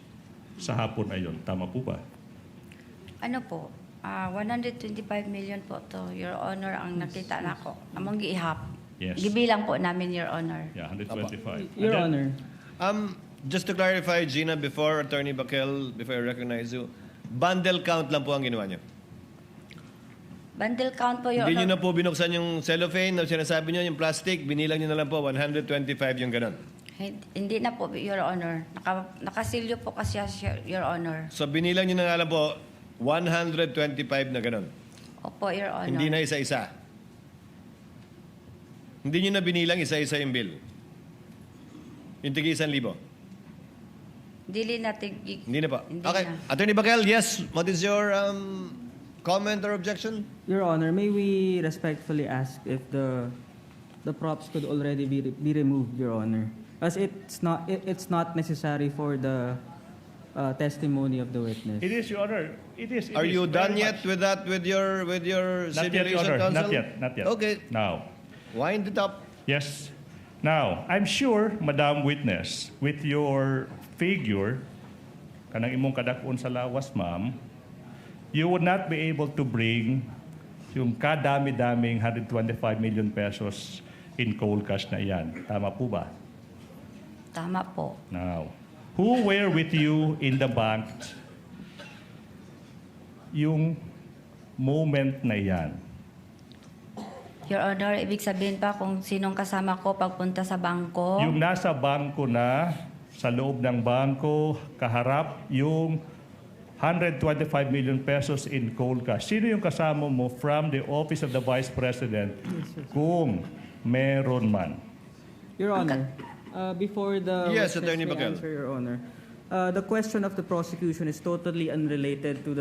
sa hapon na yun. Tama po ba? Ano po? 125 million po to, Your Honor, ang nakita nako. Among giihap. Yes. Gibilang po namin, Your Honor. Yeah, 125. Your And then- Honor. Just to clarify, Gina, before Attorney Bakel, before I recognize you, bundle count lang po ang ginawa niyo. Bundle count po, Your Hindi niyo Honor. na po binuksan yung cellophane na sinasabi niyo, yung plastic, binilang niyo na lang po, 125 yung ganun. Hindi na po, Your Honor. Nakasilyo po kasi siya, Your Honor. So binilang niyo na nga lang po, 125 na ganun. Opo, Your Honor. Hindi na isa-isa. Hindi niyo na binilang isa-isa yung bill. Yung tigi 1,000. Dili natin. Hindi na po. Hindi Okay. na. Attorney Bakel, yes. What is your comment or objection? Your Honor, may we respectfully ask if the props could already be removed, Your Honor, as it's not necessary for the testimony of the witness. It is, Your Honor. It is. Are you very done yet much. with that, with your Not yet, Your simulation, Honor. counsel? Not yet. Okay. Now, Wind it up. yes. Now, I'm sure, Madam Witness, with your figure, kanang imong kadakon sa lawas, ma'am, you would not be able to bring yung kadami-daming 125 million pesos in cold cash na iyan. Tama po ba? Tama po. Now, who were with you in the bank yung moment na iyan? Your Honor, ibig sabihin pa kung sinong kasama ko pagpunta sa bangko? Yung nasa bangko na, sa loob ng bangko, kaharap, yung 125 million pesos in cold cash. Sino yung kasama mo from the Office of the Vice President kung meron man? Your Honor, before the Yes, witness Attorney may Bacal. answer, Your Honor, the question of the prosecution is totally unrelated to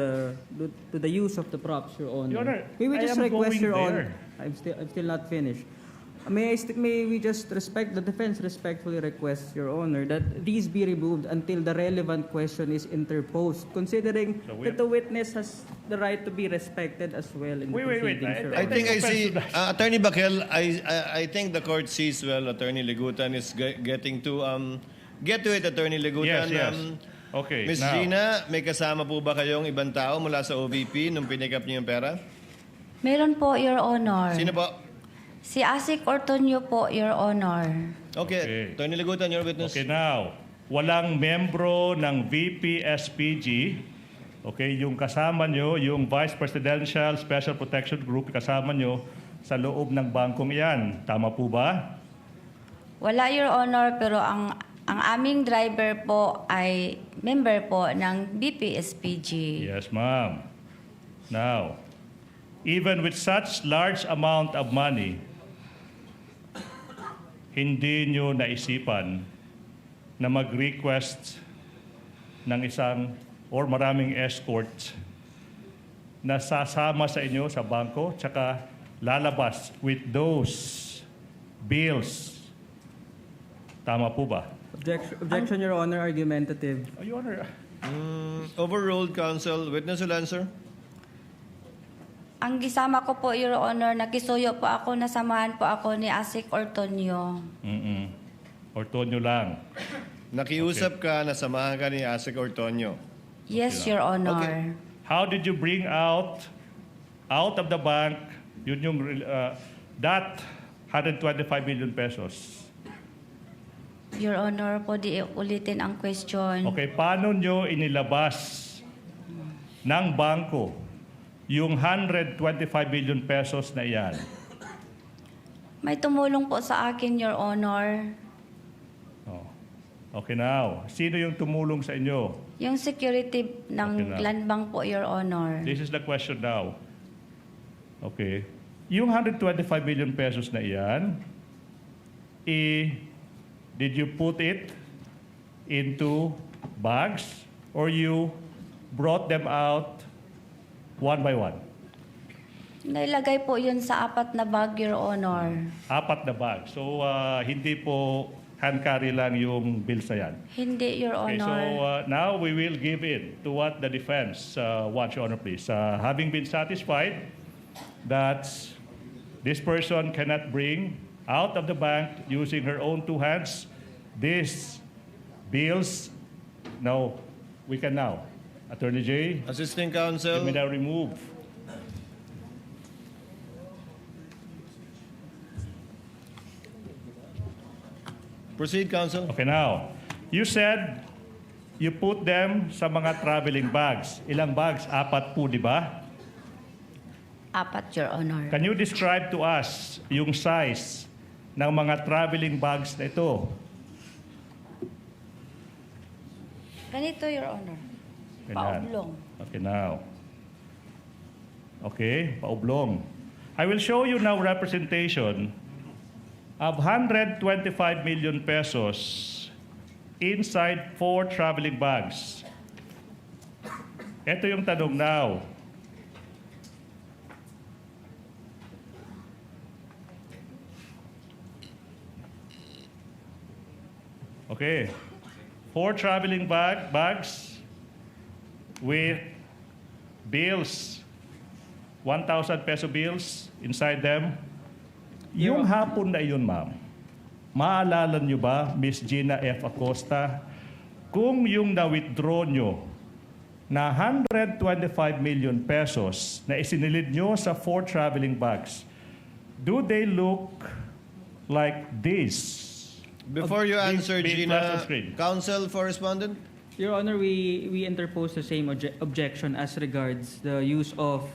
the use of the props, Your Honor. Your Honor, May we I just am request, going Your Honor? there. I'm still not finished. May we just the defense respectfully request, Your Honor, that these be removed until the relevant question is interposed, considering So that the witness has the right to be respected as well in the Wait. proceedings, Your I Honor. think I see, Attorney Bakel, I think the court sees well Attorney Legutan is getting to, get to it, Attorney Legutan. Yes. Okay, Ms. now, Gina, may kasama po ba kayong ibang tao mula sa OVP nung pinikap niyo yung pera? Meron po, Your Honor. Sino po? Si Asik Ortonio po, Your Honor. Okay. Attorney Legutan, your witness. okay now, walang membro ng VP SPG, okay, yung kasama nyo, yung Vice Presidential Special Protection Group, kasama nyo sa loob ng bangkong iyan. Tama po ba? Wala, Your Honor, pero ang aming driver po ay member po ng BPSPG. Yes, ma'am. Now, even with such large amount of money, hindi nyo naisipan na mag-request ng isang or maraming escort na sasama sa inyo sa bangko tsaka lalabas with those bills. Tama po ba? Objection, Your Honor, argumentative. Your Honor, Overruled, counsel. Witness will answer. Ang gisama ko po, Your Honor, nakisuyo po ako, nasamahan po ako ni Asik Ortonio. Ortonio lang. Nakiusap ka, nasamahan ka ni Asik Ortonio. Yes, Your Honor. Okay. How did you bring out of the bank yun yung that 125 million pesos? Your Honor, po di ulitin ang question. Okay, paano nyo inilabas ng bangko yung 125 million pesos na iyan? May tumulong po sa akin, Your Honor. Oh. Okay now, sino yung tumulong sa inyo? Yung security ng Okay na. land bank po, Your Honor. This is the question now. Okay. Yung 125 million pesos na iyan, did you put it into bags or you brought them out one by one? Nailagay po yun sa 4 na bag, Your Honor. 4 na bag. So, hindi po hand carry lang yung bills na yan. Hindi, Your Okay, so Honor. now we will give in to what the defense wants, Your Honor, please. Having been satisfied that this person cannot bring out of the bank using her own 2 hands these bills, now, we can now. Attorney J, Assisting you counsel. may now remove. Proceed, counsel. Okay, now, you said you put them sa mga traveling bags. Ilang bags? 4 po, di ba? 4, Your Honor. Can you describe to us yung size ng mga traveling bags na ito? Ganito, Your Honor. Ganyan. Paoblong. Okay, now. Okay, paoblong. I will show you now representation of 125 million pesos inside 4 traveling bags. Ito yung tanong now. Okay. 4 traveling bags with bills, 1,000 peso bills inside them. Yung hapon na yun, ma'am, Maalala nyo ba, Miss Gina F. Acosta, kung yung na-withdraw nyo na 125 million pesos na isinilid nyo sa 4 traveling bags, do they look like this? Before you answer, being flashed on Gina, screen. counsel for respondent. Your Honor, we interpose the same objection as regards the use of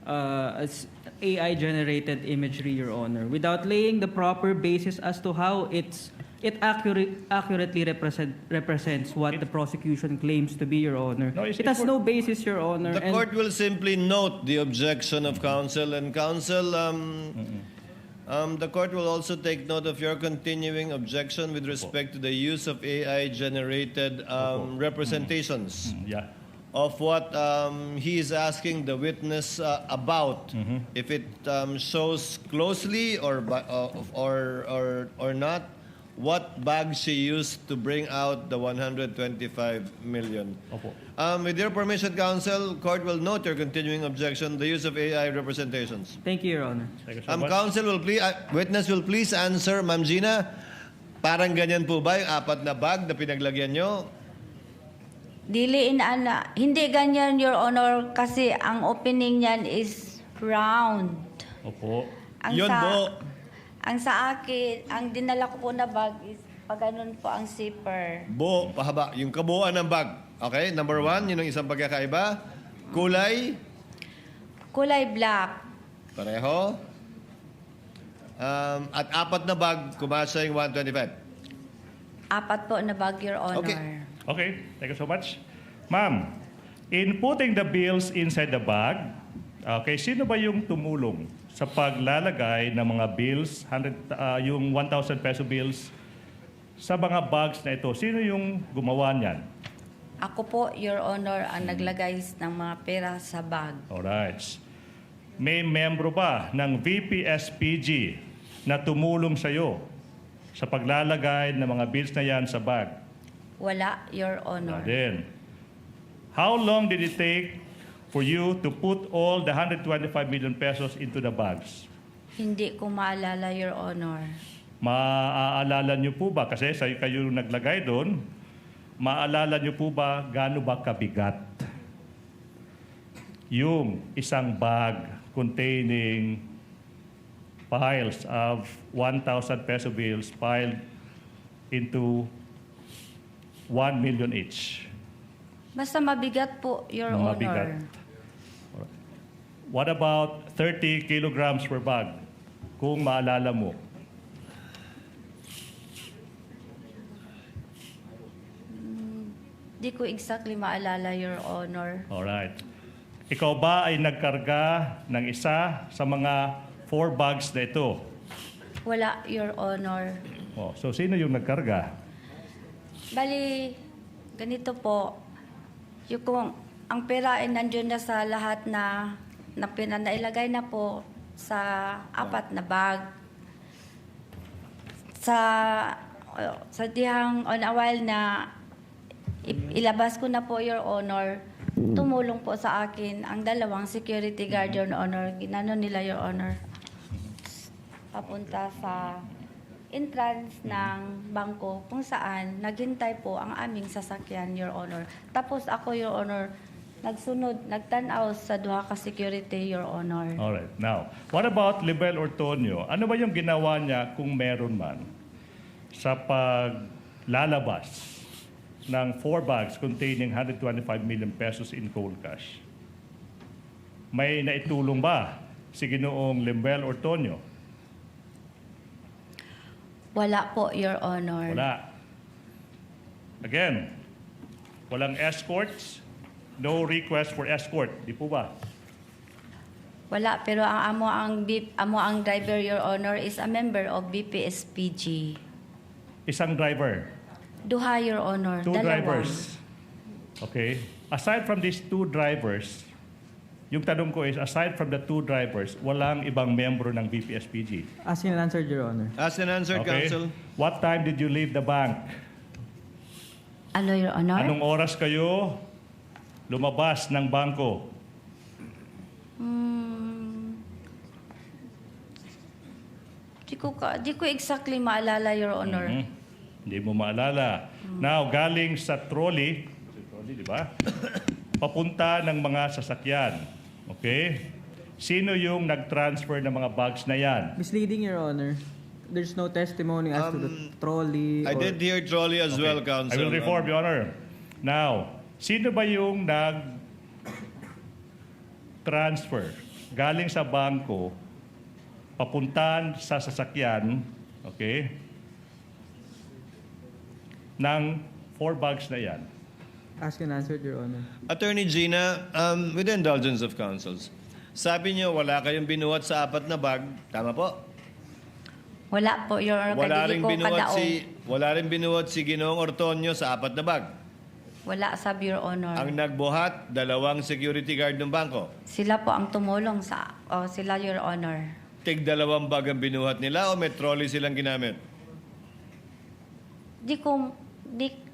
AI-generated imagery, Your Honor, without laying the proper basis as to how it accurately represents what the prosecution claims to be, Your Honor. No, it has no basis, Your Honor. The court will simply note the objection of counsel, and counsel, the court will also take note of your continuing objection with respect to the use of AI-generated representations Yeah. of what he is asking the witness about. If it shows closely or not, what bag she used to bring out the 125 million. Opo. With your permission, counsel, court will note your continuing objection, the use of AI representations. Thank you, Your Honor. Thank you so much. Counsel will please, witness will please answer, Ma'am Gina, parang ganyan po ba yung 4 na bag na pinaglagyan nyo? Hindi ganyan, Your Honor, kasi ang opening niyan is round. Opo. Yun po. Ang sa akin, ang dinala ko po na bag is pag ganun po ang zipper. Pahaba, yung kabuuan ng bag. Okay, number 1, yun ang isang pagkakaiba. Kulay, Kulay black. pareho. At 4 na bag, kumasya yung 125. 4 po na bag, Your Honor. Okay. Okay, thank you so much. Ma'am, in putting the bills inside the bag, okay, sino ba yung tumulong sa paglalagay ng mga bills, yung 1,000 peso bills, sa mga bags na ito? Sino yung gumawa niyan? Ako po, Your Honor, ang naglagay ng mga pera sa bag. Alright. May membro ba ng VPSPG na tumulong sa iyo sa paglalagay ng mga bills na yan sa bag? Wala, Your Honor. Then, how long did it take for you to put all the 125 million pesos into the bags? Hindi ko maalala, Your Honor. Maaalala niyo po ba, kasi kayo naglagay doon, maaalala niyo po ba gaano ba kabigat yung isang bag containing piles of 1,000 peso bills piled into 1 million each? Basta mabigat po, Your Honor. Mabigat. What about 30 kilograms per bag? Kung maalala mo. Di ko exactly maalala, Your Honor. Alright. Ikaw ba ay nagkarga ng isa sa mga 4 bags na ito? Wala, Your Honor. Oh, so sino yung nagkarga? Bali, ganito po. Yung kung ang pera ay nandiyon na sa lahat na nailagay na po sa 4 na bag. Sa dihang on a while na ilabas ko na po, Your Honor, tumulong po sa akin ang 2 security guard, Your Honor. Ginano nila, Your Honor, papunta sa entrance ng bangko kung saan naghintay po ang aming sasakyan, Your Honor. Tapos ako, Your Honor, nagtanaw sa 2 ka security, Your Honor. Alright. Now, what about Libel Ortonio? Ano ba yung ginawa niya kung meron man sa paglalabas ng 4 bags containing 125 million pesos in cold cash? May naitulong ba si Ginoong Libel Ortonio? Wala po, Your Honor. Wala. Again, walang escorts, no request for escort. Di po ba? Wala, pero ang amo ang driver, Your Honor, is a member of BPSPG. Isang driver. 2, Your Honor. 2 2 drivers. Okay. Aside from these 2 drivers, yung tanong ko is, aside from the 2 drivers, walang ibang membro ng BPSPG. As in answered, Your Honor. As an answer, Okay. counsel. What time did you leave the bank? Ano, Your Honor? Anong oras kayo lumabas ng bangko? Di Di ko exactly maalala, Your Honor. Hindi mo maalala. Now, galing sa trolley, di ba? Papunta ng mga sasakyan. Okay? Sino yung nag-transfer ng mga bags na yan? Misleading, Your Honor. There's no testimony as to the trolley. I did hear trolley as well, Counsel. I will reform, Your Honor. Now, sino ba yung nag-transfer galing sa bangko, papuntan sa sasakyan, okay, ng 4 bags na yan? Ask and answer, Your Honor. Attorney Gina, with the indulgence of counsels, sabi niyo wala kayong binuhat sa 4 na bag. Tama po? Wala po, Your Honor. Wala rin binuhat si Ginoong Ortonio sa 4 na bag. Wala, sab, Your Honor. Ang nagbuhat, 2 security guard ng bangko. Sila po ang tumulong sila, Your Honor. Tig 2 bag ang binuhat nila o may trolley silang ginamit? Di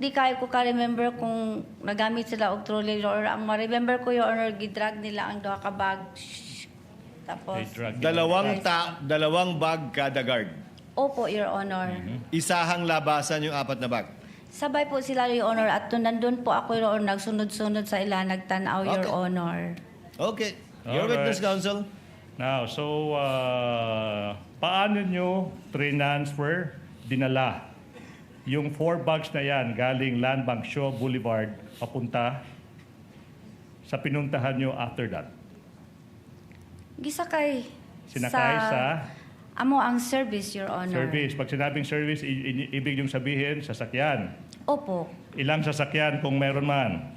kayo ko ka-remember kung nagamit sila og trolley, Your Honor. Ang ma-remember ko, Your Honor, gidrag nila ang 2 ka bag. Tapos, Dalawang bag kada guard. opo, Your Honor. Isahang labasan yung 4 na bag. Sabay po sila, Your Honor, at nandun po ako, Your Honor, nagsunod-sunod sa ila, nagtanaw, Your Okay. Honor. Okay. Your Alright. witness, counsel. Now, so, paano nyo transfer, dinala, yung 4 bags na yan galing Land Bank Shaw Boulevard papunta sa pinuntahan nyo after that? Gisakay. Sinakay sa Amo ang service, Your Honor. service. Pag sinabing service, ibig yung sabihin, sasakyan. Opo. Ilang sasakyan kung meron man?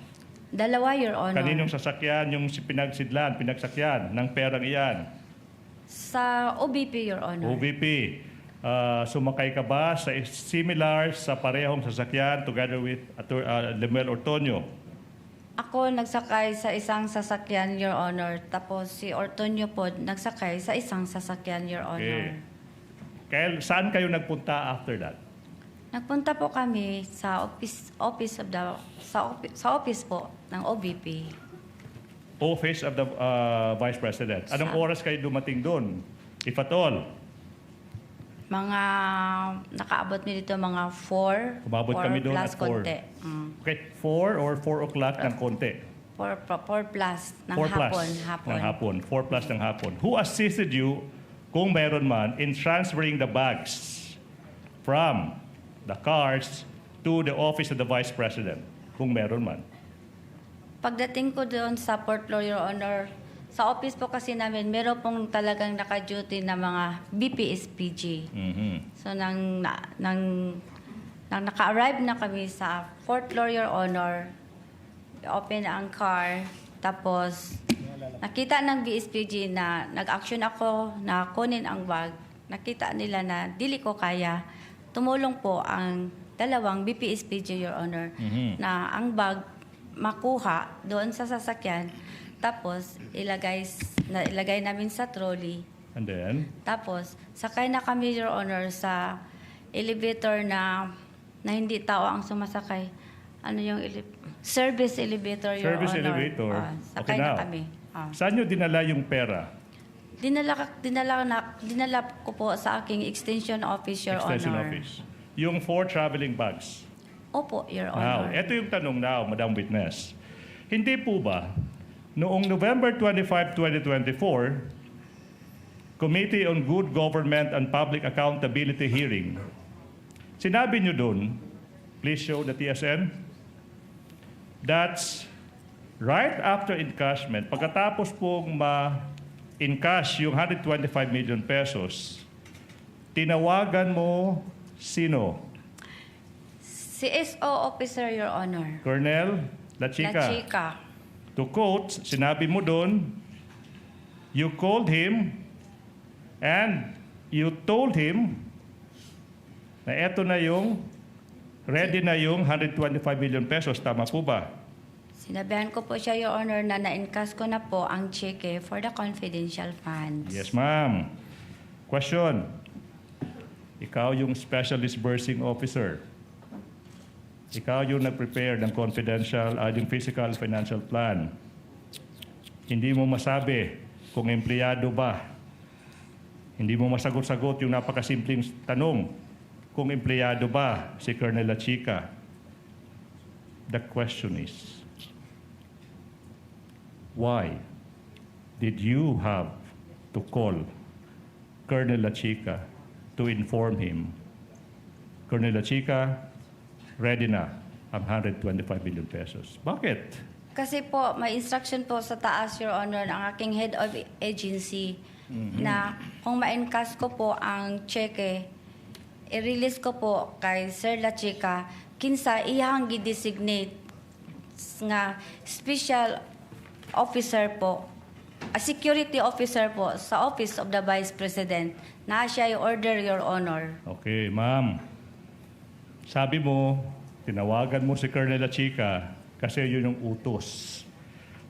2, Your Honor. Kaninong sasakyan yung pinagsakyan ng perang iyan? Sa OBP, Your Honor. OVP. Sumakay ka ba sa similar sa parehong sasakyan together with Lemuel Ortonio? Ako nagsakay sa isang sasakyan, Your Honor. Tapos si Ortonio po nagsakay sa isang sasakyan, Your Honor. Kaya saan kayo nagpunta after that? Nagpunta po kami sa office po ng OBP. Office of the Vice President. Anong oras kayo dumating doon? If at all? Mga nakaabot mi dito mga 4. Umabot kami doon plus at 4. konti. Okay, 4 or 4 o'clock ng konti? 4 plus ng 4 plus hapon. ng hapon. 4 plus ng hapon. Who assisted you, kung meron man, in transferring the bags from the cars to the office of the Vice President? Kung meron man. Pagdating ko doon sa Port Law, Your Honor, sa office po kasi namin, meron pong talagang naka-duty na mga BPSPG. So, nang naka-arrive na kami sa fourth floor, Your Honor, open na ang car, tapos nakita ng BSPG na nag-action ako na kunin ang bag. Nakita nila na dili ko kaya. Tumulong po ang 2 BPSPG, Your Honor, na ang bag makuha doon sa sasakyan. Tapos, ilagay namin sa trolley. And then? Tapos, sakay na kami, Your Honor, sa elevator na hindi tao ang sumasakay. Ano yung service elevator, Your Service Honor. elevator. Sakay Okay, na now. kami. Saan nyo dinala yung pera? Dinala ko po sa aking extension office, Your Extension Honor. office. Yung 4 traveling bags. Opo, Your Now, Honor. ito yung tanong now, Madam Witness. Hindi po ba, noong November 25, 2024, Committee on Good Government and Public Accountability hearing, sinabi nyo doon, please show the TSN, that's right after encashment, pagkatapos pong ma-encash yung 125 million pesos, tinawagan mo sino? Si SO officer, Your Honor. Colonel La Chica. La Chica. To quote, sinabi mo doon, you called him and you told him na eto na yung, ready na yung 125 million pesos. Tama po ba? Sinabihan ko po siya, Your Honor, na na-encash ko na po ang cheque for the confidential funds. Yes, ma'am. Question. Ikaw yung special disbursing officer. Ikaw yung nag-prepare ng confidential, yung physical financial plan. Hindi mo masabi kung empleyado ba Hindi mo masagot-sagot yung napakasimpleng tanong kung empleyado ba si Colonel Lachica. The question is, why did you have to call Colonel Lachica to inform him, Colonel Lachica, ready na ang 125 million pesos? Bakit? Kasi po, may instruction po sa taas, Your Honor, ng aking head of agency na kung ma-encash ko po ang cheque, i-release ko po kay Sir Lachica, kinsa iyang gi-designate nga special officer po, a security officer po sa Office of the Vice President na siya i-order, Your Honor. Okay, ma'am. Sabi mo, tinawagan mo si Colonel Lachica kasi yun yung utos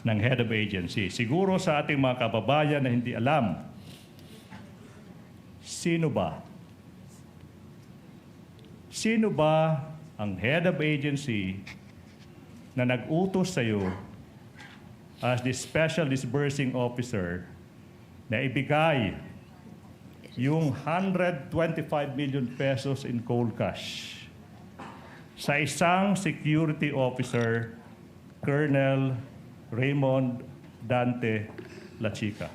ng head of agency. Siguro sa ating mga kababayan na hindi alam, sino ba? Sino ba ang head of agency na nag-utos sa iyo as the special disbursing officer na ibigay yung 125 million pesos in cold cash sa isang security officer, Colonel Raymond Dante Lachica?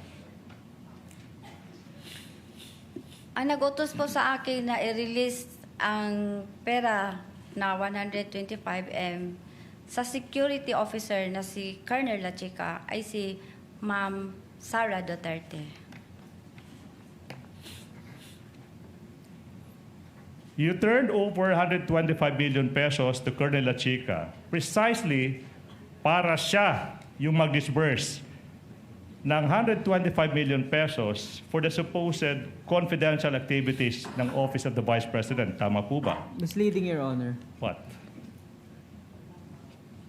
Ang nag-utos po sa akin na i-release ang pera na 125M sa security officer na si Colonel Lachica ay si Ma'am Sara Duterte. You turned over 125 million pesos to Colonel Lachica precisely para siya yung mag-disburse ng 125 million pesos for the supposed confidential activities ng Office of the Vice President. Tama po ba? Misleading, Your Honor. What?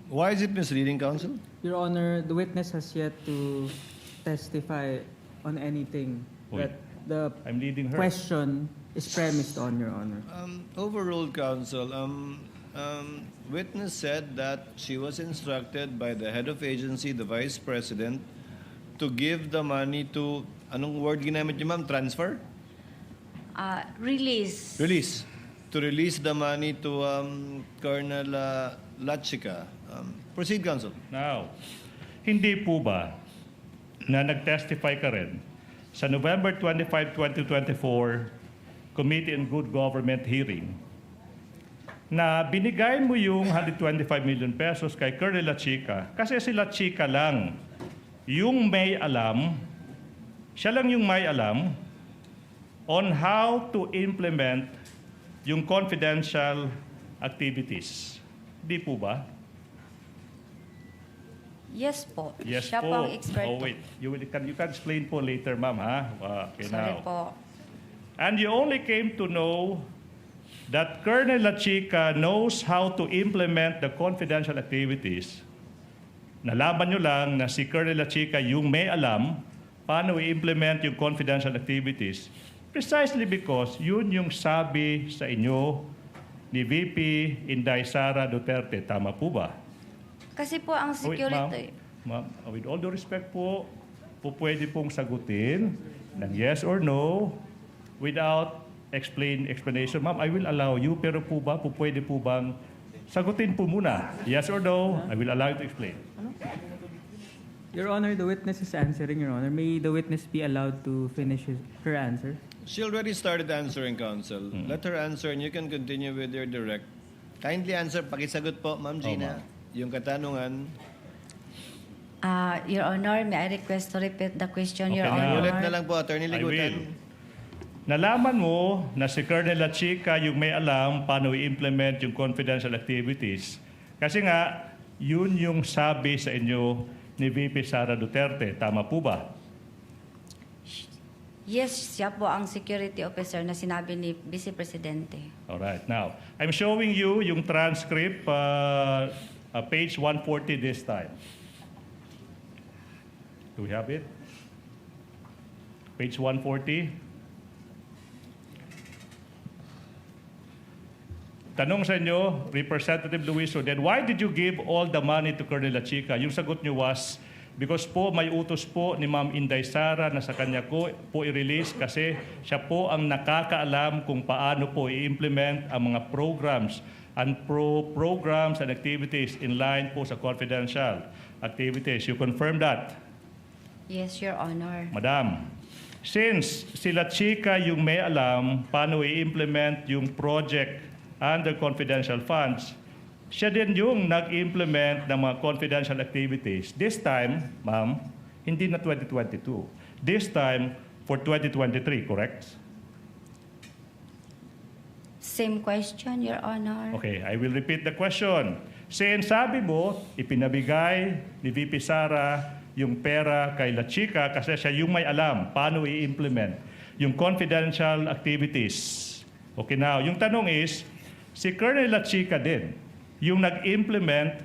Why is it misleading, counsel? Your Honor, the witness has yet to testify on anything Wait. that the I'm leading her. question is premised on, Your Honor. Overruled, counsel. Witness said that she was instructed by the head of agency, the vice president, to give the money to, anong word ginamit niyo, ma'am? Transfer? Release. Release. To release the money to Colonel Lachica. Proceed, counsel. Now, hindi po ba na nag-testify ka rin sa November 25, 2024 Committee on Good Government hearing na binigay mo yung 125 million pesos kay Colonel Lachica kasi si Lachica lang yung may alam, siya lang yung may alam on how to implement yung confidential activities. Di po ba? Yes po. Yes Siya po. po ang expert. Oh, wait. You can explain po later, ma'am, ha? Okay, Sorry now. po. And you only came to know that Colonel Lachica knows how to implement the confidential activities. Nalaman nyo lang na si Colonel Lachica yung may alam paano i-implement yung confidential activities precisely because yun yung sabi sa inyo ni VP Inday Sara Duterte. Tama po ba? Kasi po ang Oh, wait, security... ma'am, with all due respect po, pwede pong sagutin ng yes or no without explanation. Ma'am, I will allow you, pero po ba, pwede po bang sagutin po muna? Yes or no? I will allow you to explain. Your Honor, the witness is answering, Your Honor. May the witness be allowed to finish her answer? She already started answering, counsel. Let her answer and you can continue with your direct. Kindly answer, pakisagot po, Ma'am Gina. Yung katanungan. Your Honor, may I request to repeat the question, Your Okay, Honor? Ulit na lang po, Attorney I will. Ligutan. Nalaman mo na si Colonel Lachica yung may alam paano i-implement yung confidential activities. Kasi nga, yun yung sabi sa inyo ni VP Sara Duterte. Tama po ba? Yes, siya po ang security officer na sinabi ni Vice Presidente. Alright, now, I'm showing you yung transcript, page 140 this time. Do we have it? Page 140. Tanong sa inyo, Representative Luiso, then why did you give all the money to Colonel Lachica? Yung sagot niyo was, Because po may utos po ni Ma'am Inday Sara na sa kanya ko po i-release kasi siya po ang nakakaalam kung paano po i-implement ang mga programs and activities in line po sa confidential activities. You confirm that? Yes, Your Honor. Madam, since sila chika yung may alam paano i-implement yung project under confidential funds, siya din yung nag-implement ng mga confidential activities. This time, ma'am, hindi na 2022. This time, for 2023, correct? Same question, Your Honor. Okay, I will repeat the question. Since sabi mo, ipinabigay ni VP Sara yung pera kay La Chica kasi siya yung may alam paano i-implement yung confidential activities. Okay, now, yung tanong is, si Colonel La Chica din, yung nag-implement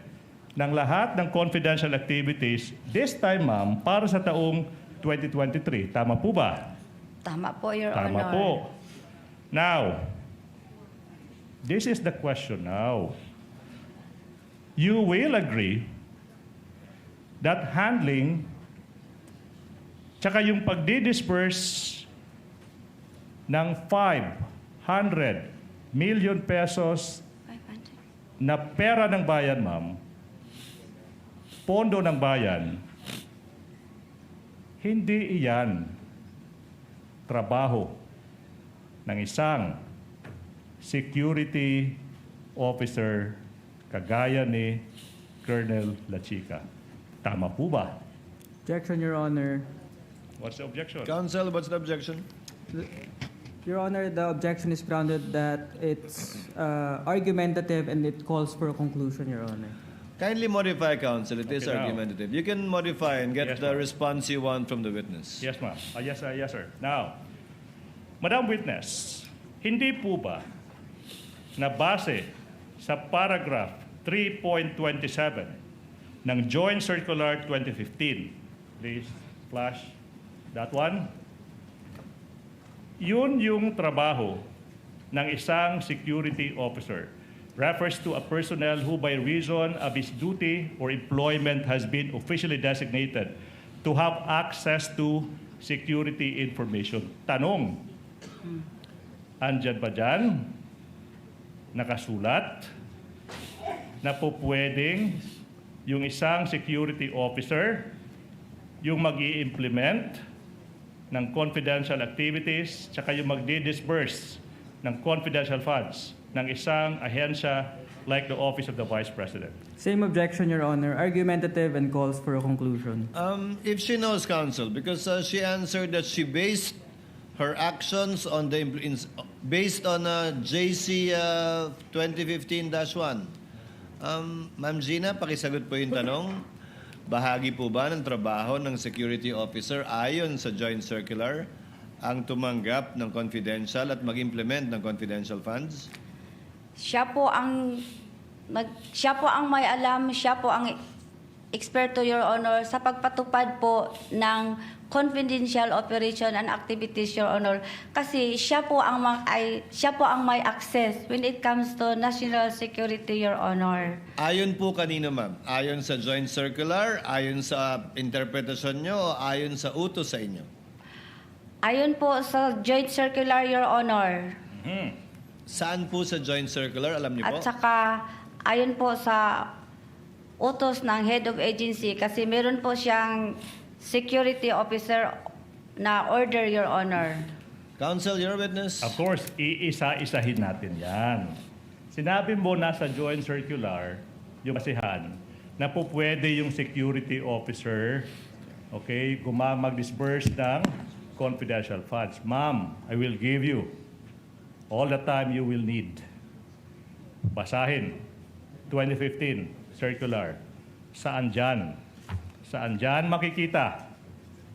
ng lahat ng confidential activities, this time, ma'am, para sa taong 2023. Tama po ba? Tama po, Your Tama Honor. po. Now, this is the question now. You will agree that handling tsaka yung pagdi-disperse ng 500 million pesos 500. na pera ng bayan, ma'am, pondo ng bayan, hindi iyan trabaho ng isang security officer kagaya ni Colonel La Chica. Tama po ba? Objection, Your Honor. What's the objection? Counsel, what's the objection? Your Honor, the objection is grounded that it's argumentative and it calls for a conclusion, Your Honor. Kindly modify, counsel. It is Okay, now. argumentative. You can modify and get Yes, the ma'am. response you want from the witness. Yes, ma'am. Yes, sir. Now, Madam Witness, hindi po ba na base sa paragraph 3.27 ng Joint Circular 2015, please flash that one, yun yung trabaho ng isang security officer. Refers to a personnel who by reason of his duty or employment has been officially designated to have access to security information. Tanong, andyan ba dyan nakasulat na po pwedeng yung isang security officer yung mag-i-implement ng confidential activities tsaka yung magdi-disburse ng confidential funds ng isang ahensya like the Office of the Vice President? Same objection, Your Honor. Argumentative and calls for a conclusion. If she knows, counsel, because she answered that she based her actions on the based on JC 2015-1. Ma'am Gina, pakisagot po yung tanong. Bahagi po ba ng trabaho ng security officer ayon sa joint circular ang tumanggap ng confidential at mag-implement ng confidential funds? Siya po ang may alam, siya po ang eksperto, Your Honor, sa pagpatupad po ng confidential operation and activities, Your Honor. Kasi siya po ang may access when it comes to national security, Your Honor. Ayon po kanino, ma'am? Ayon sa joint circular, ayon sa interpretasyon nyo, o ayon sa utos sa inyo? Ayon po sa joint circular, Your Honor. Saan po sa joint circular? Alam niyo po? At saka ayon po sa utos ng head of agency kasi meron po siyang security officer na order, Your Honor. Counsel, your witness. Of course, iisa-isahin natin yan. Sinabi mo nasa joint circular, yung basihan, na po pwede yung security officer, okay, mag-disburse ng confidential funds. Ma'am, I will give you all the time you will need. Basahin, 2015 circular. Saan dyan? Saan dyan makikita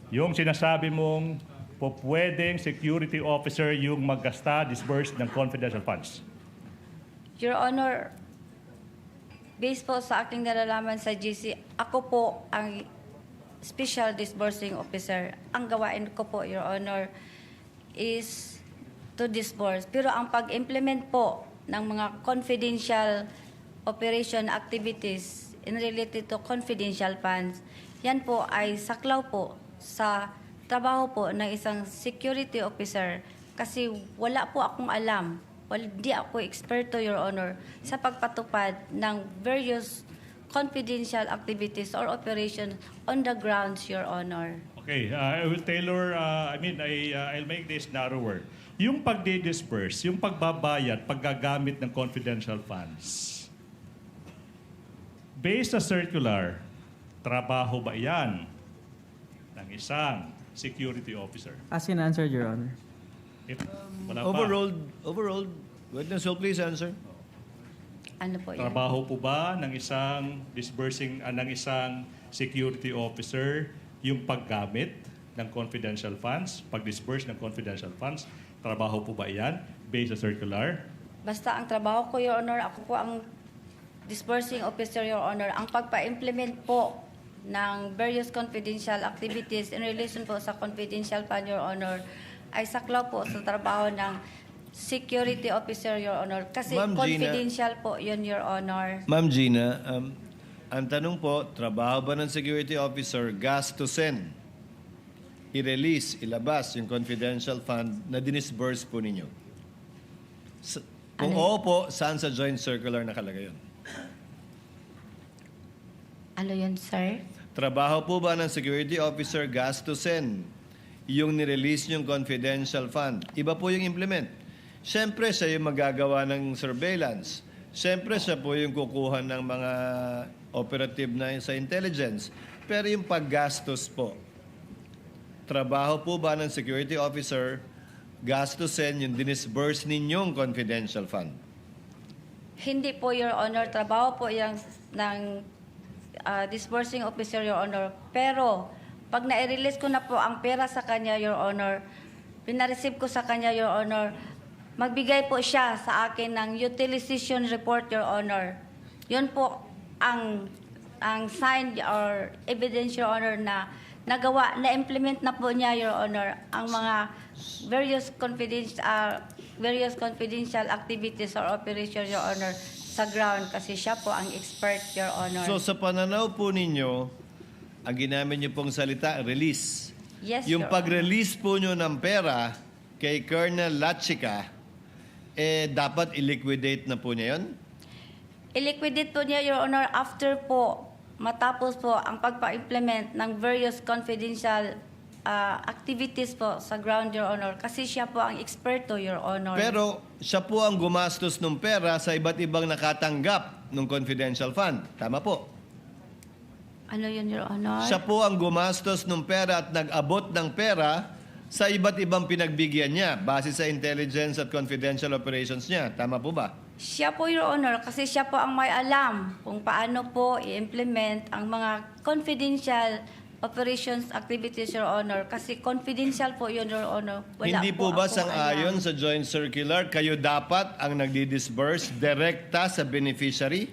yung sinasabi mong po pwedeng security officer yung maggasta, disburse ng confidential funds? Your Honor, based po sa aking nalalaman sa GC, ako po ang special disbursing officer. Ang gawain ko po, Your Honor, is to disburse. Pero ang pag-implement po ng mga confidential operation activities in related to confidential funds, yan po ay saklaw po sa trabaho po ng isang security officer kasi wala po akong alam, hindi ako eksperto, Your Honor, sa pagpatupad ng various confidential activities or operations on the grounds, Your Honor. Okay, I will tailor, I'll make this narrower. Yung pagdi-disperse, yung pagbabayad, paggagamit ng confidential funds, based sa circular, trabaho ba yan ng isang security officer? As in answered, Your Honor. If, wala pa. Overruled. Witness will please answer. Ano po yan? Trabaho po ba ng isang ng isang security officer yung paggamit ng confidential funds, pag-disperse ng confidential funds? Trabaho po ba yan based sa circular? Basta ang trabaho ko, Your Honor, ako po ang disbursing officer, Your Honor. Ang pagpa-implement po ng various confidential activities in relation po sa confidential fund, Your Honor, ay saklaw po sa trabaho ng security officer, Your Honor. Kasi Ma'am Gina. confidential po yun, Your Honor. Ma'am Gina, ang tanong po, trabaho ba ng security officer gastusin, i-release, ilabas yung confidential fund na dinisburse po ninyo? Kung oo po, saan sa joint circular nakalagay yun? Ano yun, sir? Trabaho po ba ng security officer gastusin yung nirelease yung confidential fund? Iba po yung implement. Siyempre, siya yung magagawa ng surveillance. Siyempre, siya po yung kukuha ng mga operative na sa intelligence. Pero yung paggastos po, trabaho po ba ng security officer gastusin yung dinisburse ninyong confidential fund? Hindi po, Your Honor. Trabaho po yung ng disbursing officer, Your Honor. Pero, pag na-release ko na po ang pera sa kanya, Your Honor, pinareceive ko sa kanya, Your Honor, magbigay po siya sa akin ng utilization report, Your Honor. Yun po ang sign or evidence, Your Honor, na nagawa, na-implement na po niya, Your Honor, ang mga various confidential activities or operations, Your Honor, sa ground kasi siya po ang expert, Your Honor. So sa pananaw po ninyo, ang ginamit niyo pong salita, release. Yes, Yung Your pag-release po nyo ng pera kay Colonel Lachica, dapat i-liquidate na po niya yun? I-liquidate po niya, Your Honor, after po, matapos po ang pagpa-implement ng various confidential activities po sa ground, Your Honor. Kasi siya po ang eksperto, Your Honor. Pero siya po ang gumastos ng pera sa iba't ibang nakatanggap ng confidential fund. Tama po. Ano yun, Your Honor? Siya po ang gumastos ng pera at nag-abot ng pera sa iba't ibang pinagbigyan niya base sa intelligence at confidential operations niya. Tama po ba? Siya po, Your Honor, kasi siya po ang may alam kung paano po i-implement ang mga confidential operations activities, Your Honor. Kasi confidential po yun, Your Honor. Wala Hindi po ba akong sang-ayon alam. sa joint circular, kayo dapat ang nagdi-disburse direkta sa beneficiary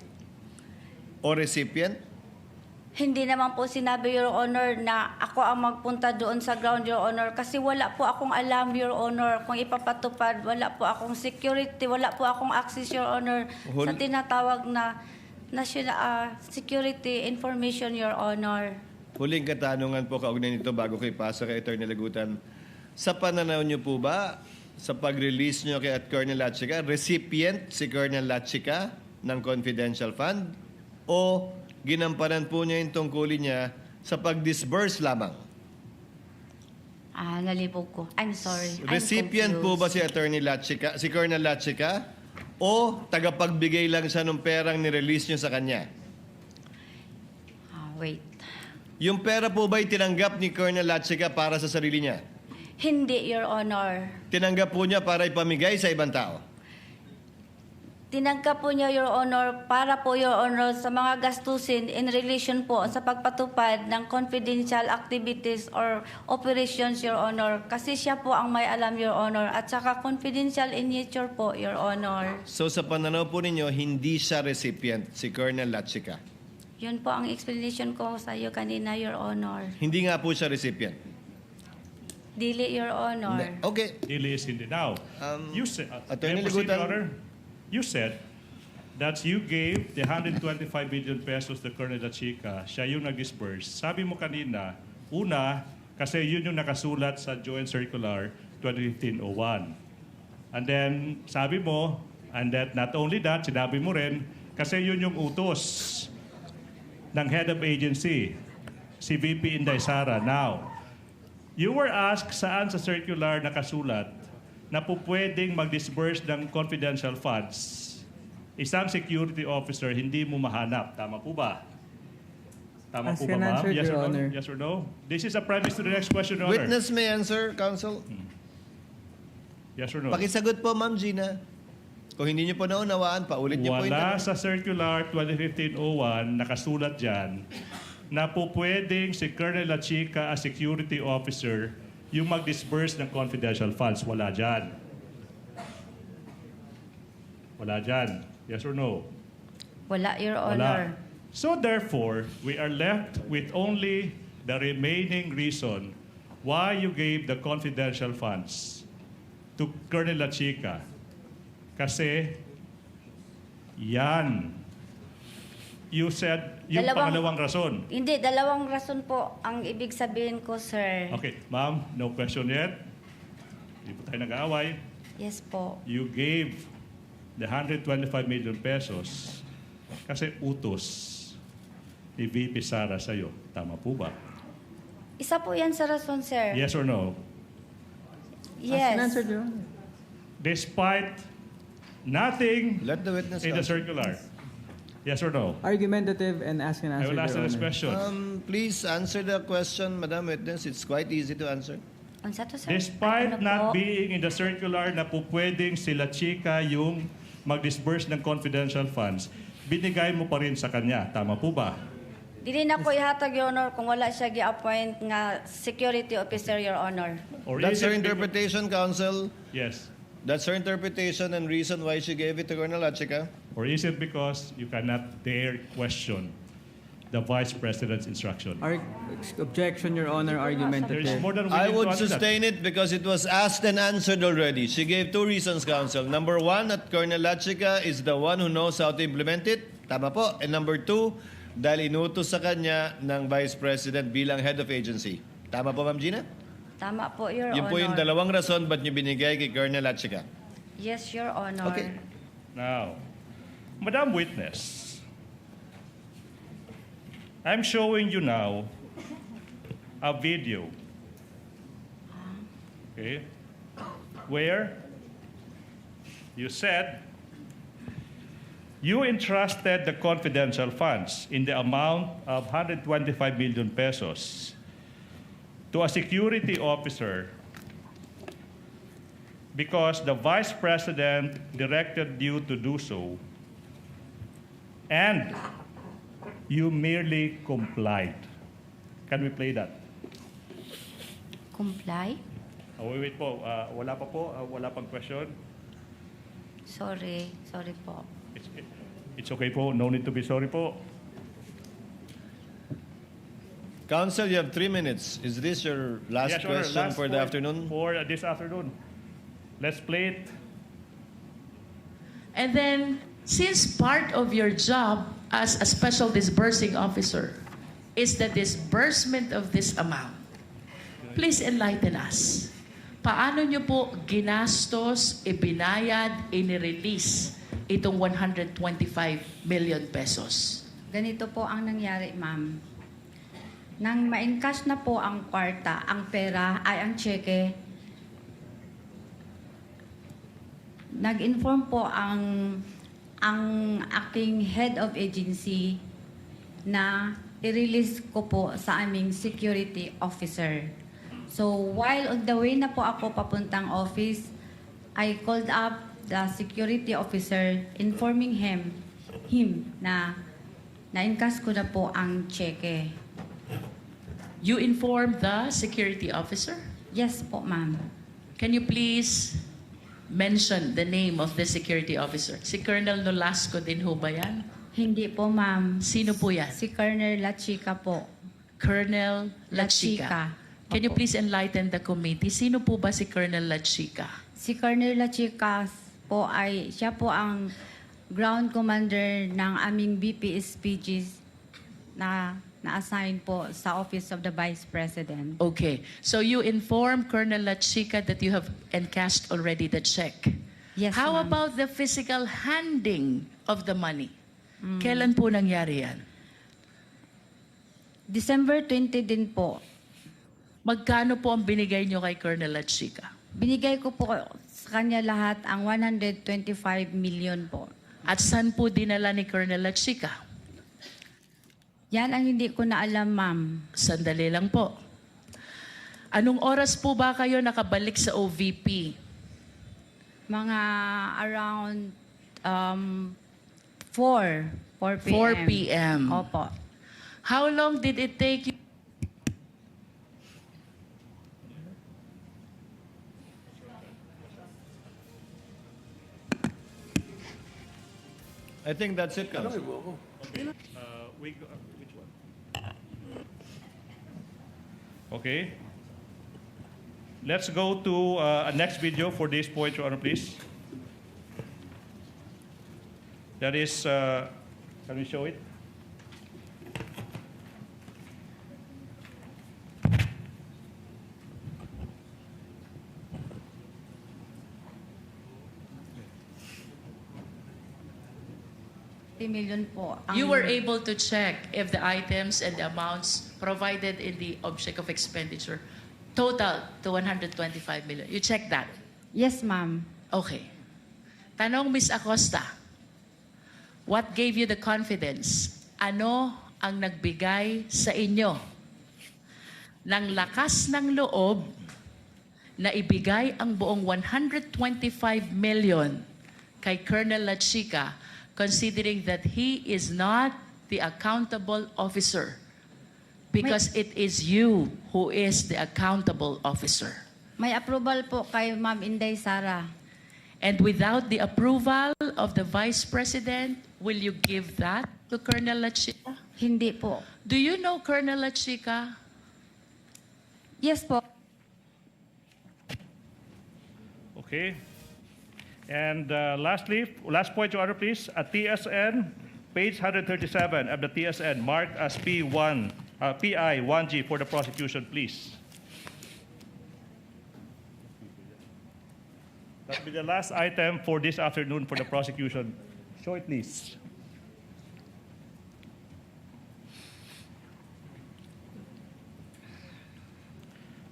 o recipient? Hindi naman po sinabi, Your Honor, na ako ang magpunta doon sa ground, Your Honor. Kasi wala po akong alam, Your Honor, kung ipapatupad. Wala po akong security, wala po akong access, Your Honor, sa tinatawag na national security information, Your Honor. Huling katanungan po kaugnay nito bago ko ipasa kay Atty. Lagutan. Sa pananaw niyo po ba, sa pag-release niyo kay Colonel Lachica, recipient si Colonel Lachica ng confidential fund o ginampanan po niya yung tungkulin niya sa pag-disburse lamang? Nalibog ko. I'm sorry. Recipient po ba si Attorney Lachica, si Colonel Lachica, o tagapagbigay lang siya ng perang nirelease niyo sa kanya? Wait. Yung pera po ba'y tinanggap ni Colonel Lachica para sa sarili niya? Hindi, Your Honor. Tinanggap po niya para ipamigay sa ibang tao? Tinanggap po niya, Your Honor, para po, Your Honor, sa mga gastusin in relation po sa pagpatupad ng confidential activities or operations, Your Honor. Kasi siya po ang may alam, Your Honor, at saka confidential in nature po, Your Honor. So sa pananaw po ninyo, hindi siya recipient, si Colonel Lachica? Yun po ang explanation ko sa iyo kanina, Your Honor. Hindi nga po siya recipient? Dili, Your Honor. Okay. Dili is hindi. Now, you said, Attorney may I proceed, Lagutan. Your Honor? You said that you gave the 125 billion pesos to Colonel Lachica, siya yung nag-disperse. Sabi mo kanina, una, kasi yun yung nakasulat sa Joint Circular 2015-01. And then, sabi mo, and that not only that, sinabi mo rin, kasi yun yung utos ng head of agency, si VP Inday Sara. Now, you were asked saan sa circular nakasulat na po pwedeng mag-disburse ng confidential funds. Isang security officer, hindi mo mahanap. Tama po ba? Tama Ask po ba, and ma'am? answer, Yes Your or no? Honor. Yes or no? This is a premise to the next question, Your Honor. Witness may answer, counsel. Yes or no? Pakisagot po, Ma'am Gina. Kung hindi niyo po naunawaan, paulit niyo po yung Wala tanong. sa Circular 2015-01 nakasulat dyan na po pwedeng si Colonel Lachica as security officer yung mag-disburse ng confidential funds. Wala dyan. Wala dyan. Yes or no? Wala, Your Wala. Honor. So therefore, we are left with only the remaining reason why you gave the confidential funds to Colonel Lachica. Kasi yan. You said yung pangalawang rason. Hindi, dalawang rason po ang ibig sabihin ko, sir. Okay, ma'am, no question yet. Hindi po tayo nag-aaway. Yes po. You gave the 125 million pesos kasi utos ni VP Sara sa'yo. Tama po ba? Isa po yan sa rason, sir. Yes or no? Ask and answer, Yes. Your Honor. Despite nothing Let the witness in the answer. circular. Yes or no? Argumentative and ask and I answer, will ask Your the next Honor. question. Please answer the question, Madam Witness. It's quite easy to answer. Unsa to, sir? Despite Ano not po? being in the circular na po pwedeng sila Chica yung mag-disburse ng confidential funds, binigay mo pa rin sa kanya. Tama po ba? Dili na ko ihatag, Your Honor, kung wala siya gi-appoint nga security officer, Your Honor. Or That's is her it because- interpretation, counsel. Yes. That's her interpretation and reason why she gave it to Colonel Lachica. Or is it because you cannot dare question the Vice President's instruction? Objection, Your Honor, There is argumentative. more than I willing would to answer that. sustain it because it was asked and answered already. She gave two reasons, counsel. Number one, that Colonel Lachica is the one who knows how to implement it. Tama po. And number two, dahil inutos sa kanya ng Vice President bilang head of agency. Tama po, Ma'am Gina? Tama po, Your Yun Honor. po yung dalawang rason ba't niyo binigay kay Colonel Lachica. Yes, Your Honor. Okay. Now, Madam Witness, I'm showing you now a video, okay, where you said you entrusted the confidential funds in the amount of 125 million pesos to a security officer because the Vice President directed you to do so, and you merely complied. Can we play that? Comply? Wait po. Wala pa po. Wala pang question. Sorry. Sorry po. It's okay po. No need to be sorry po. Counsel, you have 3 minutes. Is this your last Yes, Your Honor. question Last for the afternoon? For this afternoon. Let's play it. And then, since part of your job as a special disbursing officer is the disbursement of this amount, please enlighten us. Paano nyo po ginastos, ibinayad, inirelease itong 125 million pesos? Ganito po ang nangyari, ma'am. Nang ma-encash na po ang kwarta, ang pera ay ang cheque, nag-inform po ang aking head of agency na i-release ko po sa aming security officer. So while on the way na po ako papuntang office, I called up the security officer informing him na na-encash ko na po ang cheque. You informed the security officer? Yes po, ma'am. Can you please mention the name of the security officer? Si Colonel Nolasco din ho ba yan? Hindi po, ma'am. Sino po yan? Si Colonel Lachica po. Colonel Lachica. Can you Opo. please enlighten the committee? Sino po ba si Colonel Lachica? Si Colonel Lachica po ay, siya po ang ground commander ng aming BPSPG na na-assign po sa Office of the Vice President. Okay. So you inform Colonel La Chica that you have encashed already the check. Yes, How ma'am. about the physical handing of the money? Kailan po nangyari yan? December 20 din po. Magkano po ang binigay nyo kay Colonel La Chica? Binigay ko po sa kanya lahat ang 125 million po. At saan po dinala ni Colonel La Chica? Yan ang hindi ko na alam, ma'am. Sandali lang po. Anong oras po ba kayo nakabalik sa OVP? Mga around 4 p.m. 4 p.m. Opo. How long did it take you? I think that's it, Council. Which one? Okay. Let's go to a next video for this point, Your Honor, please. That is, can we show it? Million po. Ang- You were able to check if the items and the amounts provided in the object of expenditure total to 125 million. You checked that? Yes, ma'am. Okay. Tanong, Ms. Acosta, what gave you the confidence? Ano ang nagbigay sa inyo ng lakas ng loob na ibigay ang buong 125 million kay Colonel La Chica, considering that he is not the accountable officer because it is you who is the accountable officer? May approval po kay Ma'am Inday Sara. And without the approval of the Vice President, will you give that to Colonel La Chica? Hindi po. Do you know Colonel La Chica? Yes po. Okay. And lastly, last point, Your Honor, please. At TSN, page 137 of the TSN, marked as P1, PI 1G for the prosecution, please. That will be the last item for this afternoon for the prosecution. Show it, please.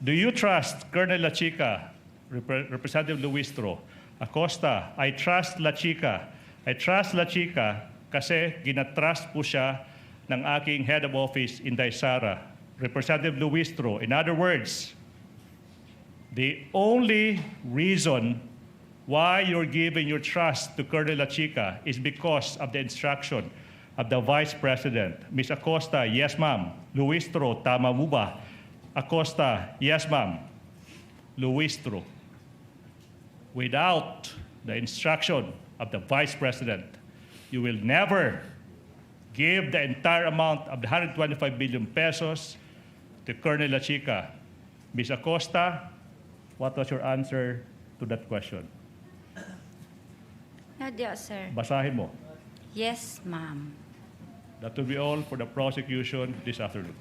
Do you trust Colonel La Chica, Representative Luistro, Acosta? I trust La Chica. I trust La Chica kasi ginatrust po siya ng aking head of office, Inday Sara, Representative Luistro. In other words, the only reason why you're giving your trust to Colonel La Chica is because of the instruction of the Vice President. Ms. Acosta, yes ma'am. Luistro, tama mo ba? Acosta, yes ma'am. Luistro. Without the instruction of the Vice President, you will never give the entire amount of the 125 billion pesos to Colonel La Chica. Ms. Acosta, what was your answer to that question? Nadia, sir. Basahin mo. Yes, ma'am. That will be all for the prosecution this afternoon.